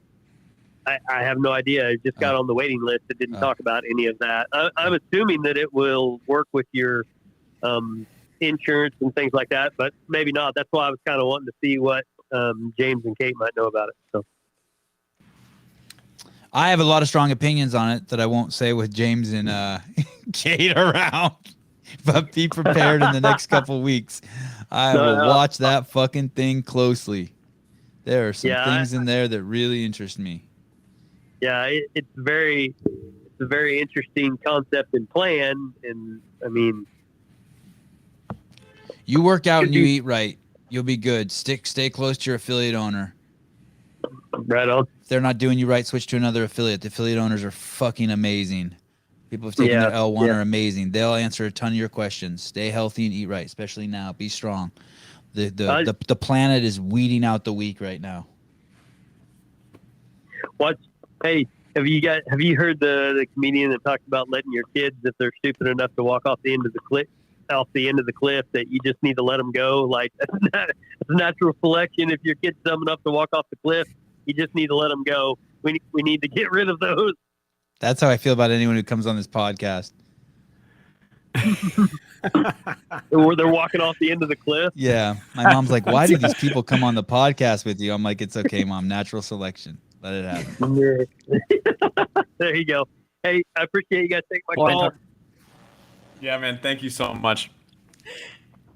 Speaker 9: I have no idea. I just got on the waiting list. It didn't talk about any of that. I'm assuming that it will work with your insurance and things like that, but maybe not. That's why I was kind of wanting to see what James and Kate might know about it. So
Speaker 1: I have a lot of strong opinions on it that I won't say with James and Kate around, but be prepared in the next couple weeks. I will watch that fucking thing closely. There are some things in there that really interest me.
Speaker 9: Yeah, it's a very interesting concept and plan. And I mean,
Speaker 1: you work out and you eat right, you'll be good. Stay close to your affiliate owner.
Speaker 9: Right on.
Speaker 1: If they're not doing you right, switch to another affiliate. The affiliate owners are fucking amazing. People have taken their L1 are amazing. They'll answer a ton of your questions. Stay healthy and eat right, especially now. Be strong. The planet is weeding out the weak right now.
Speaker 9: What? Hey, have you heard the comedian that talked about letting your kids, if they're stupid enough to walk off the end of the cliff, that you just need to let them go? Like that's natural selection. If your kid's dumb enough to walk off the cliff, you just need to let them go. We need to get rid of those.
Speaker 1: That's how I feel about anyone who comes on this podcast.
Speaker 9: Or they're walking off the end of the cliff.
Speaker 1: Yeah. My mom's like, why do these people come on the podcast with you? I'm like, it's okay, Mom. Natural selection. Let it happen.
Speaker 9: There you go. Hey, I appreciate you guys taking my call.
Speaker 3: Yeah, man. Thank you so much.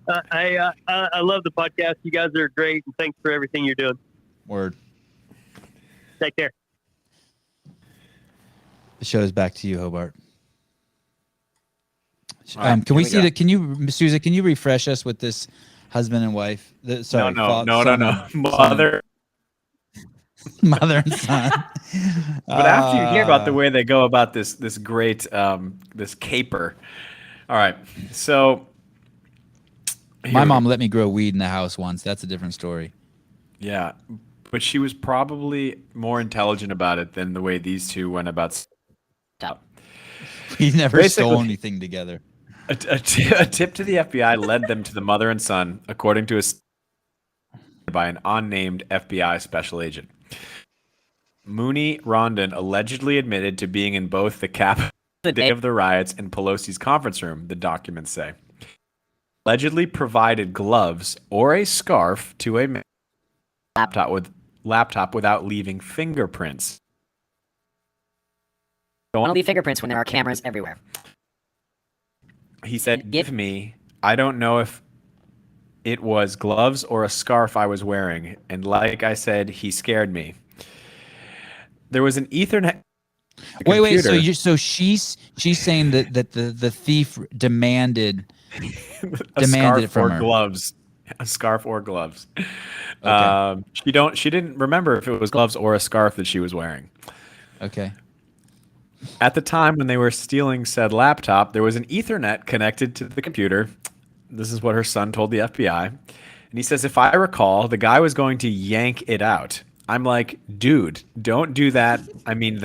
Speaker 9: I love the podcast. You guys are great, and thanks for everything you're doing.
Speaker 1: Word.
Speaker 9: Take care.
Speaker 1: The show is back to you, Hobart.
Speaker 3: Right,
Speaker 1: can we see that? Can you, Susan? Can you refresh us with this husband and wife?
Speaker 3: No.
Speaker 1: Mother and son.
Speaker 3: But after you hear about the way they go about this great this caper. All right, so
Speaker 1: my mom let me grow weed in the house once. That's a different story.
Speaker 3: Yeah, but she was probably more intelligent about it than the way these two went about.
Speaker 1: We never stole anything together.
Speaker 3: A tip to the FBI led them to the mother and son, according to by an unnamed FBI special agent. Mooney Rondon allegedly admitted to being in both the Capitol the day of the riots and Pelosi's conference room, the documents say. Allegedly provided gloves or a scarf to a laptop without leaving fingerprints.
Speaker 6: Don't want to leave fingerprints when there are cameras everywhere.
Speaker 3: He said, give me, I don't know if it was gloves or a scarf I was wearing. And like I said, he scared me. There was an Ethernet.
Speaker 1: Wait. So she's saying that the thief demanded it from her.
Speaker 3: Gloves. A scarf or gloves.
Speaker 1: Okay.
Speaker 3: She didn't remember if it was gloves or a scarf that she was wearing.
Speaker 1: Okay.
Speaker 3: At the time when they were stealing said laptop, there was an Ethernet connected to the computer. This is what her son told the FBI. And he says, if I recall, the guy was going to yank it out. I'm like, dude, don't do that. I mean,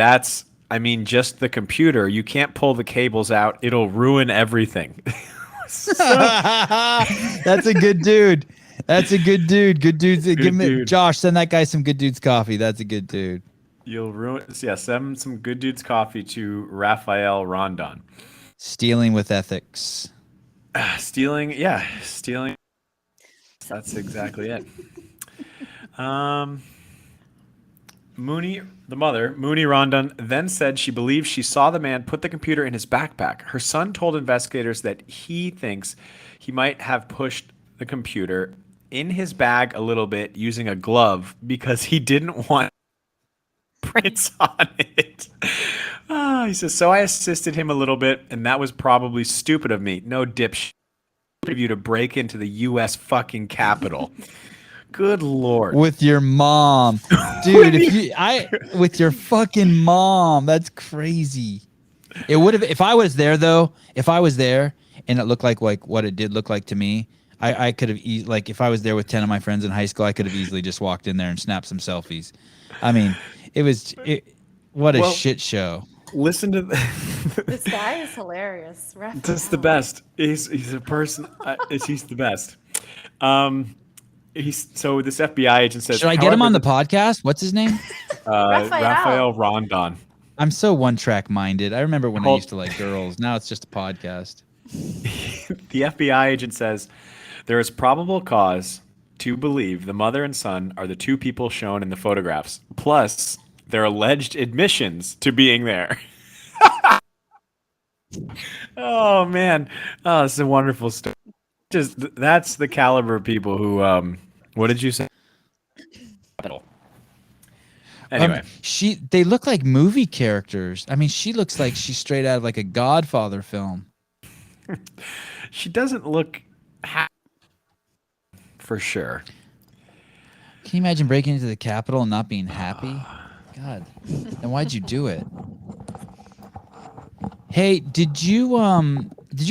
Speaker 3: just the computer. You can't pull the cables out. It'll ruin everything.
Speaker 1: That's a good dude. That's a good dude. Good dudes. Give me Josh, send that guy some Good Dudes coffee. That's a good dude.
Speaker 3: You'll ruin. Yeah, send some Good Dudes coffee to Raphael Rondon.
Speaker 1: Stealing with ethics.
Speaker 3: Stealing. That's exactly it. Mooney, the mother, Mooney Rondon, then said she believes she saw the man put the computer in his backpack. Her son told investigators that he thinks he might have pushed the computer in his bag a little bit using a glove because he didn't want prints on it. He says, so I assisted him a little bit, and that was probably stupid of me. No dipshit of you to break into the U.S. fucking Capitol. Good Lord.
Speaker 1: With your mom. Dude, with your fucking mom. That's crazy. It would have, if I was there and it looked like what it did look like to me, I could have like if I was there with 10 of my friends in high school, I could have easily just walked in there and snapped some selfies. I mean, what a shit show.
Speaker 3: Listen to
Speaker 2: This guy is hilarious.
Speaker 3: That's the best. He's a person. He's the best. So this FBI agent says,
Speaker 1: should I get him on the podcast? What's his name?
Speaker 3: Raphael Rondon.
Speaker 1: I'm so one-track minded. I remember when I used to like girls. Now it's just a podcast.
Speaker 3: The FBI agent says there is probable cause to believe the mother and son are the two people shown in the photographs, plus their alleged admissions to being there. Oh man, it's a wonderful story. That's the caliber of people who. What did you say? Anyway,
Speaker 1: they look like movie characters. I mean, she looks like she's straight out of like a Godfather film.
Speaker 3: She doesn't look for sure.
Speaker 1: Can you imagine breaking into the Capitol and not being happy? God, then why'd you do it? Hey, did you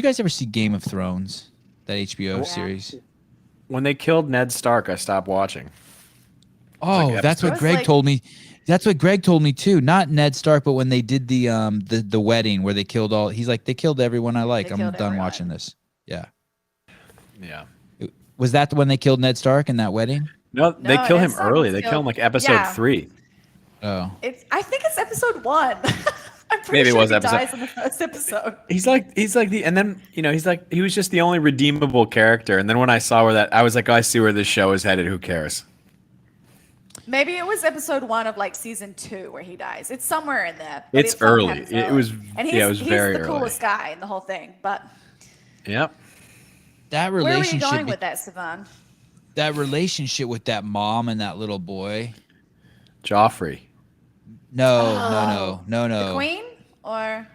Speaker 1: guys ever see Game of Thrones, that HBO series?
Speaker 3: When they killed Ned Stark, I stopped watching.
Speaker 1: Oh,
Speaker 3: like
Speaker 1: that's what Greg told me. That's what Greg told me too. Not Ned Stark, but when they did the wedding where they killed all. He's like, they killed everyone I like. I'm done watching this. Yeah.
Speaker 3: Yeah.
Speaker 1: Was that when they killed Ned Stark in that wedding?
Speaker 3: No, they kill him early. They kill him like episode 3.
Speaker 1: Oh.
Speaker 2: I think it's episode 1. I'm pretty
Speaker 3: Maybe
Speaker 2: sure
Speaker 3: it was
Speaker 2: he
Speaker 3: episode.
Speaker 2: dies in the first episode.
Speaker 3: He's like the, and then he was just the only redeemable character. And then when I saw I was like, oh, I see where this show is headed. Who cares?
Speaker 2: Maybe it was episode 1 of like season 2 where he dies. It's somewhere in there.
Speaker 3: It's early. It was.
Speaker 2: And
Speaker 3: it was very
Speaker 2: he's the
Speaker 3: early.
Speaker 2: coolest guy in the whole thing. But
Speaker 1: That
Speaker 2: where were you
Speaker 1: relationship.
Speaker 2: going with that, Sevan?
Speaker 1: That relationship with that mom and that little boy.
Speaker 3: Joffrey.
Speaker 1: No.
Speaker 2: The queen or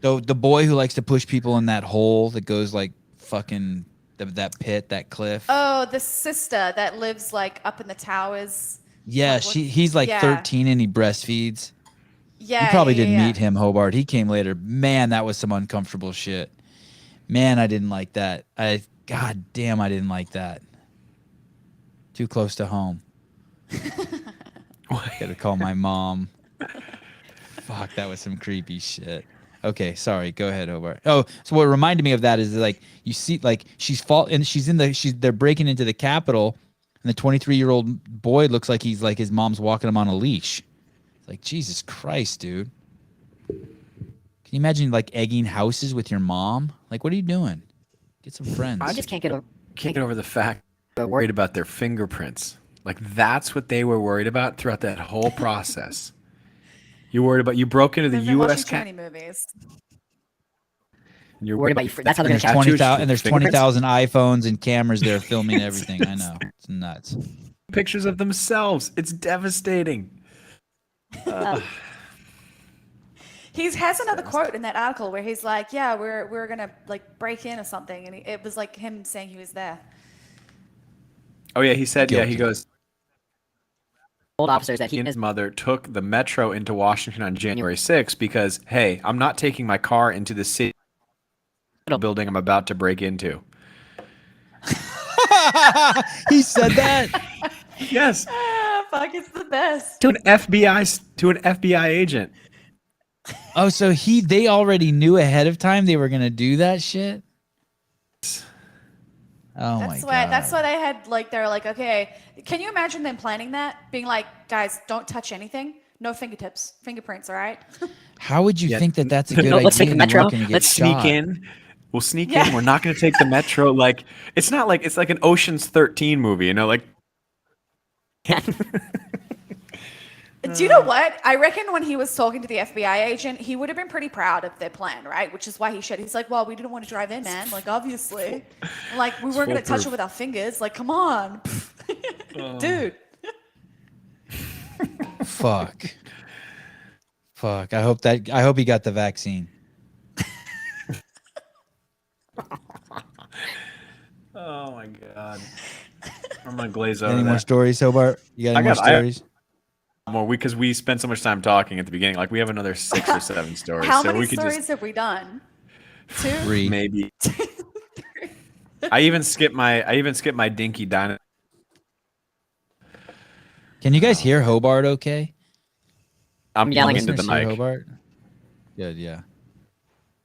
Speaker 1: The boy who likes to push people in that hole that goes like fucking that pit, that cliff.
Speaker 2: oh, the sister that lives like up in the towers.
Speaker 1: Yeah, he's like 13 and he breastfeeds.
Speaker 2: Yeah,
Speaker 1: You probably didn't meet him, Hobart. He came later. Man, that was some uncomfortable shit. Man, I didn't like that. God damn, I didn't like that. Too close to home. Gotta call my mom. Fuck, that was some creepy shit. Okay, sorry. Go ahead, Hobart. Oh, so what reminded me of that is like you see, like they're breaking into the Capitol, and the 23-year-old boy looks like he's like his mom's walking him on a leash. It's like Jesus Christ, dude. Can you imagine like egging houses with your mom? Like, what are you doing? Get some friends.
Speaker 6: I just can't get
Speaker 3: over the fact they're worried about their fingerprints. Like that's what they were worried about throughout that whole process. You broke into the
Speaker 2: They've been
Speaker 3: U.S.
Speaker 2: watching too many movies.
Speaker 3: You're
Speaker 6: worried about that's how they're
Speaker 1: There's
Speaker 6: going to catch
Speaker 1: 20,000 and there's 20,000 iPhones and cameras there filming everything. I know, it's nuts.
Speaker 3: pictures of themselves. It's devastating.
Speaker 2: He has another quote in that article where he's like, "Yeah, we're gonna like break in or something," and it was like him saying he was there.
Speaker 3: Oh yeah, he said.
Speaker 1: Guilty.
Speaker 3: Yeah, he goes.
Speaker 6: old officers that
Speaker 3: He and his mother took the metro into Washington on January 6th because, hey, I'm not taking my car into the city building I'm about to break into.
Speaker 1: He said that.
Speaker 3: Yes,
Speaker 2: Ah, fuck, it's the best.
Speaker 3: to an FBI agent.
Speaker 1: Oh, so they already knew ahead of time they were gonna do that shit. Oh my god.
Speaker 2: That's why they had like they're like, okay, can you imagine them planning that? Being like, guys, don't touch anything. No fingerprints, all right?
Speaker 1: How would you
Speaker 3: Yeah.
Speaker 1: think that that's a good idea?
Speaker 6: Let's take the
Speaker 1: and you
Speaker 6: metro.
Speaker 1: weren't gonna get
Speaker 3: Let's sneak
Speaker 1: shot?
Speaker 3: in. We'll sneak
Speaker 2: Yeah.
Speaker 3: in. We're not going to take the metro. Like it's not like it's like an Ocean's 13 movie, you know? Like
Speaker 2: Do you know what? I reckon when he was talking to the FBI agent, he would have been pretty proud of their plan, right? Which is why he shared. He's like, well, we didn't want to drive in, man. Like, obviously. Like, we weren't going to touch it with our fingers. Like, come on. Dude.
Speaker 1: Fuck. I hope he got the vaccine.
Speaker 3: Oh my god. I'm gonna glaze over
Speaker 1: Any more
Speaker 3: that.
Speaker 1: stories, Hobart? You got any more stories?
Speaker 3: More because we spent so much time talking at the beginning. Like we have another 6 or 7 stories.
Speaker 2: How
Speaker 3: so
Speaker 2: many
Speaker 3: we could
Speaker 2: stories
Speaker 3: just
Speaker 2: have we done? 2?
Speaker 1: 3.
Speaker 3: maybe. I even skipped my dinky dino.
Speaker 1: Can you guys hear Hobart okay?
Speaker 3: I'm yelling into the
Speaker 1: Listeners hear
Speaker 3: mic.
Speaker 1: Hobart? Good, yeah.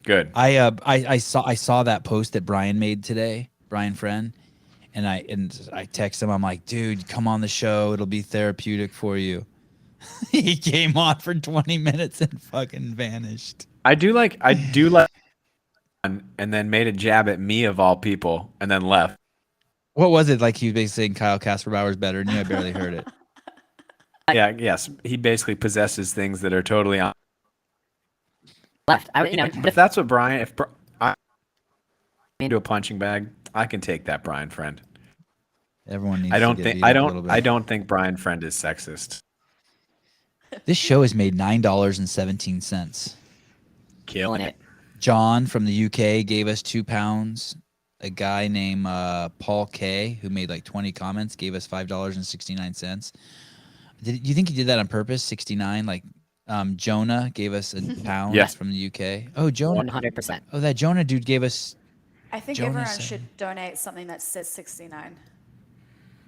Speaker 3: Good.
Speaker 1: I saw that post that Brian made today, Brian Friend, and I text him. I'm like, dude, come on the show. It'll be therapeutic for you. He came on for 20 minutes and fucking vanished.
Speaker 3: I do like and then made a jab at me of all people and then left.
Speaker 1: What was it? Like he was basically saying Kyle Kasperbauer's better than you. I barely heard it.
Speaker 3: Yeah, yes. He basically possesses things that are totally on
Speaker 6: left.
Speaker 3: if that's what Brian, if I into a punching bag, I can take that, Brian Friend.
Speaker 1: Everyone needs
Speaker 3: I don't
Speaker 1: to get
Speaker 3: think
Speaker 1: beat up a little bit.
Speaker 3: I don't think Brian Friend is sexist.
Speaker 1: This show has made $9.17.
Speaker 6: Killing it.
Speaker 1: John from the UK gave us £2. A guy named Paul K, who made like 20 comments, gave us $5.69. Did you think he did that on purpose? 69. Like Jonah gave us £1 from the UK. Oh, Jonah.
Speaker 6: 100%.
Speaker 1: Oh, that Jonah dude gave us.
Speaker 2: I think
Speaker 1: Jonah
Speaker 2: everyone
Speaker 1: said-
Speaker 2: should donate something that says 69.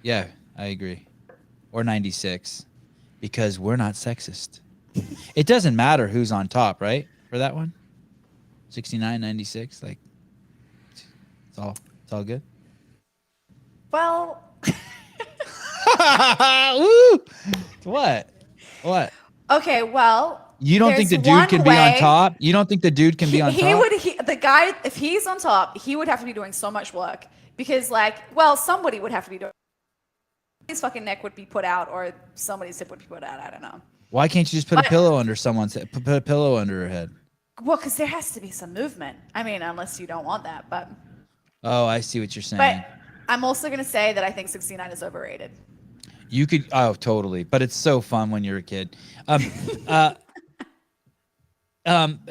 Speaker 1: Yeah, I agree. Or 96, because we're not sexist. It doesn't matter who's on top, right? For that one, 69, 96, like it's all good.
Speaker 2: Well,
Speaker 1: Woo! What?
Speaker 2: okay, well.
Speaker 1: You don't think the
Speaker 2: there's
Speaker 1: dude
Speaker 2: one
Speaker 1: can be on
Speaker 2: way-
Speaker 1: top? You don't think the dude can be on top?
Speaker 2: The guy, if he's on top, he would have to be doing so much work because, somebody would have to be doing. His fucking neck would be put out, or somebody's hip would be put out. I don't know.
Speaker 1: Why can't you just put a pillow under someone's head? Put a pillow under her head.
Speaker 2: Well, because there has to be some movement. I mean, unless you don't want that, but.
Speaker 1: Oh, I see what you're saying.
Speaker 2: But I'm also going to say that I think 69 is overrated.
Speaker 1: You could, totally. But it's so fun when you're a kid.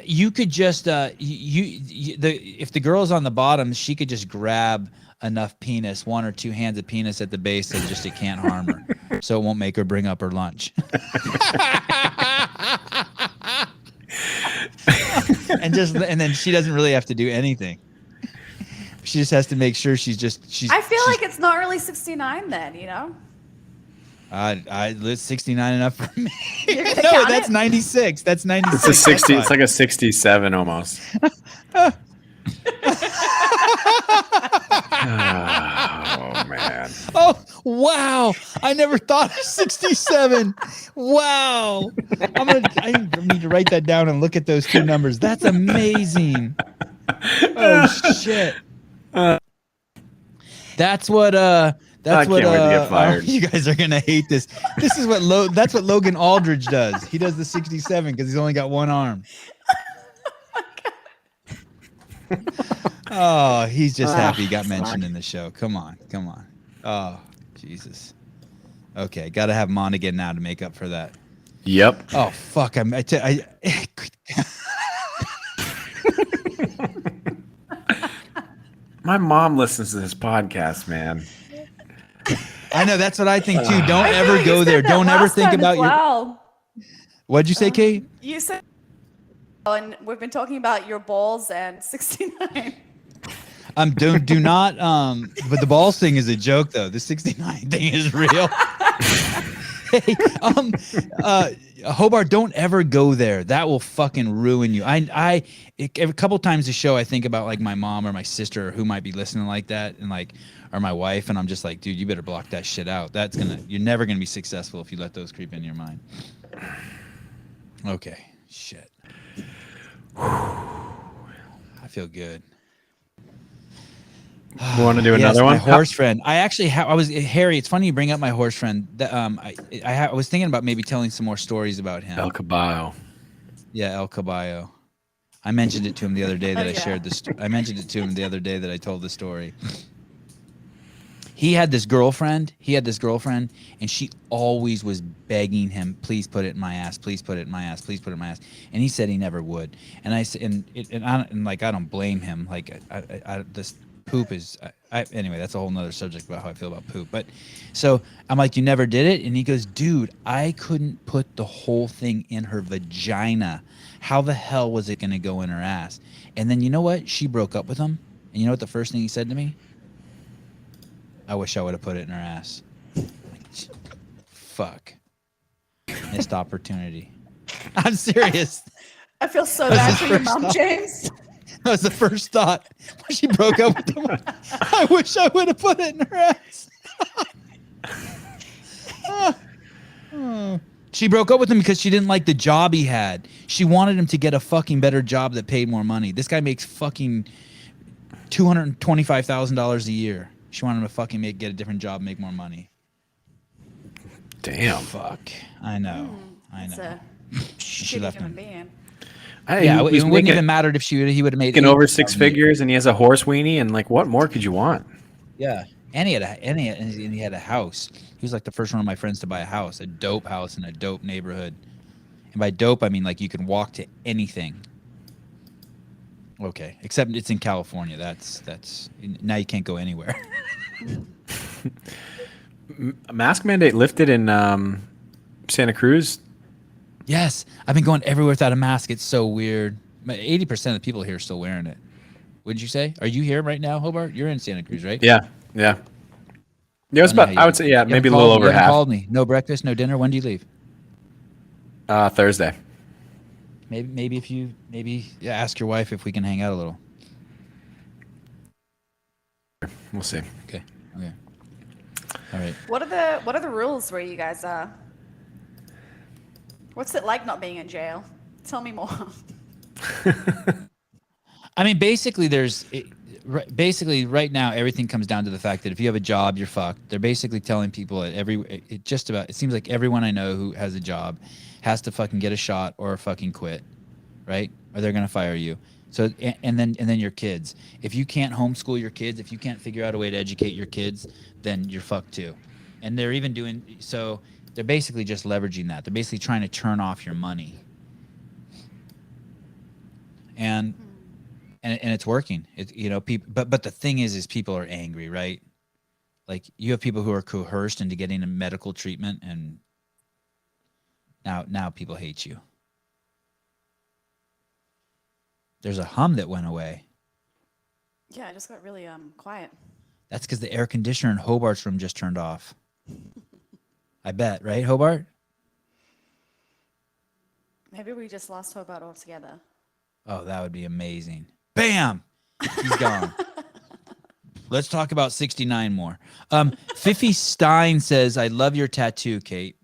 Speaker 1: You could just, if the girl's on the bottom, she could just grab enough penis, 1 or 2 hands of penis at the base, so just it can't harm her, so it won't make her bring up her lunch. and then she doesn't really have to do anything. She just has to make sure she's.
Speaker 2: I feel like it's not really 69 then, you know?
Speaker 1: It's 69 enough for me.
Speaker 2: You're gonna
Speaker 1: No,
Speaker 2: count
Speaker 1: that's
Speaker 2: it?
Speaker 1: 96. That's 96.
Speaker 3: It's a 60.
Speaker 1: That's
Speaker 3: It's like a 67 almost. Oh man.
Speaker 1: Oh wow! I never thought of 67. Wow! I need to write that down and look at those 2 numbers. That's amazing. Oh shit! That's what. That's what.
Speaker 3: can't wait to get fired.
Speaker 1: You guys are gonna hate this. This is what That's what Logan Aldridge does. He does the 67 because he's only got 1 arm. Oh, he's just happy he got mentioned in the show. Come on. Oh, Jesus. Okay, got to have Monaghan now to make up for that.
Speaker 3: Yep.
Speaker 1: Oh, fuck.
Speaker 3: My mom listens to this podcast, man.
Speaker 1: I know, that's what I think too. Don't
Speaker 2: I feel
Speaker 1: ever
Speaker 2: like you
Speaker 1: go
Speaker 2: said
Speaker 1: there.
Speaker 2: that
Speaker 1: Don't ever
Speaker 2: last
Speaker 1: think
Speaker 2: time
Speaker 1: about
Speaker 2: as
Speaker 1: your.
Speaker 2: well.
Speaker 1: What'd you say, Kate?
Speaker 2: You said, and we've been talking about your balls and 69.
Speaker 1: Do not. But the balls thing is a joke, though. The 69 thing is real. Hey, Hobart, don't ever go there. That will fucking ruin you. A couple times a show, I think about like my mom or my sister or who might be listening like that, and like, or my wife, and I'm just like, dude, you better block that shit out. You're never gonna be successful if you let those creep in your mind. Okay, shit. I feel good.
Speaker 3: We want to do
Speaker 1: Yes,
Speaker 3: another
Speaker 1: my
Speaker 3: one?
Speaker 1: horse friend. I actually I was Harry. It's funny you bring up my horse friend. I was thinking about maybe telling some more stories about him.
Speaker 3: El Caballo.
Speaker 1: Yeah, El Caballo. I mentioned it to him the other day that
Speaker 2: Oh,
Speaker 1: I
Speaker 2: yeah.
Speaker 1: shared this. I mentioned it to him the other day that I told the story. He had this girlfriend. And she always was begging him, "Please put it in my ass. Please put it in my ass. Please put it in my ass." And he said he never would. And I said, I don't blame him. Like, this poop is. Anyway, that's a whole nother subject about how I feel about poop. But so I'm like, "You never did it?" And he goes, "Dude, I couldn't put the whole thing in her vagina. How the hell was it going to go in her ass?" And then you know what? She broke up with him. And you know what the first thing he said to me? "I wish I would have put it in her ass." Like, fuck. Missed opportunity. I'm serious.
Speaker 2: I feel so
Speaker 1: That's
Speaker 2: bad
Speaker 1: the
Speaker 2: for your
Speaker 1: first
Speaker 2: mom,
Speaker 1: thought.
Speaker 2: James.
Speaker 1: That was the first thought when she broke up with him. I wish I would have put it in her ass. She broke up with him because she didn't like the job he had. She wanted him to get a fucking better job that paid more money. This guy makes fucking $225,000 a year. She wanted him to fucking get a different job, make more money.
Speaker 3: Damn.
Speaker 1: Fuck. I know.
Speaker 2: It's a
Speaker 1: She
Speaker 2: shitty
Speaker 1: left
Speaker 2: human
Speaker 1: him.
Speaker 2: being.
Speaker 1: Yeah,
Speaker 3: he
Speaker 1: it
Speaker 3: was
Speaker 1: wouldn't
Speaker 3: making,
Speaker 1: even mattered if he would have made
Speaker 3: making over
Speaker 1: $80,000
Speaker 3: six
Speaker 1: a year.
Speaker 3: figures, and he has a horse weenie, and like, what more could you want?
Speaker 1: Yeah, and he had a house. He was like the first one of my friends to buy a house, a dope house in a dope neighborhood. And by dope, I mean like you can walk to anything. Okay, except it's in California. That's now you can't go anywhere.
Speaker 3: Mask mandate lifted in Santa Cruz.
Speaker 1: Yes, I've been going everywhere without a mask. It's so weird. 80% of the people here are still wearing it. Wouldn't you say? Are you here right now, Hobart? You're in Santa Cruz, right?
Speaker 3: Yeah. Yeah, it was about, I would say, yeah,
Speaker 1: You
Speaker 3: maybe a
Speaker 1: haven't
Speaker 3: little
Speaker 1: called- you
Speaker 3: over
Speaker 1: haven't
Speaker 3: half.
Speaker 1: Called me. No breakfast, no dinner. When do you leave?
Speaker 3: Thursday.
Speaker 1: Maybe if you ask your wife if we can hang out a little.
Speaker 3: We'll see.
Speaker 1: Okay. All right.
Speaker 2: What are the rules where you guys are? What's it like not being in jail? Tell me more.
Speaker 1: I mean, basically, right now, everything comes down to the fact that if you have a job, you're fucked. They're basically telling people it seems like everyone I know who has a job has to fucking get a shot or fucking quit, right? Or they're gonna fire you. So and then your kids. If you can't homeschool your kids, if you can't figure out a way to educate your kids, then you're fucked too. And they're even doing so. They're basically just leveraging that. They're basically trying to turn off your money. And it's working. People. But the thing is people are angry, right? Like you have people who are coerced into getting a medical treatment, and now people hate you. There's a hum that went away.
Speaker 2: Yeah, I just got really quiet.
Speaker 1: That's because the air conditioner in Hobart's room just turned off. I bet, right, Hobart?
Speaker 2: Maybe we just lost Hobart altogether.
Speaker 1: Oh, that would be amazing. Bam! He's gone. Let's talk about 69 more. Fifi Stein says, "I love your tattoo, Kate."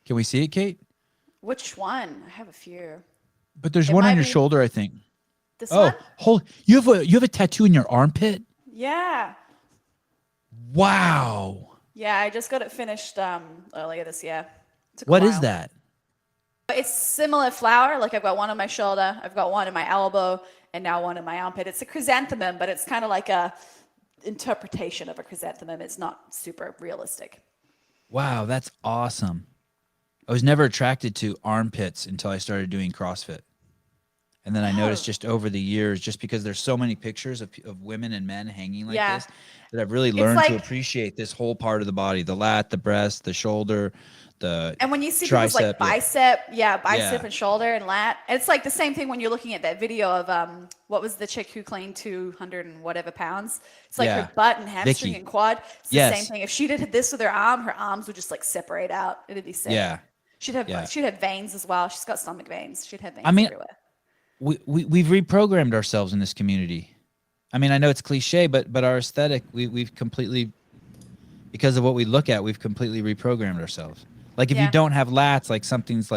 Speaker 1: Can we see it, Kate?
Speaker 2: Which one? I have a few.
Speaker 1: But there's
Speaker 2: It
Speaker 1: one on
Speaker 2: might
Speaker 1: your
Speaker 2: be-
Speaker 1: shoulder, I think.
Speaker 2: This
Speaker 1: Oh,
Speaker 2: one?
Speaker 1: you have a tattoo in your armpit?
Speaker 2: Yeah.
Speaker 1: Wow.
Speaker 2: Yeah, I just got it finished earlier this year. Took a
Speaker 1: What is
Speaker 2: while.
Speaker 1: that?
Speaker 2: It's similar flower. Like I've got one on my shoulder, I've got one in my elbow, and now one in my armpit. It's a chrysanthemum, but it's kind of like a interpretation of a chrysanthemum. It's not super realistic.
Speaker 1: Wow, that's awesome. I was never attracted to armpits until I started doing CrossFit. And then I noticed just over the years, just because there's so many pictures of women and men hanging like
Speaker 2: Yeah.
Speaker 1: this, that I've really learned to
Speaker 2: like-
Speaker 1: appreciate this whole part of the body, the lat, the breast, the shoulder, the
Speaker 2: And when you see people's like
Speaker 1: tricep, yeah.
Speaker 2: bicep and shoulder and lat, it's like the same thing when you're looking at that video of what was the chick who cleaned 200 and whatever pounds. It's like
Speaker 1: Yeah.
Speaker 2: her butt and hamstring
Speaker 1: Vicky.
Speaker 2: and quad. It's the
Speaker 1: Yes.
Speaker 2: same thing. If she did this with her arms would just like separate out. It'd be sick.
Speaker 1: Yeah.
Speaker 2: She'd have
Speaker 1: Yeah.
Speaker 2: she'd have veins as well. She's got stomach veins. She'd have veins
Speaker 1: I mean,
Speaker 2: everywhere.
Speaker 1: We've reprogrammed ourselves in this community. I mean, I know it's cliche, but our aesthetic, we've completely, because of what we look at, we've completely reprogrammed ourselves. Like if you
Speaker 2: Yeah.
Speaker 1: don't have lats, like something's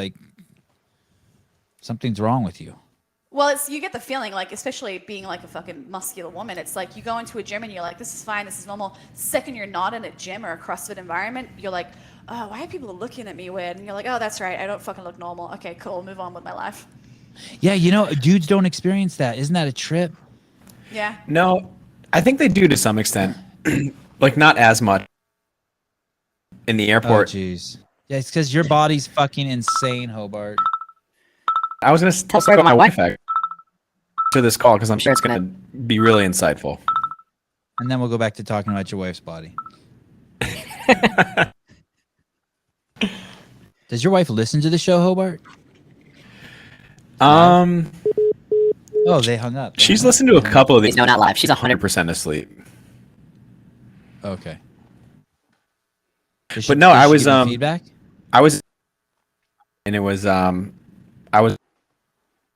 Speaker 1: wrong with you.
Speaker 2: Well, it's you get the feeling like, especially being like a fucking muscular woman, it's like you go into a gym and you're like, this is fine, this is normal. Second you're not in a gym or a CrossFit environment, you're like, oh, why are people looking at me weird? And you're like, oh, that's right, I don't fucking look normal. Okay, cool, move on with my life.
Speaker 1: Yeah, you know, dudes don't experience that. Isn't that a trip?
Speaker 2: Yeah.
Speaker 3: No, I think they do to some extent. Like, not as much in the
Speaker 1: Oh,
Speaker 3: airport.
Speaker 1: jeez. Yeah, it's because your body's fucking insane, Hobart.
Speaker 3: I was going to tell a story about my wife after this call because I'm sure it's going to be really insightful.
Speaker 1: And then we'll go back to talking about your wife's body. Does your wife listen to the show, Hobart? Oh, they hung up.
Speaker 3: She's listened to a couple of these.
Speaker 6: No, not live. She's
Speaker 3: 100% asleep.
Speaker 1: Okay.
Speaker 3: But no, I was
Speaker 1: feedback.
Speaker 3: I was, and it was I was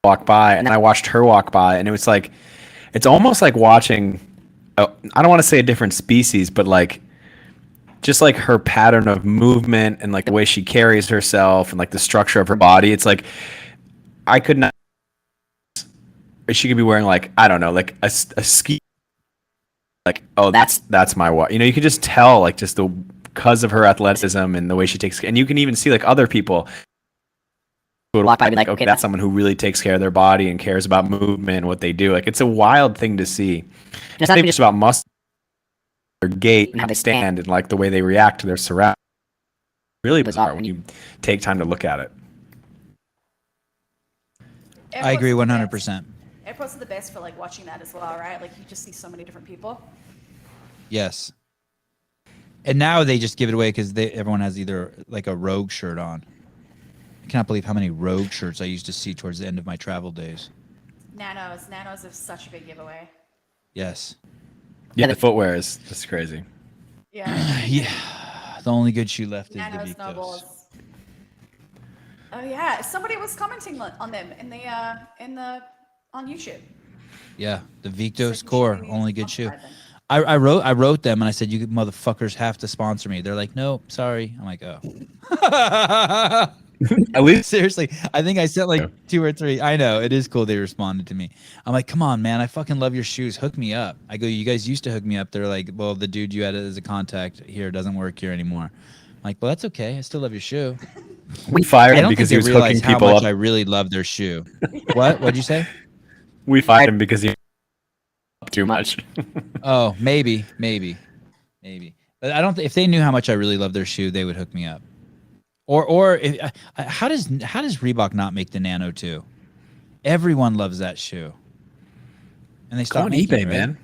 Speaker 3: walk by, and I watched her walk by, and it was like, it's almost like watching. I don't want to say a different species, but like, just like her pattern of movement and like the way she carries herself and like the structure of her body. It's like I could not. She could be wearing like, I don't know, like a ski. Like, oh, that's my wife. You know, you could just tell like just because of her athleticism and the way she takes, and you can even see like other people who would walk by and be like, okay, that's someone who really takes care of their body and cares about movement and what they do. Like, it's a wild thing to see. It's not even just about muscle, their gait and how they stand and like the way they react to their surroundings. Really bizarre when you take time to look at it.
Speaker 1: I agree 100%.
Speaker 2: Airports are the best for like watching that as well, right? Like you just see so many different people.
Speaker 1: Yes. And now they just give it away because everyone has either like a Rogue shirt on. I cannot believe how many Rogue shirts I used to see towards the end of my travel days.
Speaker 2: Nanos are such a big giveaway.
Speaker 1: Yes.
Speaker 3: Yeah, the footwear is just crazy.
Speaker 2: Yeah.
Speaker 1: Yeah. The only good shoe left is the
Speaker 2: Nanos,
Speaker 1: Victos.
Speaker 2: Snowballs. Oh yeah, somebody was commenting on them in the on YouTube.
Speaker 1: Yeah, the Victos Core, only good shoe. I wrote them and I said, you motherfuckers have to sponsor me. They're like, no, sorry. I'm like, oh.
Speaker 3: At least
Speaker 1: seriously, I think I sent like 2 or 3. I know, it is cool they responded to me. I'm like, come on, man, I fucking love your shoes. Hook me up. I go, you guys used to hook me up. They're like, well, the dude you had as a contact here doesn't work here anymore. I'm like, well, that's okay. I still love your shoe.
Speaker 3: We fired him because he was hooking
Speaker 1: realized how
Speaker 3: people
Speaker 1: much
Speaker 3: up.
Speaker 1: I really love their shoe. What'd you say?
Speaker 3: We fired him because he up too much.
Speaker 1: Oh, maybe. But I don't. If they knew how much I really love their shoe, they would hook me up. Or if, how does Reebok not make the Nano 2? Everyone loves that shoe. And they
Speaker 3: Go
Speaker 1: stopped
Speaker 3: on
Speaker 1: making
Speaker 3: eBay,
Speaker 1: it, right?
Speaker 3: man.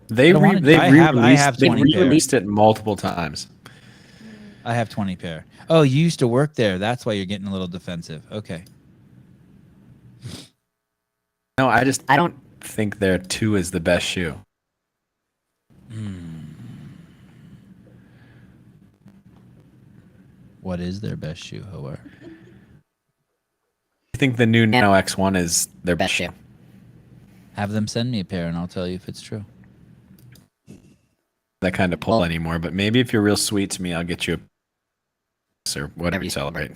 Speaker 3: They re-released it multiple times.
Speaker 1: I have 20 pair. Oh, you used to work there. That's why you're getting a little defensive. Okay.
Speaker 3: No, I don't think their 2 is the best shoe.
Speaker 1: What is their best shoe, Hobart?
Speaker 3: I think the new Nano X1 is their best shoe.
Speaker 1: Have them send me a pair and I'll tell you if it's true.
Speaker 3: That kind of pull anymore, but maybe if you're real sweet to me, I'll get you a or whatever you celebrate.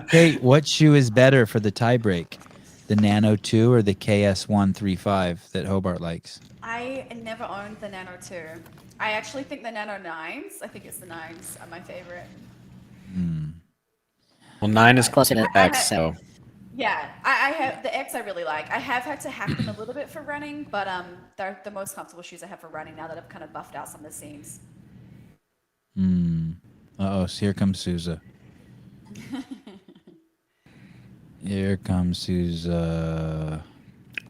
Speaker 1: Kate, what shoe is better for the tie break? The Nano 2 or the KS135 that Hobart likes?
Speaker 2: I never owned the Nano 2. I actually think the Nano 9s, I think it's the 9s, are my favorite.
Speaker 3: Well, 9 is closer to X, so.
Speaker 2: Yeah, I have the X I really like. I have had to hack them a little bit for running, but they're the most comfortable shoes I have for running now that I've kind of buffed out some of the seams.
Speaker 1: Uh-oh, so here comes Sousa. Here comes Sousa.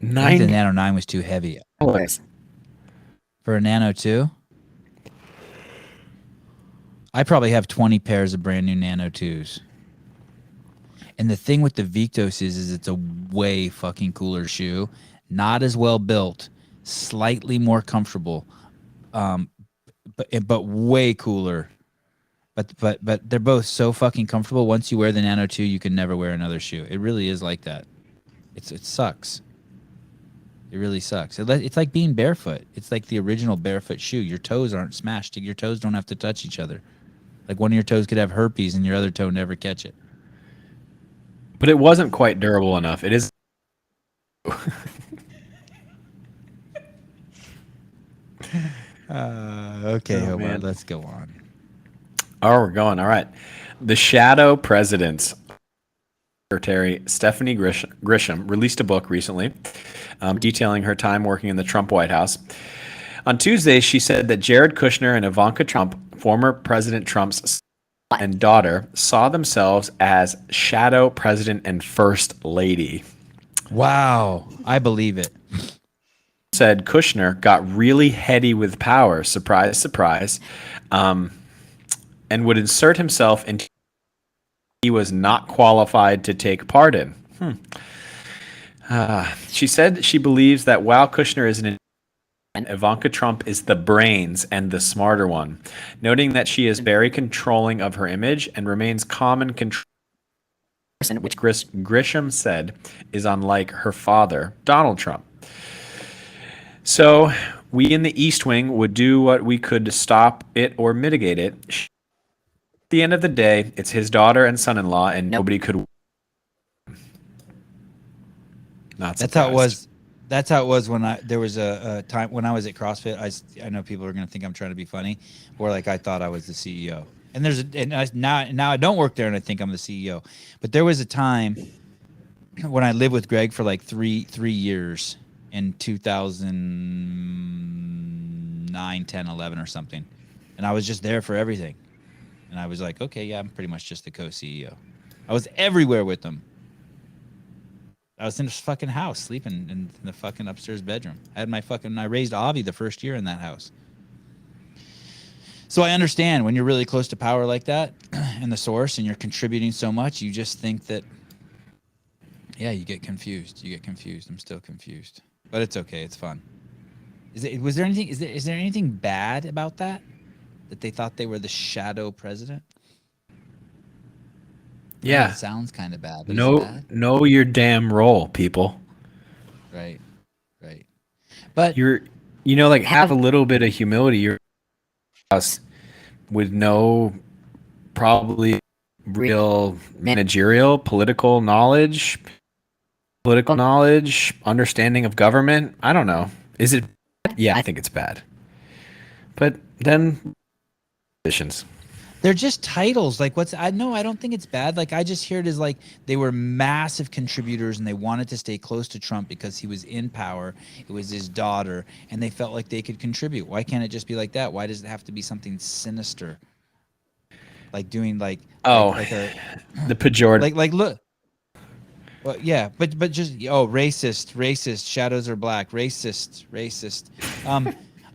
Speaker 1: I think the Nano 9 was too heavy. For a Nano 2? I probably have 20 pairs of brand new Nano 2s. And the thing with the Victos is it's a way fucking cooler shoe. Not as well built, slightly more comfortable, but way cooler. But they're both so fucking comfortable. Once you wear the Nano 2, you can never wear another shoe. It really is like that. It sucks. It really sucks. It's like being barefoot. It's like the original barefoot shoe. Your toes aren't smashed. Your toes don't have to touch each other. Like one of your toes could have herpes and your other toe never catch it.
Speaker 3: But it wasn't quite durable enough. It is.
Speaker 1: Okay,
Speaker 3: Oh,
Speaker 1: Hobart,
Speaker 3: man.
Speaker 1: let's go on.
Speaker 3: Oh, we're going. All right. The shadow presidents. Secretary Stephanie Grisham released a book recently detailing her time working in the Trump White House. On Tuesday, she said that Jared Kushner and Ivanka Trump, former President Trump's son and daughter, saw themselves as shadow president and first lady.
Speaker 1: Wow, I believe it.
Speaker 3: Said Kushner got really heady with power, surprise, surprise, and would insert himself into he was not qualified to take part in. She said she believes that while Kushner is an Ivanka Trump is the brains and the smarter one, noting that she is very controlling of her image and remains calm and control, which Grisham said is unlike her father, Donald Trump. So we in the East Wing would do what we could to stop it or mitigate it. At the end of the day, it's his daughter and son-in-law, and nobody could. Not
Speaker 1: That's how it
Speaker 3: surprised.
Speaker 1: was. That's how it was when there was a time when I was at CrossFit. I know people are gonna think I'm trying to be funny, or like I thought I was the CEO. And now I don't work there and I think I'm the CEO. But there was a time when I lived with Greg for like three years in 2009, 10, 11 or something, and I was just there for everything. And I was like, okay, yeah, I'm pretty much just the co-CEO. I was everywhere with them. I was in this fucking house, sleeping in the fucking upstairs bedroom. I raised Avi the first year in that house. So I understand when you're really close to power like that and the source and you're contributing so much, you just think that, yeah, you get confused. I'm still confused. But it's okay. It's fun. Is there anything bad about that? That they thought they were the shadow president?
Speaker 3: Yeah.
Speaker 1: It sounds kind of bad. But is it bad?
Speaker 3: Know your damn role, people.
Speaker 1: Right. But
Speaker 3: have a little bit of humility. You're us with no probably real managerial, political knowledge, understanding of government. I don't know. Is it? Yeah, I think it's bad. But then positions.
Speaker 1: they're just titles. Like I don't think it's bad. Like I just hear it as like they were massive contributors and they wanted to stay close to Trump because he was in power. It was his daughter and they felt like they could contribute. Why can't it just be like that? Why does it have to be something sinister? Like doing the
Speaker 3: pejorative.
Speaker 1: Like look. Well, yeah, but just racist, shadows are black, racist.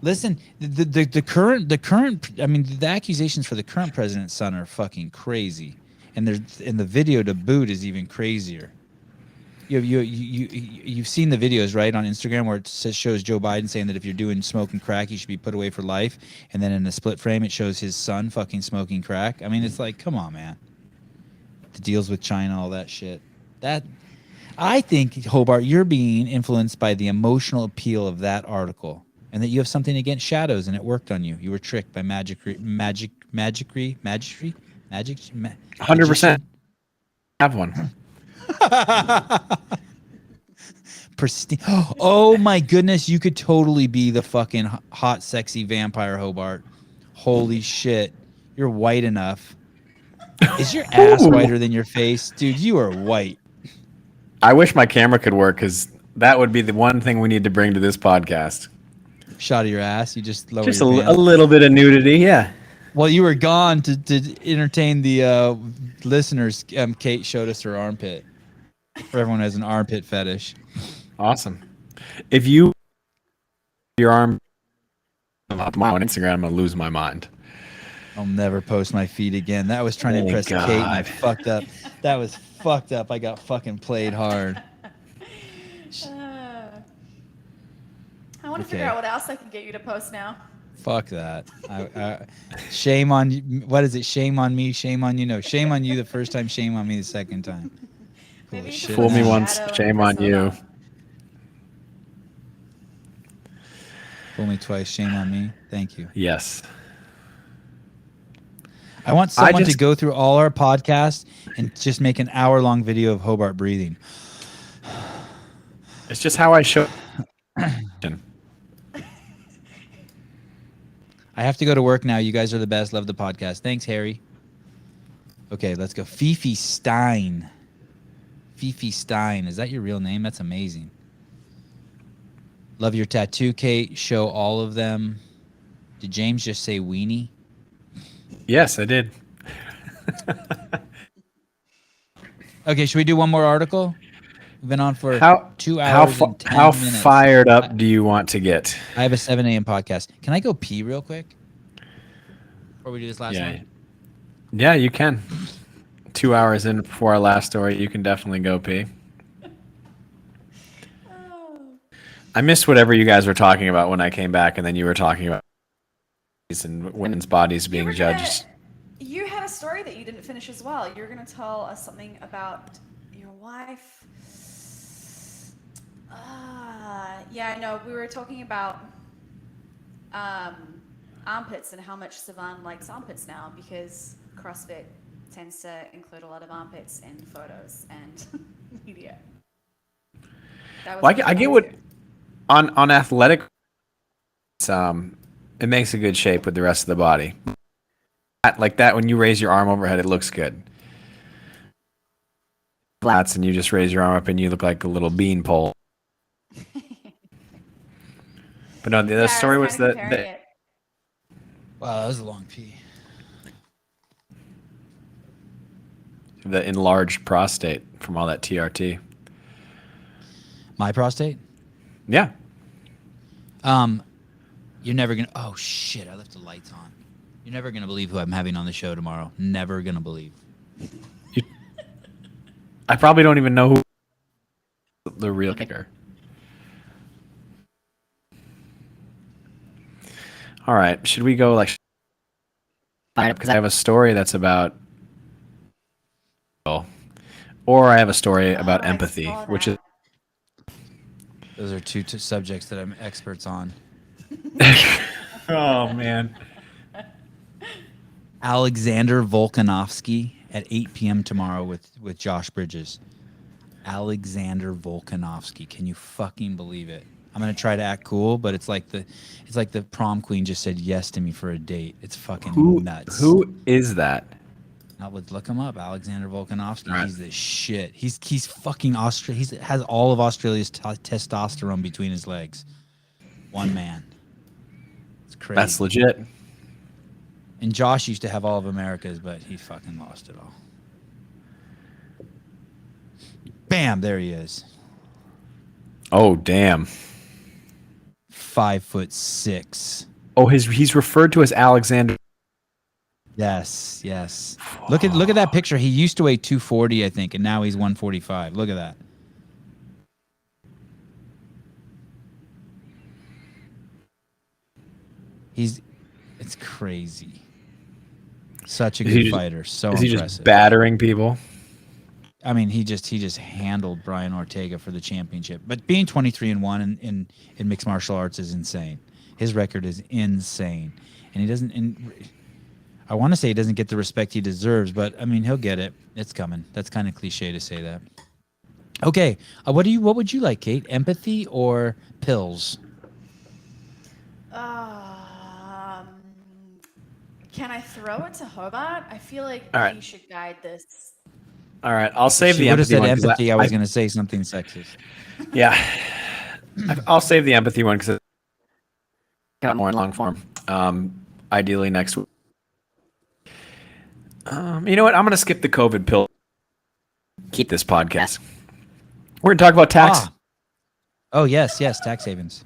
Speaker 1: Listen, the current. I mean, the accusations for the current president's son are fucking crazy, and the video to boot is even crazier. You've seen the videos, right, on Instagram where it shows Joe Biden saying that if you're doing smoking crack, you should be put away for life, and then in the split frame it shows his son fucking smoking crack. I mean, it's like, come on, man. The deals with China, all that shit. That I think, Hobart, you're being influenced by the emotional appeal of that article, and that you have something against shadows, and it worked on you. You were tricked by magic.
Speaker 3: 100%. Have one.
Speaker 1: Pristine. Oh my goodness, you could totally be the fucking hot, sexy vampire, Hobart. Holy shit, you're white enough. Is your ass whiter than your face, dude? You are white.
Speaker 3: I wish my camera could work because that would be the one thing we need to bring to this podcast.
Speaker 1: Shot of your ass. You just lower
Speaker 3: Just
Speaker 1: your
Speaker 3: a
Speaker 1: pants.
Speaker 3: little bit of nudity, yeah.
Speaker 1: Well, you were gone to entertain the listeners. Kate showed us her armpit. Everyone has an armpit fetish.
Speaker 3: Awesome. If your arm on Instagram, I'm gonna lose my mind.
Speaker 1: I'll never post my feet again. That was trying to impress
Speaker 3: God.
Speaker 1: Kate, and I fucked up. That was fucked up. I got fucking played hard.
Speaker 2: I want to figure out what else I can get you to post now.
Speaker 1: Fuck that. Shame on you. What is it? Shame on me. Shame on you. No, shame on you the first time. Shame on me the second time.
Speaker 2: Maybe you
Speaker 1: Shit.
Speaker 2: could
Speaker 3: Fool
Speaker 2: put
Speaker 3: me
Speaker 2: a
Speaker 3: once,
Speaker 2: shadow
Speaker 3: shame
Speaker 2: and
Speaker 3: on you.
Speaker 2: persona.
Speaker 1: Fool me twice. Shame on me. Thank you.
Speaker 3: Yes.
Speaker 1: I want someone to
Speaker 3: just-
Speaker 1: go through all our podcasts and just make an hour-long video of Hobart breathing.
Speaker 3: It's just how I show.
Speaker 1: I have to go to work now. You guys are the best. Love the podcast. Thanks, Harry. Okay, let's go. Fifi Stein. Fifi Stein. Is that your real name? That's amazing. Love your tattoo, Kate. Show all of them. Did James just say weenie?
Speaker 3: Yes, I did.
Speaker 1: Okay, should we do one more article? We've been on for
Speaker 3: How
Speaker 1: 2 hours and 10
Speaker 3: how
Speaker 1: minutes.
Speaker 3: fired up do you want to get?
Speaker 1: I have a 7 a.m. podcast. Can I go pee real quick? Before we do this last
Speaker 3: Yeah.
Speaker 1: one?
Speaker 3: Yeah, you can. 2 hours in before our last story, you can definitely go pee. I missed whatever you guys were talking about when I came back, and then you were talking about and women's bodies being
Speaker 2: were
Speaker 3: judged.
Speaker 2: You had a story that you didn't finish as well. You were going to tell us something about your wife. Yeah, no, we were talking about armpits and how much Sevan likes armpits now because CrossFit tends to include a lot of armpits in photos and media. That was
Speaker 3: Well, I get what on athletic. It makes a good shape with the rest of the body. Like that, when you raise your arm overhead, it looks good. Flats, and you just raise your arm up, and you look like a little bean pole. But no, the story was that.
Speaker 1: Wow, that was a long pee.
Speaker 3: The enlarged prostate from all that TRT.
Speaker 1: My prostate?
Speaker 3: Yeah.
Speaker 1: You're never gonna. Oh shit! I left the lights on. You're never gonna believe who I'm having on the show tomorrow. Never gonna believe.
Speaker 3: I probably don't even know who the real kicker. All right, should we go like? Because I have a story that's about. Or I have a story about empathy, which is.
Speaker 1: Those are two subjects that I'm experts on.
Speaker 3: Oh man.
Speaker 1: Alexander Volkanovsky at 8 p.m. tomorrow with Josh Bridges. Alexander Volkanovsky. Can you fucking believe it? I'm gonna try to act cool, but it's like the prom queen just said yes to me for a date. It's fucking nuts.
Speaker 3: Who is that?
Speaker 1: I would look him up. Alexander Volkanovsky.
Speaker 3: Right.
Speaker 1: He's the shit. He's fucking He has all of Australia's testosterone between his legs. One man. It's crazy.
Speaker 3: That's legit.
Speaker 1: And Josh used to have all of America's, but he fucking lost it all. Bam! There he is.
Speaker 3: Oh damn.
Speaker 1: 5'6".
Speaker 3: Oh, he's referred to as Alexander.
Speaker 1: Yes. Look at that picture. He used to weigh 240, I think, and now he's 145. Look at that. It's crazy. Such a good fighter. So
Speaker 3: is he
Speaker 1: impressive.
Speaker 3: just battering people?
Speaker 1: I mean, he just handled Brian Ortega for the championship. But being 23-1 in mixed martial arts is insane. His record is insane, and he doesn't. And I want to say he doesn't get the respect he deserves, but I mean, he'll get it. It's coming. That's kind of cliche to say that. Okay, what would you like, Kate? Empathy or pills?
Speaker 2: Can I throw it to Hobart? I feel like
Speaker 3: All right.
Speaker 2: he should guide this.
Speaker 3: All right, I'll save
Speaker 1: She
Speaker 3: the
Speaker 1: would have
Speaker 3: empathy
Speaker 1: said
Speaker 3: one. 'Cause
Speaker 1: empathy. I was going to say something sexist.
Speaker 3: Yeah. I'll save the empathy one because it's got more in long form. Ideally next week. You know what? I'm going to skip the COVID pill. Keep this podcast. We're going to talk about tax.
Speaker 1: Oh, yes, tax havens.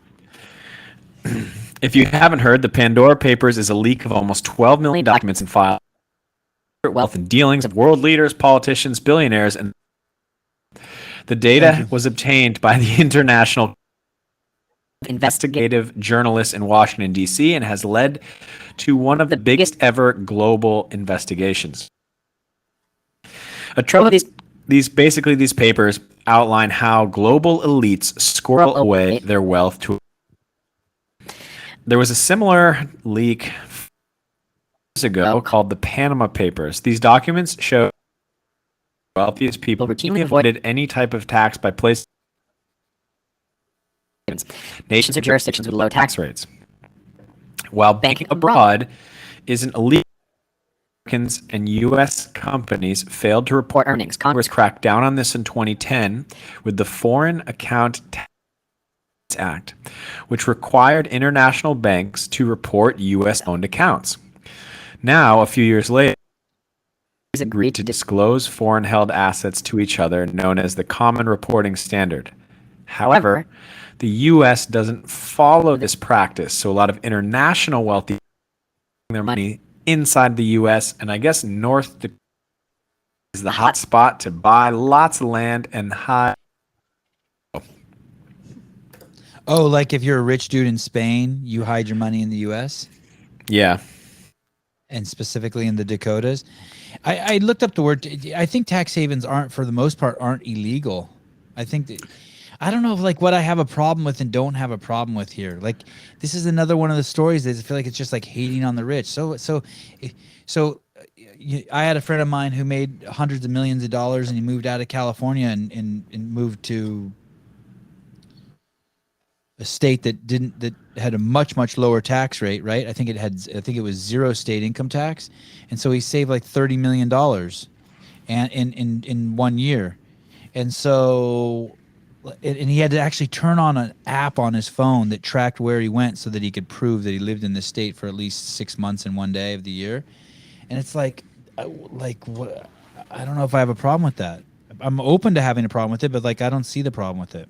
Speaker 3: If you haven't heard, the Pandora Papers is a leak of almost 12 million documents and files. Wealth and dealings of world leaders, politicians, billionaires, and the data was obtained by the International Investigative Journalists in Washington, D.C., and has led to one of the biggest ever global investigations. A trove of these papers outline how global elites squirrel away their wealth to. There was a similar leak ago called the Panama Papers. These documents show wealthiest people routinely avoided any type of tax by placing nations or jurisdictions with low tax rates. While banking abroad isn't illegal, Americans and U.S. companies failed to report earnings. Congress cracked down on this in 2010 with the Foreign Account Tax Act, which required international banks to report U.S.-owned accounts. Now, a few years later, agreed to disclose foreign-held assets to each other, known as the Common Reporting Standard. However, the U.S. doesn't follow this practice, so a lot of international wealthy their money inside the U.S., and I guess North Dakota is the hot spot to buy lots of land and hide.
Speaker 1: Oh, like if you're a rich dude in Spain, you hide your money in the U.S.?
Speaker 3: Yeah.
Speaker 1: And specifically in the Dakotas. I looked up the word. I think tax havens aren't, for the most part, aren't illegal. I think that, I don't know if like what I have a problem with and don't have a problem with here. Like this is another one of the stories that I feel like it's just like hating on the rich. I had a friend of mine who made hundreds of millions of dollars and he moved out of California and moved to a state that had a much lower tax rate, right? I think it was zero state income tax, and so he saved like $30 million, and in 1 year, and so he had to actually turn on an app on his phone that tracked where he went so that he could prove that he lived in the state for at least 6 months and 1 day of the year, and it's like what? I don't know if I have a problem with that. I'm open to having a problem with it, but like I don't see the problem with it.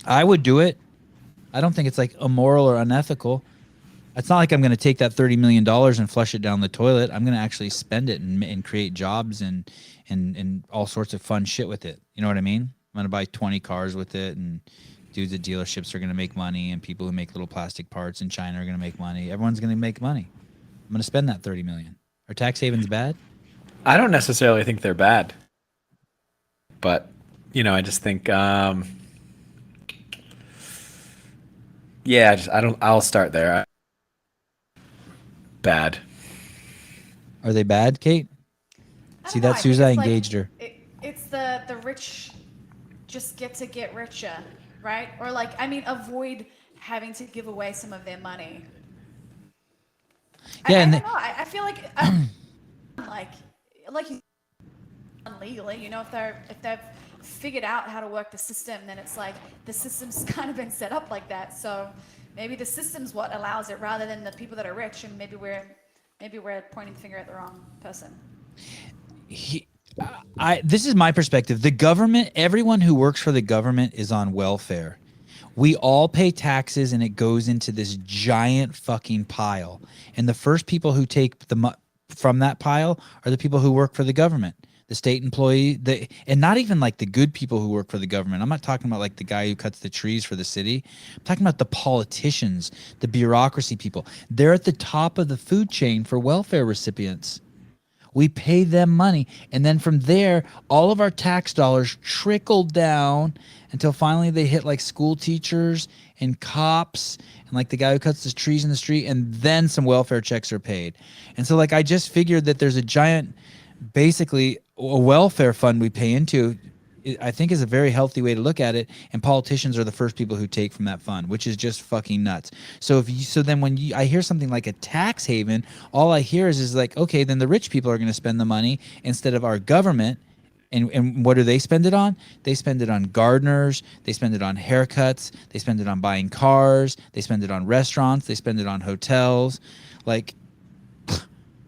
Speaker 1: I would do it. I don't think it's like immoral or unethical. It's not like I'm going to take that $30 million and flush it down the toilet. I'm going to actually spend it and create jobs and all sorts of fun shit with it. You know what I mean? I'm going to buy 20 cars with it, and dudes at dealerships are going to make money, and people who make little plastic parts in China are going to make money. Everyone's going to make money. I'm going to spend that $30 million. Are tax havens bad?
Speaker 3: I don't necessarily think they're bad. But, I just think... Yeah, I'll start there. Bad.
Speaker 1: Are they bad, Kate? See, that's Susan. I engaged her.
Speaker 2: It's the rich just get richer, right? Or avoid having to give away some of their money.
Speaker 1: Yeah,
Speaker 2: I don't know. I feel like legally, if they've figured out how to work the system, then it's like the system's kind of been set up like that. So maybe the system's what allows it rather than the people that are rich, and maybe we're pointing the finger at the wrong person.
Speaker 1: This is my perspective. The government, everyone who works for the government is on welfare. We all pay taxes and it goes into this giant fucking pile. And the first people who take from that pile are the people who work for the government. The state employee, and not even like the good people who work for the government. I'm not talking about like the guy who cuts the trees for the city. I'm talking about the politicians, the bureaucracy people. They're at the top of the food chain for welfare recipients. We pay them money, and then from there, all of our tax dollars trickle down until finally they hit like school teachers and cops and like the guy who cuts the trees in the street, and then some welfare checks are paid. And so like I just figured that there's a giant, basically a welfare fund we pay into. I think is a very healthy way to look at it, and politicians are the first people who take from that fund, which is just fucking nuts. So then when I hear something like a tax haven, all I hear is like, okay, then the rich people are going to spend the money instead of our government. And what do they spend it on? They spend it on gardeners, they spend it on haircuts, they spend it on buying cars, they spend it on restaurants, they spend it on hotels. Like,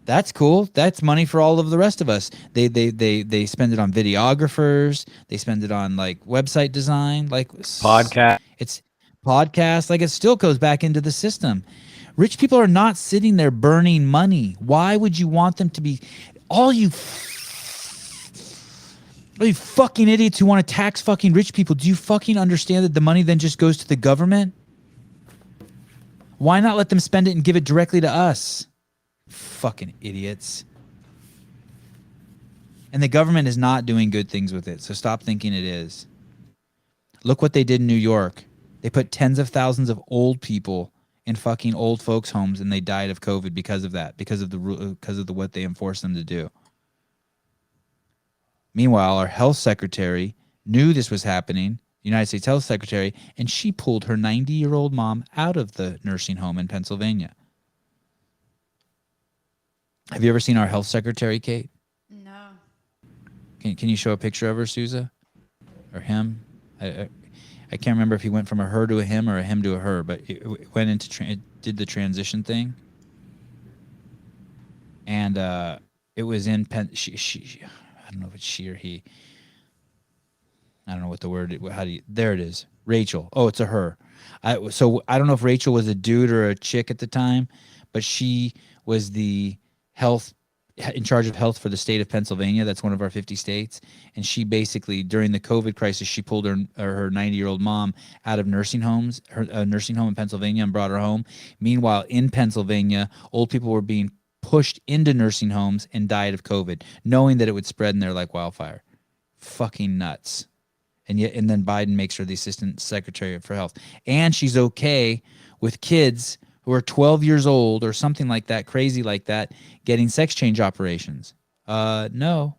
Speaker 1: that's cool. That's money for all of the rest of us. They spend it on videographers. They spend it on like website design, like
Speaker 3: podcast.
Speaker 1: It's podcasts. Like it still goes back into the system. Rich people are not sitting there burning money. Why would you want them to be? All you fucking idiots who want to tax fucking rich people. Do you fucking understand that the money then just goes to the government? Why not let them spend it and give it directly to us? Fucking idiots. And the government is not doing good things with it, so stop thinking it is. Look what they did in New York. They put tens of thousands of old people in fucking old folks' homes, and they died of COVID because of that, because of the what they enforced them to do. Meanwhile, our health secretary knew this was happening, United States Health Secretary, and she pulled her 90-year-old mom out of the nursing home in Pennsylvania. Have you ever seen our health secretary, Kate?
Speaker 2: No.
Speaker 1: Can you show a picture of her, Sousa? Or him? I can't remember if he went from a her to a him or a him to a her, but it went into it did the transition thing. And it was in she I don't know if it's she or he. I don't know what the word. There it is. Rachel. Oh, it's a her. So I don't know if Rachel was a dude or a chick at the time, but she was the in charge of health for the state of Pennsylvania. That's one of our 50 states. And she basically, during the COVID crisis, she pulled her 90-year-old mom out of nursing homes, a nursing home in Pennsylvania, and brought her home. Meanwhile, in Pennsylvania, old people were being pushed into nursing homes and died of COVID, knowing that it would spread in there like wildfire. Fucking nuts. And then Biden makes her the assistant secretary for health. And she's okay with kids who are 12 years old or something like that, crazy like that, getting sex change operations. No.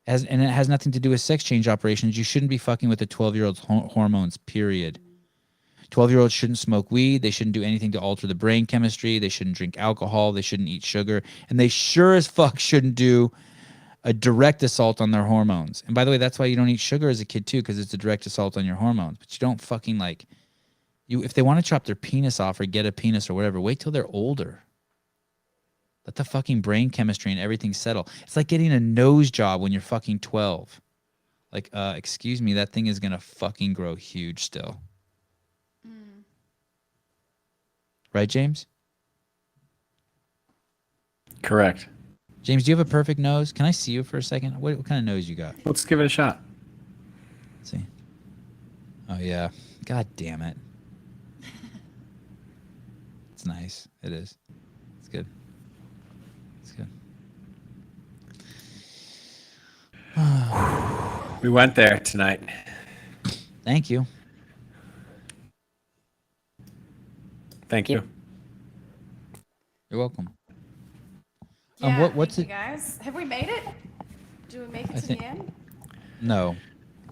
Speaker 1: And it has nothing to do with sex change operations. You shouldn't be fucking with a 12-year-old's hormones, period. 12-year-olds shouldn't smoke weed. They shouldn't do anything to alter the brain chemistry. They shouldn't drink alcohol. They shouldn't eat sugar. And they sure as fuck shouldn't do a direct assault on their hormones. And by the way, that's why you don't eat sugar as a kid too, because it's a direct assault on your hormones. But you don't fucking if they want to chop their penis off or get a penis or whatever, wait till they're older. Let the fucking brain chemistry and everything settle. It's like getting a nose job when you're fucking 12. Excuse me, that thing is going to fucking grow huge still. Right, James?
Speaker 3: Correct.
Speaker 1: James, do you have a perfect nose? Can I see you for a second? What kind of nose you got?
Speaker 3: Let's give it a shot.
Speaker 1: Let's see. Oh, yeah. God damn it. It's nice. It is. It's good. It's good.
Speaker 3: We went there tonight.
Speaker 1: Thank you.
Speaker 3: Thank you.
Speaker 1: You're welcome.
Speaker 2: Yeah,
Speaker 1: what's
Speaker 2: thank
Speaker 1: it?
Speaker 2: you guys? Have we made it? Do we make it to the end?
Speaker 1: No.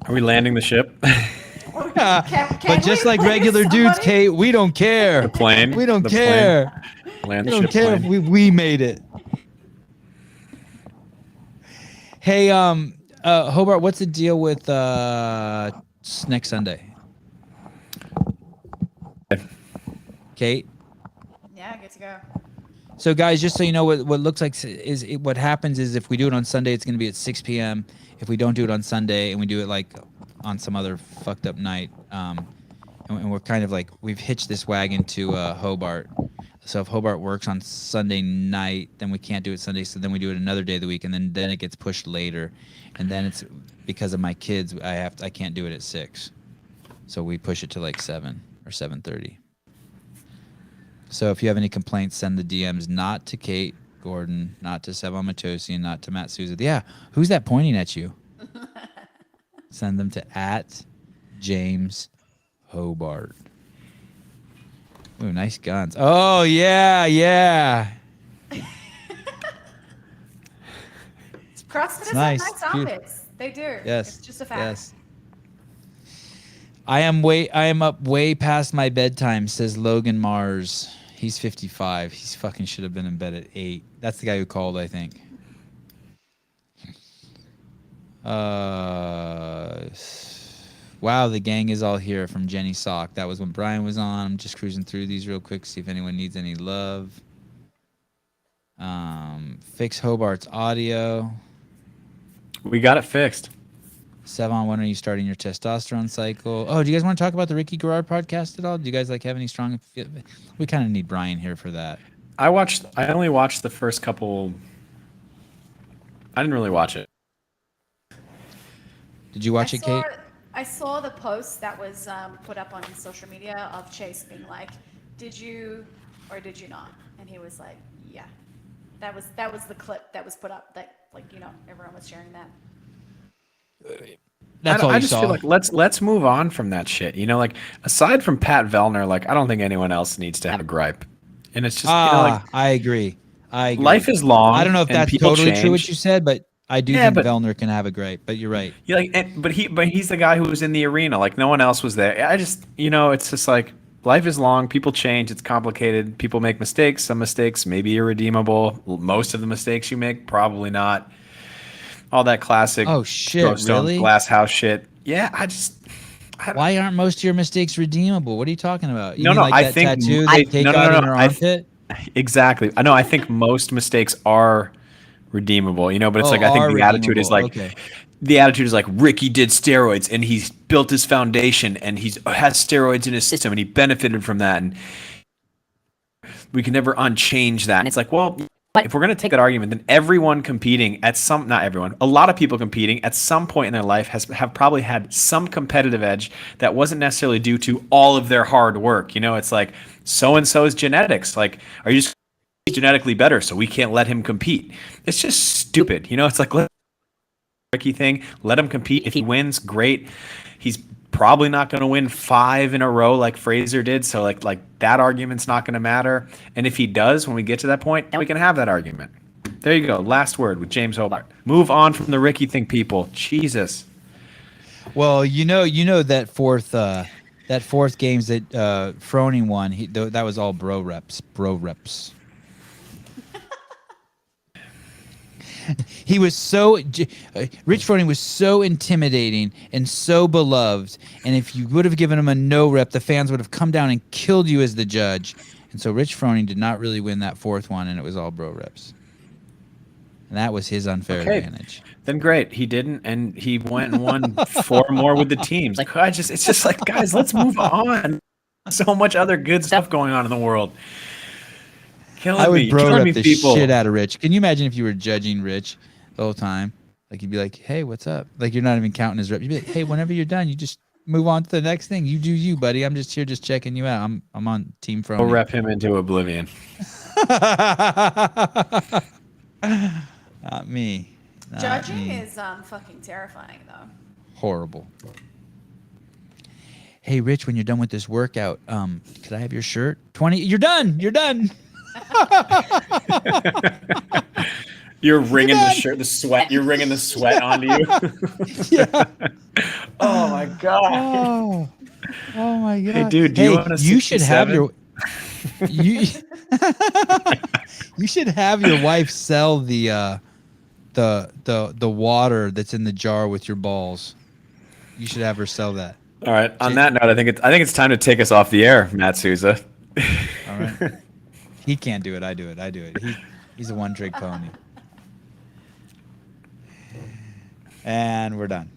Speaker 3: Are we landing the ship?
Speaker 1: But just
Speaker 2: we
Speaker 1: like
Speaker 2: please,
Speaker 1: regular dudes,
Speaker 2: somebody?
Speaker 1: Kate, we don't care.
Speaker 3: The plane?
Speaker 1: We don't
Speaker 3: The
Speaker 1: care.
Speaker 3: Land
Speaker 1: We
Speaker 3: the
Speaker 1: don't
Speaker 3: ship
Speaker 1: care
Speaker 3: plane.
Speaker 1: if we made it. Hey, Hobart, what's the deal with next Sunday? Kate?
Speaker 2: Yeah, good to go.
Speaker 1: So, guys, just so you know, what looks like what happens is if we do it on Sunday, it's going to be at 6 p.m. If we don't do it on Sunday and we do it like on some other fucked up night, and we're kind of like we've hitched this wagon to Hobart. So if Hobart works on Sunday night, then we can't do it Sunday. So then we do it another day of the week, and then it gets pushed later, and then it's because of my kids. I can't do it at 6, so we push it to like 7 or 7:30. So if you have any complaints, send the DMs not to Kate Gordon, not to Sevan Matosian, not to Matt Souza. Yeah, who's that pointing at you? Send them to @James Hobart. Ooh, nice guns. Oh, yeah.
Speaker 2: CrossFitters
Speaker 1: nice.
Speaker 2: have nice outfits. They do.
Speaker 1: Yes.
Speaker 2: It's just a fact.
Speaker 1: Yes. I am up way past my bedtime, says Logan Mars. He's 55. He's fucking should have been in bed at 8. That's the guy who called, I think. Wow, the gang is all here from Jenny Sock. That was when Brian was on. I'm just cruising through these real quick, see if anyone needs any love. Fix Hobart's audio.
Speaker 3: We got it fixed.
Speaker 1: Sevan, when are you starting your testosterone cycle? Oh, do you guys want to talk about the Ricky Garard podcast at all? Do you guys have any strong? We kind of need Brian here for that.
Speaker 3: I only watched the first couple. I didn't really watch it.
Speaker 1: Did you watch it, Kate?
Speaker 2: I saw the post that was put up on social media of Chase being like, "Did you or did you not?" And he was like, "Yeah." That was the clip that was put up that everyone was sharing that.
Speaker 1: That's all
Speaker 3: I
Speaker 1: you
Speaker 3: just
Speaker 1: saw.
Speaker 3: feel like let's move on from that shit. You know, like aside from Pat Vellner, like I don't think anyone else needs to have a gripe. And it's just
Speaker 1: I agree.
Speaker 3: life is long.
Speaker 1: I don't know if
Speaker 3: and
Speaker 1: that's
Speaker 3: people
Speaker 1: totally
Speaker 3: change.
Speaker 1: true what you said, but I do
Speaker 3: Yeah,
Speaker 1: think
Speaker 3: but-
Speaker 1: Vellner can have a gripe. But you're right.
Speaker 3: Yeah, but he's the guy who was in the arena. Like no one else was there. I just it's just like life is long. People change. It's complicated. People make mistakes. Some mistakes maybe irredeemable. Most of the mistakes you make probably not. All that classic.
Speaker 1: Oh shit!
Speaker 3: throw stones,
Speaker 1: Really?
Speaker 3: glass house shit. Yeah,
Speaker 1: Why aren't most of your mistakes redeemable? What are you talking about? You
Speaker 3: No,
Speaker 1: mean
Speaker 3: no,
Speaker 1: like
Speaker 3: I
Speaker 1: that
Speaker 3: think
Speaker 1: tattoo
Speaker 3: I-
Speaker 1: they take
Speaker 3: no, no,
Speaker 1: out
Speaker 3: no,
Speaker 1: in
Speaker 3: no,
Speaker 1: her
Speaker 3: I-
Speaker 1: armpit.
Speaker 3: Exactly. I know. I think most mistakes are redeemable, but it's
Speaker 1: Oh,
Speaker 3: like I think
Speaker 1: are
Speaker 3: the attitude is
Speaker 1: redeemable.
Speaker 3: like
Speaker 1: Okay.
Speaker 3: the attitude is like Ricky did steroids and he's built his foundation and he's has steroids in his system and he benefited from that and we can never unchange that. And it's like, well, if we're going to take that argument, then everyone competing at not everyone, a lot of people competing at some point in their life have probably had some competitive edge that wasn't necessarily due to all of their hard work. It's like so-and-so's genetics. Like, are you just genetically better so we can't let him compete? It's just stupid. It's like, Ricky thing, let him compete. If he wins, great. He's probably not going to win 5 in a row like Fraser did. So like that argument's not going to matter. And if he does, when we get to that point, we can have that argument. There you go. Last word with James Hobart. Move on from the Ricky thing, people. Jesus.
Speaker 1: Well, that fourth games that Froning won. That was all bro reps. He was Rich Froning was so intimidating and so beloved. And if you would have given him a no rep, the fans would have come down and killed you as the judge. And so Rich Froning did not really win that fourth one, and it was all bro reps. And that was his unfair advantage.
Speaker 3: Then great. He didn't, and he went and won 4 more with the teams. Like it's just like, guys, let's move on. So much other good stuff going on in the world.
Speaker 1: I would bro rep the shit out of Rich. Can you imagine if you were judging Rich the whole time? Like you'd be like, "Hey, what's up?" Like you're not even counting his rep. You'd be like, "Hey, whenever you're done, you just move on to the next thing. You do you, buddy. I'm just here, just checking you out. I'm on Team Froning."
Speaker 3: We'll rep him into oblivion.
Speaker 1: Not me. Not
Speaker 2: Judging
Speaker 1: me.
Speaker 2: is fucking terrifying, though.
Speaker 1: Horrible. Hey, Rich, when you're done with this workout, could I have your shirt? 20. You're done. You're done.
Speaker 3: You're wringing the shirt, the sweat. You're wringing the sweat onto you.
Speaker 1: Yeah.
Speaker 3: Oh my god.
Speaker 1: Oh my god.
Speaker 3: Hey, dude, do you want a
Speaker 1: You should have
Speaker 3: 67?
Speaker 1: your you should have your wife sell the water that's in the jar with your balls. You should have her sell that.
Speaker 3: All right. On that note, I think it's time to take us off the air, Matt Souza.
Speaker 1: All right. He can't do it. I do it. He's a one-trick pony. And we're done.